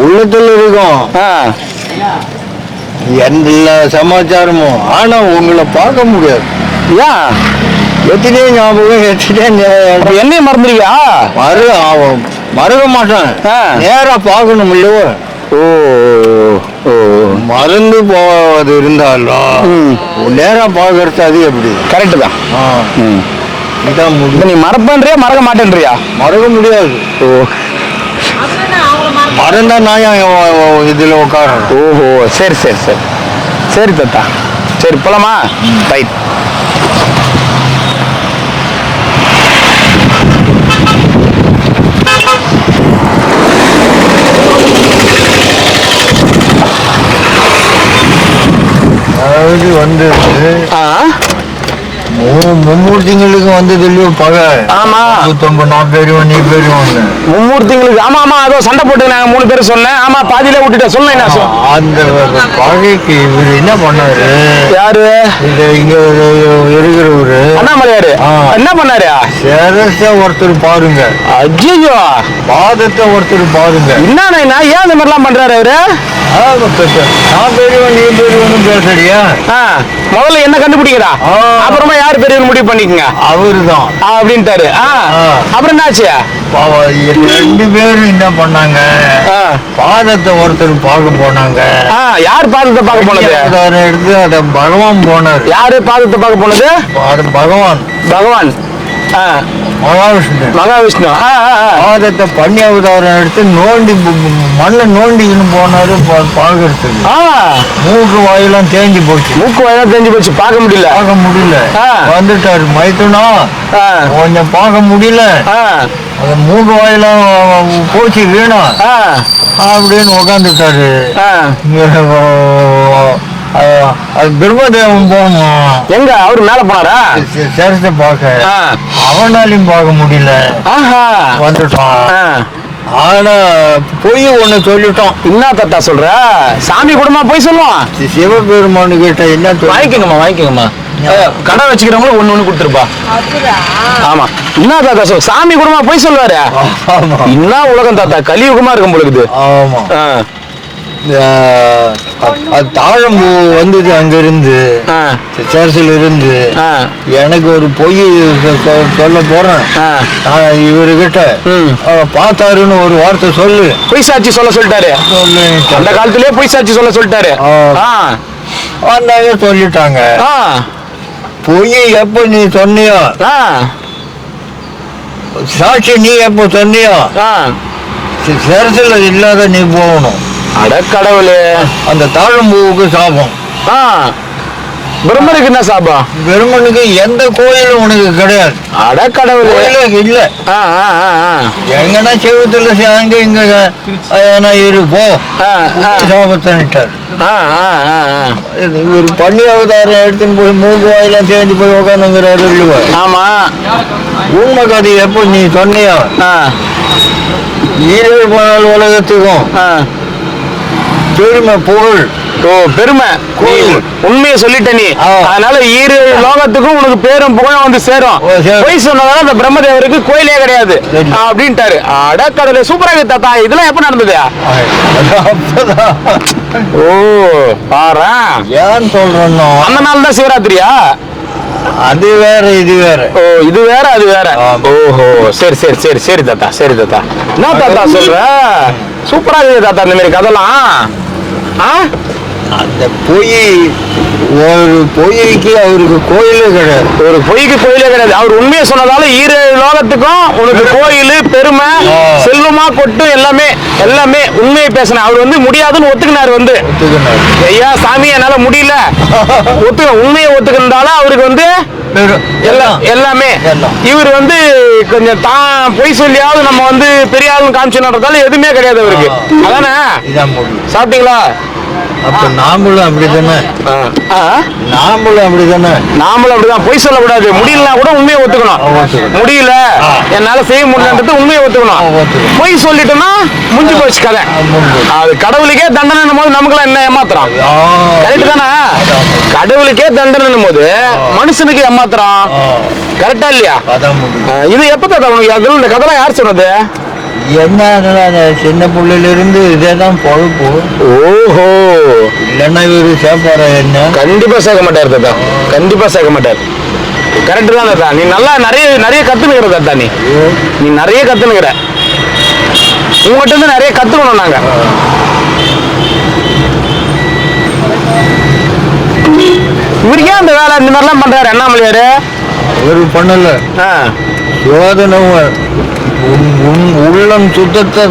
உள்ளத்துல இருக்கும் எல்லா சமாச்சாரமும். ஆனா உங்களை பார்க்க முடியாது. ஏன்? எத்தனையோ ஞாபகம், எத்தனையோ என்னையும் மறந்துடுவியா? மறக்க மாட்டேன். நேரா பார்க்கணும் இல்லையோ. ஓ, மறந்து போவது இருந்தாலும் நேரா பார்க்கறது அது எப்படி? கரெக்டு தான். இதான் நீ மறப்பன்றியா மறக்க மாட்டேன்றியா? மறக்க முடியாது. ஓ, மறந்தா நான் இதுல உட்காரேன். ஓஹோ, சரி சரி சரி சரி தாத்தா. சரி போலாமா? ரைட். அதாவது வந்து மும்மூர்த்திங்களுக்கு வந்தது இல்லையோ பகை. ஆமா, 99 பேரும் நீ பேரும் மும்மூர்த்திங்களுக்கு. ஆமா ஆமா, அதோ சண்டை போட்டு நாங்க 3 பேரும் சொன்னேன். ஆமா, பாதியில விட்டுட்டேன். சொன்னேன். அந்த பகைக்கு இவர் என்ன பண்ணாரு? யாரு? இங்க இருக்கிறவரு அண்ணாமலையாரு என்ன பண்ணாரு? சேரத்தை ஒருத்தர் பாருங்க. ஐயோ, பாதத்தை ஒருத்தர் பாருங்க. என்ன ஏன் இந்த மாதிரிலாம் பண்றாரு அவரு? நான் பெரியவன் நீ பெரியவனும் பேசுறியா? முதல்ல என்ன கண்டுபிடிக்கிறா, அப்புறமா யாரு பெரியவன் முடிவு பண்ணிக்கங்க. அவர் இவருதான் அப்படின்ட்டாரு. அப்புறம் என்னாச்சு? ரெண்டு பேரும் என்ன பண்ணாங்க, பாதத்தை ஒருத்தர் பார்க்க போனாங்க. யார் பாதத்தை பார்க்க போனது? எடுத்து அத பகவான் போனார். யாரு பாதத்தை பார்க்க போனது? பகவான். பகவான் மகாவிஷ்ணு பாதத்தை பண்ணி அவதாரம் எடுத்து நோண்டி மண்ணை நோண்டின்னு போனாரு பார்க்கறதுக்கு. மூக்கு வாயெல்லாம் தேஞ்சு போச்சு. மூக்கு வாயெல்லாம் தேஞ்சு போச்சு, பார்க்க முடியல. வந்துட்டாரு மைத்துனா, கொஞ்சம் பார்க்க முடியல, அது மூக்கு வாயெல்லாம் போச்சு வீணா அப்படின்னு உக்காந்துட்டாரு. அது பிரம்மதேவன் போகணும். எங்க அவரு மேல போனாரா? சேரத்தை பார்க்க. அவனாலையும் பார்க்க முடியல, வந்துட்டான். ஆனா பொய் ஒண்ணு சொல்லிட்டோம். என்ன தாத்தா சொல்ற? சாமி கூடமா போய் சொல்லுவான்? சிவபெருமானு கிட்ட என்ன வாங்கிக்கோங்கம்மா கடை வச்சுக்கிறவங்களும் ஒண்ணு கொடுத்துருப்பா. ஆமா, என்ன தாத்தா சொல், சாமி கூடமா போய் சொல்லுவாரு? என்ன உலகம் தாத்தா, கலியுகமா இருக்கும் பொழுது. ஆமா, தாழம்பூ வந்தது அங்க இருந்து, சர்ச்சில் இருந்து. எனக்கு ஒரு பொய் சொல்ல போறேன் இவருகிட்ட. பார்த்தாருன்னு ஒரு வார்த்தை சொல்லு. பொய் சாட்சி சொல்லிட்டாரு. அந்த காலத்திலேயே பொய் சாட்சி சொல்லிட்டாரு. சொல்லிட்டாங்க. பொய் எப்ப நீ சொன்னியோ, சாட்சி நீ எப்ப சொன்னியோ, சர்ச்சில் இல்லாத நீ போகணும். அடக்கடவுளே, அந்த தாழம்பூவுக்கு சாபம். பிரம்மனுக்கு என்ன சாபம்? பிரம்மனுக்கு எந்த கோயிலும் உனக்கு கிடையாது. அடக்கடவுளே இல்ல. எங்கன்னா செவத்துல அங்க இங்க இருப்போம். சாபத்திட்டார். ஒரு பண்ணி அவதாரம் எடுத்துன்னு போய் மூக்கு வாயெல்லாம் சேர்ந்து போய் உட்காந்துங்கிறாரு இல்லையா? ஆமா, உண்மை கதை எப்போ நீ சொன்னியா, ஈரேழு போனால் உலகத்துக்கும் பெருமை புகழ். பெருமை கோயில் உண்மையை சொல்லிட்ட நீ, அதனால ஈரு லோகத்துக்கும் உனக்கு பேரும் புகழும் வந்து சேரும். போய் சொன்னதால அந்த பிரம்மதேவருக்கு கோயிலே கிடையாது அப்படின்ட்டாரு. அடக்கடலை, சூப்பரா இருக்கு தாத்தா. இதெல்லாம் எப்ப நடந்தது? ஓ பாரு, ஏன் சொல்றோம், அந்த நாள் தான் சிவராத்திரியா? அது வேற இது வேற. ஓ, இது வேற அது வேற. ஓஹோ, சரி சரி சரி சரி தாத்தா, சரி தாத்தா. என்ன தாத்தா சொல்ற? சூப்பரா இருக்கு தாத்தா இந்த மாதிரி கதெல்லாம். அந்த பொய், ஒரு பொய்க்கு அவருக்கு கோயிலே கிடையாது. ஒரு பொய்க்கு கோயிலே கிடையாது. அவர் உண்மையை சொன்னதால ஈர லோகத்துக்கும் உனக்கு கோயில், பெருமை, செல்வமா கொட்டு, எல்லாமே எல்லாமே உண்மையை பேசின. அவர் வந்து முடியாதுன்னு ஒத்துக்கினாரு. ஐயா சாமி என்னால முடியல உண்மையை ஒத்துக்கினால அவருக்கு வந்து எல்லாமே. இவர் வந்து கொஞ்சம் தான் பொய் சொல்லியாவது நம்ம வந்து பெரிய ஆளுன்னு காமிச்சுன்றதால எதுவுமே கிடையாது அவருக்கு. அதானே? சாப்பிட்டீங்களா? அப்ப நாமளும் அப்படித்தானே, நாமளும் அப்படிதான். பொய் சொல்லக்கூடாது. முடியலன்னா கூட உண்மையை ஒத்துக்கணும். முடியல, என்னால செய்ய முடியலன்றது உண்மையை ஒத்துக்கணும். பொய் சொல்லிட்டோம்னா முடிஞ்சு போச்சு கதை. அது கடவுளுக்கே தண்டனை போது நமக்குலாம் என்ன ஏமாத்துறோம்? கரெக்ட் தானே? கடவுளுக்கே தண்டனை போது மனுஷனுக்கு ஏமாத்துறோம். கரெக்டா இல்லையா? இது எப்ப தாத்தா உனக்கு இந்த கதைலாம் யார் சொன்னது? என்ன சின்ன பிள்ளையில இருந்து இதேதான் பொழப்பு. ஓஹோ, இல்லைன்னா இவரு சேர்ப்பார? என்ன, கண்டிப்பா சேர்க்க மாட்டாரு தாத்தா, கண்டிப்பா சேர்க்க மாட்டாரு. கரெக்ட் தான் தாத்தா. நீ நல்லா நிறைய கத்துனுக்கிற தாத்தா. நீ நிறைய கத்துனுக்கிற. உங்ககிட்ட இருந்து நிறைய கத்துக்கணும் நாங்க. இவருக்கு ஏன் அந்த வேலை இந்த மாதிரிலாம் பண்றாரு அண்ணாமலையாரு? இவரு பண்ணல, சோதனை. உள்ளம் சுத்தத்தை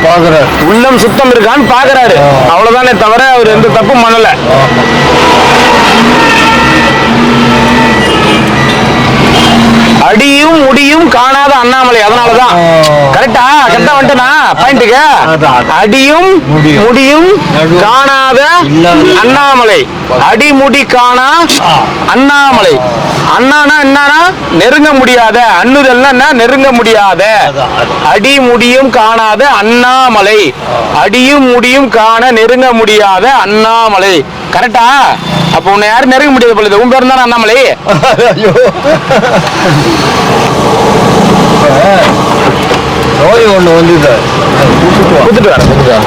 பாக்குறாரு. உள்ளம் சுத்தம் இருக்கான்னு பாக்குறாரு, அவ்வளவுதானே தவிர அவர் எந்த தப்பும் பண்ணல. அடியும் முடியும் காணாத அண்ணாமலை. அதனாலதான் கரெக்டா வந்துட்டா பாயிண்ட்டுக்கு. அடியும் முடியும் காணாத அண்ணாமலை. அடிமுடி காணா அண்ணாமலை. அண்ணானா என்னன்னா நெருங்க முடியாத. அண்ணுதல்னா நெருங்க முடியாத. அடிமுடியும் காணாத அண்ணாமலை. அடியும் முடியும் காண நெருங்க முடியாத அண்ணாமலை. கரெக்டா? அப்ப உன்னை யாரும் நெருங்க முடியாது பொழுது. உன் பேர் தானே அண்ணாமலை. நோய் ஒண்ணு வந்து கொடுத்துட்டு வரேன்.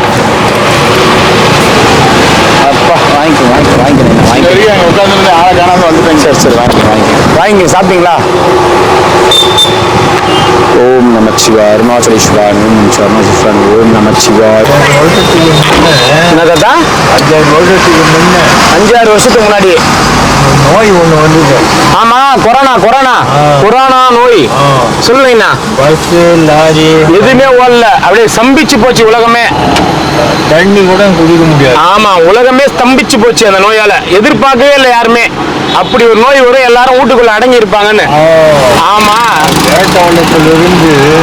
அப்பா வாங்கிக்கிறேன். உட்காந்து ஆளை காணாம வந்துட்டேங்க. சரி வாங்கி சாப்பிட்டீங்களா? ஓம் நமச்சிவாய. அருணாச்சலேஸ்வரா ஓம் நமச்சிவாய. ஓம் நமச்சிவாய. என்ன தாத்தா? 5-6 வருஷத்துக்கு முன்ன 5-6 வருஷத்துக்கு முன்னாடி நோய் ஒண்ணு வந்தது. ஆமா, கொரோனா நோய். சொல்லுங்கண்ணா. பஸ் லாரி எதுவுமே ஓடல, அப்படியே ஸ்தம்பிச்சு போச்சு உலகமே. தண்ணி கூட குடிக்க முடியாது. ஆமா, உலகமே ஸ்தம்பிச்சு போச்சு அந்த நோயால. எதிர்பார்க்கவே இல்லை யாருமே அப்படி ஒரு நோய் வரும், எல்லாரும் வீட்டுக்குள்ள அடங்கி இருப்பாங்கன்னு. ஆமா,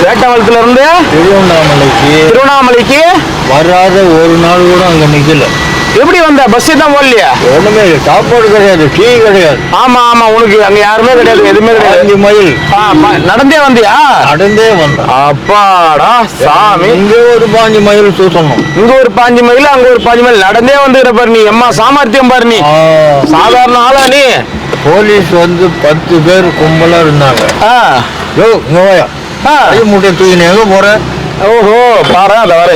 வேட்டவளத்துல இருந்து திருவண்ணாமலைக்கு வராத ஒரு நாள் கூட அங்க நிக்கல. எப்படி வந்த? பஸ் தான் ஓடலையா? ஒண்ணுமே இல்லை, சாப்பாடு கிடையாது, டீ கிடையாது. ஆமா, உனக்கு அங்க யாருமே கிடையாது, எதுவுமே கிடையாது. 5 மைல் நடந்தே வந்தியா? நடந்தே வந்தேன். அப்பாடா சாமி. இங்க ஒரு 5 மைல் சுத்தணும், இங்க ஒரு 5 மைல், அங்க ஒரு 5 மைல் நடந்தே வந்து பாரு நீ. எம்மா சாமர்த்தியம் பாரு நீ. சாதாரண ஆளா நீ? போலீஸ் வந்து 10 பேர் கும்பலா இருந்தாங்க. மூட்டை தூக்கின எங்க போற? ஓஹோ, பாரு அத வர.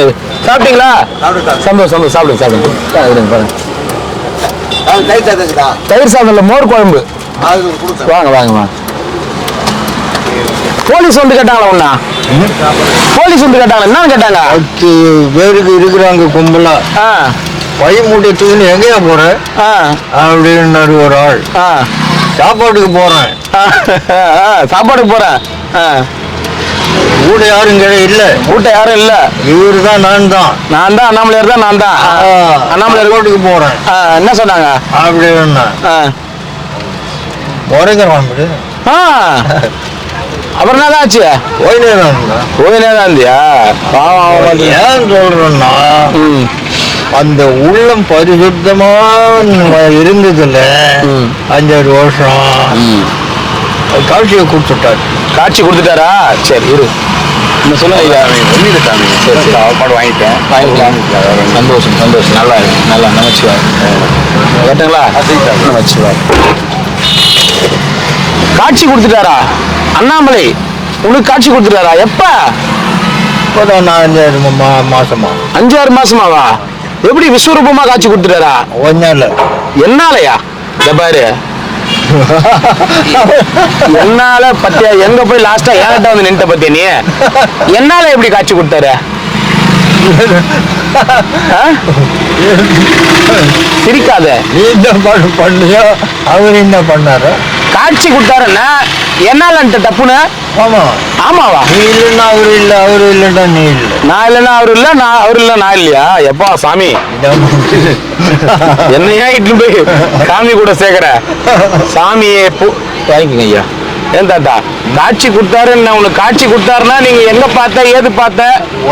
சாப்பிட்டீங்களா? சந்தோஷம், சாப்பிடுங்க. தயிர் சாதம் இல்ல, மோர் குழம்பு. வாங்க. போலீஸ் வந்து கேட்டாங்களா உன்ன? போலீஸ் வந்து கேட்டாங்களா? என்ன கேட்டாங்க? 10 பேருக்கு இருக்கிறாங்க கும்பலா. மூட்டை தூக்கின எங்கேயா போற அப்படின்னு ஒரு ஆள். சாப்பாட்டுக்கு போறேன். சாப்பாடுக்கு போறேன். வீட்டை யாரும் இல்ல. வீட்டை யாரும் இல்ல. இவரு தான், நான் தான் அண்ணாமலையார் தான். நான் தான் அண்ணாமலையார் ரோட்டுக்கு போறேன். என்ன சொன்னாங்க? அப்படின்னா போறேங்கிறான். அப்புறம் என்ன ஆச்சு? ஓய்னேதான் இருந்தியா? ஏன் சொல்றேன்னா, அந்த உள்ளம் பரிசுத்தமா இருந்ததுல 5-6 வருஷம் காட்சியை கொடுத்துட்டாரு. காட்சி கொடுத்துட்டாரா? சரி இரு. என்ன சொல்லுங்க. சாப்பாடு வாங்கிக்கலாம். சந்தோஷம். நல்லா இருக்கு. நல்லா நமச்சிவாய். கேட்டுங்களா? நமச்சிவாய். காட்சி கொடுத்துட்டாரா அண்ணாமலை? உனக்கு காட்சி கொடுத்துட்டாரா? எப்ப? இப்போதான் 5-6 மாசமா. 5-6 மாசமாவா? எப்படி விஸ்வரூபமா காட்சி கொடுத்துட்டாரா? ஒன்னால. என்னாலயா? பாரு, என்னால பத்தியா? எங்க போய் லாஸ்டா ஏன்கிட்ட வந்து நின்ட்ட பத்தியா நீ? என்னால எப்படி காட்சி கொடுத்தாரு? சிரிக்காத. நீ என்ன பண்ணியோ அவர் என்ன பண்ணாரு? காட்சி கொடுத்தாருன்னா என்னால தப்புன்னு. ஆமாவா? நீ இல்லைன்னா அவரு இல்ல, அவரு இல்லைன்னா நீ இல்ல. நான் இல்லைன்னா அவரு இல்ல, அவரு இல்ல நான் இல்லையா? எப்பா சாமி, என்னையா இட்டு போய் சாமி கூட சேர்க்கிற? சாமியே வாங்கிக்கங்க ஐயா. ஏன் தாத்தா காட்சி கொடுத்தாருன்னு உனக்கு காட்சி கொடுத்தாருன்னா நீங்க எங்க பார்த்த, ஏது பார்த்த?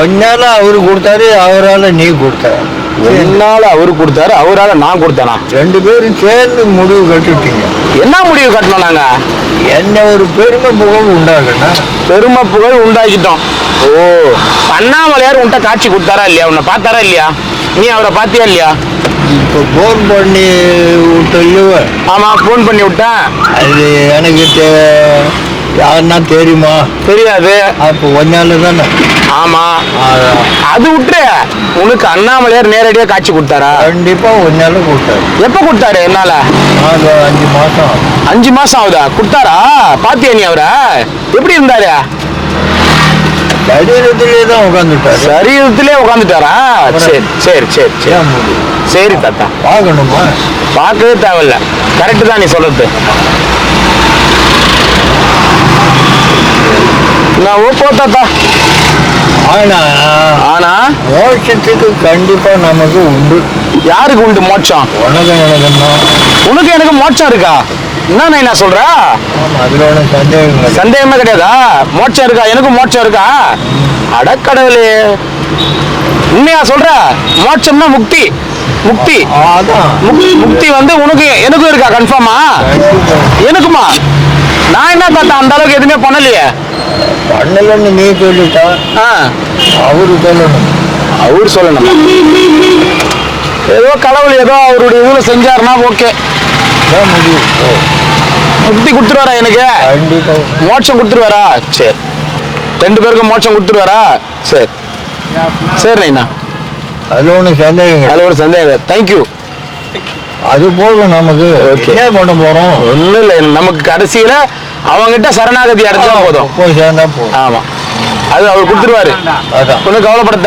ஒன்னால அவரு கொடுத்தாரு, அவரால நீ கொடுத்த. என்னால அவரு கொடுத்தாரு, அவரால நான் கொடுத்தேனா? 2 பேரும் சேர்ந்து முடிவு கட்டிட்டீங்க. என்ன முடிவு கட்டணும் நாங்க? என்ன ஒரு பெருமை புகழ் உண்டாக்குன்னா? பெருமை புகழ் உண்டாக்கிட்டோம். ஓ, அண்ணாமலையார் உன்கிட்ட காட்சி கொடுத்தாரா இல்லையா? உன்னை பார்த்தாரா இல்லையா? நீ அவரை பார்த்தியா இல்லையா? இப்போ போன் பண்ணி விட்டு. ஆமா, போன் பண்ணி விட்டேன். அது எனக்கு யாருன்னா தெரியுமா? தெரியாது. அப்போ ஒன்னால தானே. ஆமா, அது விட்டுரு. உனக்கு அண்ணாமலையார் நேரடியா காட்சி கொடுத்தாரா? கண்டிப்பா ஒன்னால கொடுத்தாரு. எப்ப கொடுத்தாரு? என்னால 5 மாசம். 5 மாசம் ஆகுதா? கொடுத்தாரா? பாத்தியா நீ அவரை? எப்படி இருந்தாரு? சரீரத்திலே தான் உட்காந்துட்டாரு. சரீரத்திலே உட்காந்துட்டாரா? சரி தாத்தா. பார்க்கணுமா? பார்க்கவே தேவையில்ல. கரெக்டு தான் நீ சொல்றது. நான் ஓப்போ தாத்தா. ஆனா மோட்சத்துக்கு கண்டிப்பா நமக்கு உண்டு. யாருக்கு உண்டு மோட்சம்? உனக்கு எனக்கு மோட்சம் இருக்கா? என்ன நான் சொல்ற? அதுல சந்தேகமே கிடையாதா? மோட்சம் இருக்கா? எனக்கு மோட்சம் இருக்கா? அடக்கடவுளே, உண்மையா சொல்ற? மோட்சம்னா முக்தி. முக்தி வந்து உனக்கு எனக்கும் இருக்கா? கன்ஃபார்மா? எனக்குமா? நான் என்ன தாத்தா அந்த அளவுக்கு எதுவுமே பண்ணலையே. பண்ணலன்னு நீ சொல்லிட்டா அவரு சொல்லணும். அவரு சொல்லணும். ஏதோ கடவுள் ஏதோ அவருடைய இதுல செஞ்சாருன்னா ஓகே. முக்தி கொடுத்துருவாரா எனக்கு? மோட்சம் கொடுத்துருவாரா? சரி, 2 பேருக்கும் மோட்சம் கொடுத்துருவாரா? சரி நைனா. அதுல ஒரு சந்தேகம். தேங்க்யூ. அது போதும் நமக்கு. என்ன பண்ண போறோம்? ஒன்றும் இல்லை, நமக்கு கடைசியில அவங்ககிட்ட சரணாகதி அடைஞ்சா போதும், போய் சேர்ந்தா போதும். ஆமா அது அவர் கொடுத்துருவாரு, ஒன்றும் கவலைப்பட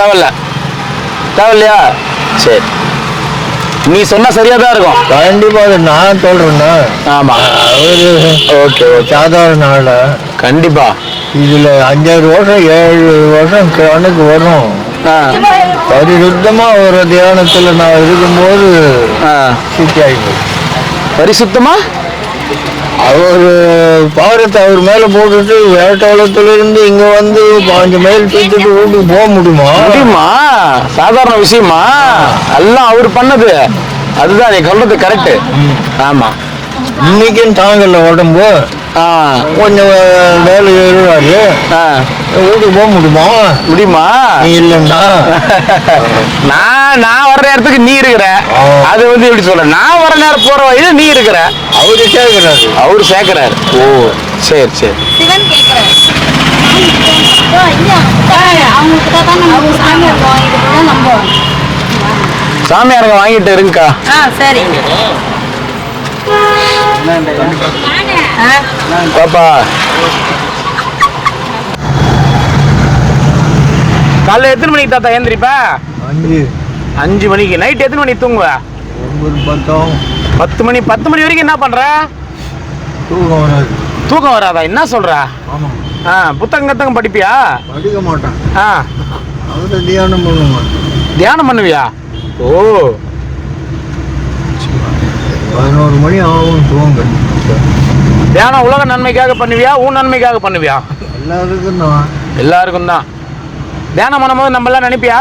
தேவையில்லையா? சரி, நீ சொன்னா சரியா தான் இருக்கும். கண்டிப்பா அது நான் சொல்றேன்னா. ஆமா அவரு ஓகே சாதாரண ஆள கண்டிப்பா இதுல 5-6 வருஷம் 7 வருஷம் கணக்கு வரும். பரிசுத்தமா ஒரு தியானத்துல நான் இருக்கும்போது சித்தி ஆகிப்போம். பரிசுத்தமா அவர் பாரத்தை அவர் மேல போட்டுட்டு வேட்டாளத்துல இருந்து இங்க வந்து 5 மைல் தூக்கிட்டு வீட்டுக்கு போக முடியுமா? சாதாரண விஷயமா? எல்லாம் அவர் பண்ணது. அதுதான் நீ சொல்றது கரெக்ட். ஆமா, இன்னைக்கும் தாங்கல உடம்பு கொஞ்சம் வேலை எழுறாரு. வீட்டுக்கு போக முடியுமா? இல்லைண்டா நான் வர்ற நேரத்துக்கு நீ இருக்கிற, அது வந்து எப்படி சொல்ற, நான் வர நேரம் போற வழியில நீ இருக்கிற. அவரு சேர்க்கிறாரு. ஓ சரி சரி. சாமியாருங்க வாங்கிட்டு இருங்கக்கா. சரி பாப்பா காலைல எத்தனை மணிக்கு தாத்தா ஏந்திரிப்ப? 5 மணிக்கு. நைட் எத்தனை மணிக்கு தூங்குவ? 10 மணி. 10 மணி வரைக்கும் என்ன பண்ற? தூக்கம் வராதா? என்ன சொல்ற? புத்தகம் படிப்பியா? படிக்க மாட்டேன். தியானம் பண்ணுவேன். தியானம் பண்ணுவியா? ஓ 11 மணி ஆகும் தூங்க. தியானம் உலக நன்மைக்காக பண்ணுவியா, உன் நன்மைக்காக பண்ணுவியா? எல்லாருக்கும் தான். தியானம் பண்ணும்போது நம்ம எல்லாம் நினைப்பியா?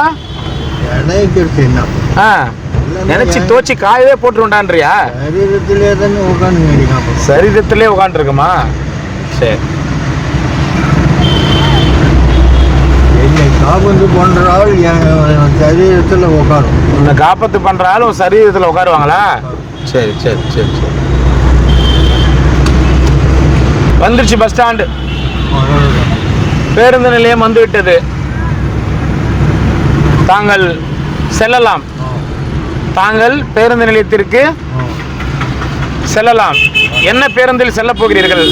நினைச்சு தோச்சி காயவே போட்டுருண்டான்றியா? சரீரத்திலே உட்காந்து இருக்குமா? சரி. என்னை காப்பந்து பண்ற ஆள் என் சரீரத்துல உட்காரும். உன்னை காப்பத்து பண்ற ஆள் உன் சரீரத்துல உட்காருவாங்களா? சரி சரி சரி சரி. வந்துருச்சு பஸ் ஸ்டாண்டு. பேருந்து நிலையம் வந்து விட்டது. தாங்கள் செல்லலாம். தாங்கள் பேருந்து நிலையத்திற்கு செல்லலாம். என்ன பேருந்தில் செல்ல போகிறீர்கள்?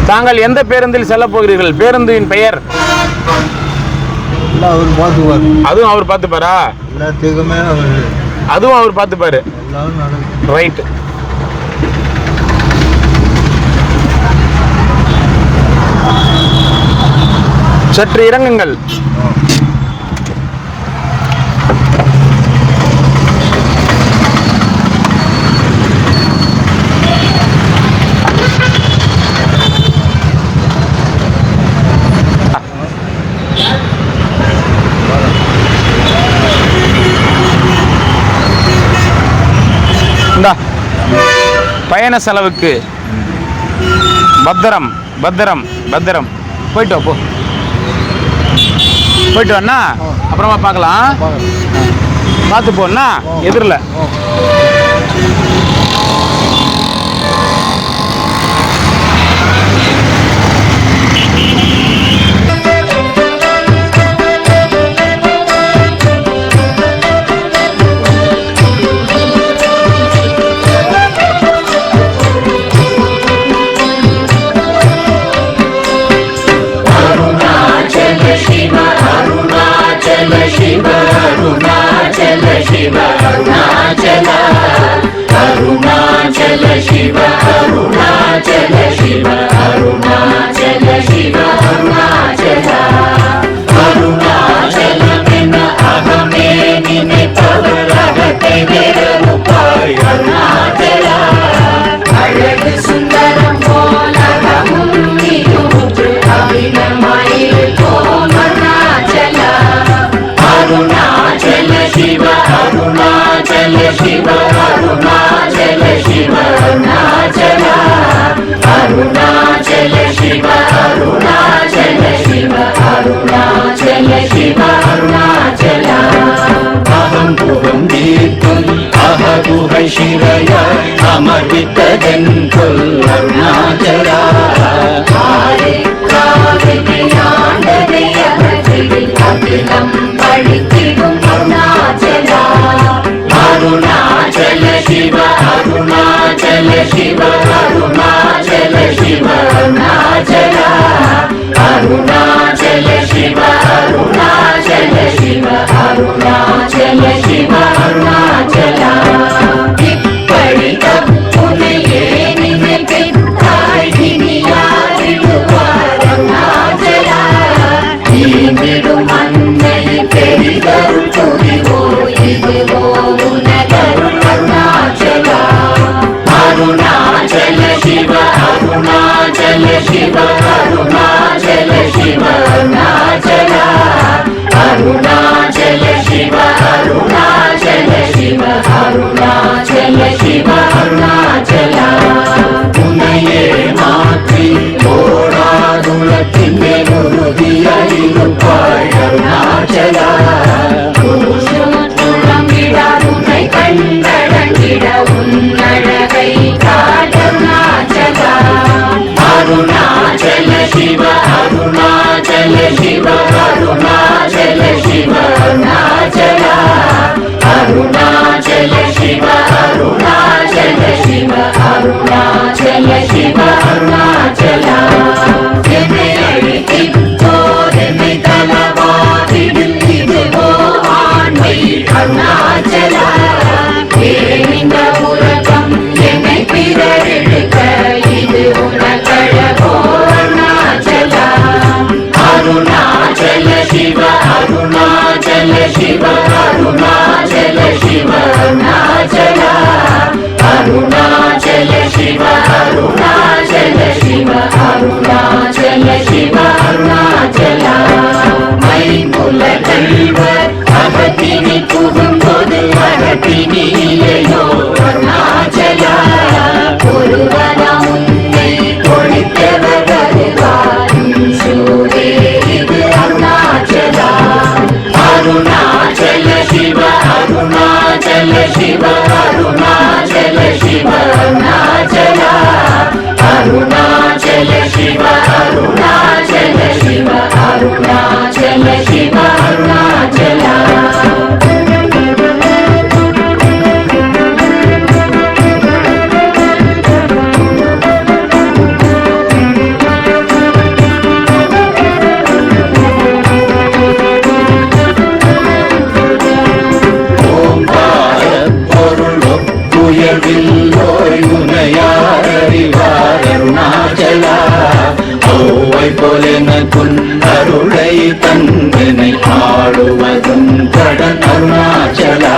தாங்கள் எந்த பேருந்தில் செல்ல போகிறீர்கள்? பேருந்தின் பெயர்? அதுவும் அவர் பார்த்துப்பாரா? அதுவும் அவர் பார்த்துப்பாரு. ரைட். சற்று இறங்குங்கள். பயண செலவுக்கு பத்திரம் பத்திரம் பத்திரம். போயிட்டு வா, போ. போயிட்டு வாண்ணா, அப்புறமா பார்க்கலாம். பார்த்து போண்ணா, எதிரில். ಶಿರಯ ಅಮೃತದೆಂತು ಅರುಣಾಚಲ அகிலம் பழித்திடும் அருணாச்சல அருணாச்சல சிவ அருணாச்சல शिव अरुणाचल शिव अरुणाचला இப்படி தப்புனையே நினைத்தாய் இனியாரிடுவார் அருணாச்சலா நீங்கிடும் அன்னை பெரிதருள் துதிவோ இதுவோ உனதருள் அருணாச்சலா अरुणाचल शिव अरुणाचल शिव अरुणाचल शिव अरुणाचला अरुणाचल शिव अरुणाचल शिव अरुणाचल शिव अरुणाचला उन्नये माற்றி ஓடாதுலத்தின் உறுதியாயிருப்பாய் அருணாச்சலா உன்னை கண்டடங்கிட உன்னழகை காட்டருணாச்சலா அருணாச்சல சிவ அருணாச்சல சிவ அருணாச்சல சிவ அருணாச்சலா அருணாச்சல சிவ அருணாச்சல சிவ அருணாச்சல சிவ அருணாச்சலா என்னை அழித்தோதென்னை தலவாதிடில் இதுவோ ஆண்மை அருணாச்சலா இந்த உலகம் என்னை பிறரெடுக்க இது உனக்கழகோ அருணாச்சலா அருணாச்சல சிவ அருணாச்சல சிவ அருணாச்சல சிவ அருணாச்சலா அருணாச்சல சிவ அருணாச்சல சிவ அருணாச்சல சிவ அருணாச்சலா மைமுல கல்வர் அகத்தினி புகும்போது அகத்தினியோ அருணாச்சலா ஒருவனா உன்னை ஒழித்தவர் வருவாரும் சூரே இது அருணாச்சலா அருணாச்சல சிவ அருணாச்சல சிவ அருணாச்சல சிவ அருணாச்சலா அருணாச்சல சிவ அருணாச்சல சிவ அருணாச்சல சிவ அருணாச்சலா அருணாச்சலா ஓவை போலென குன்னருளை தந்தனை ஆளுவதும் கடன் அருணாச்சலா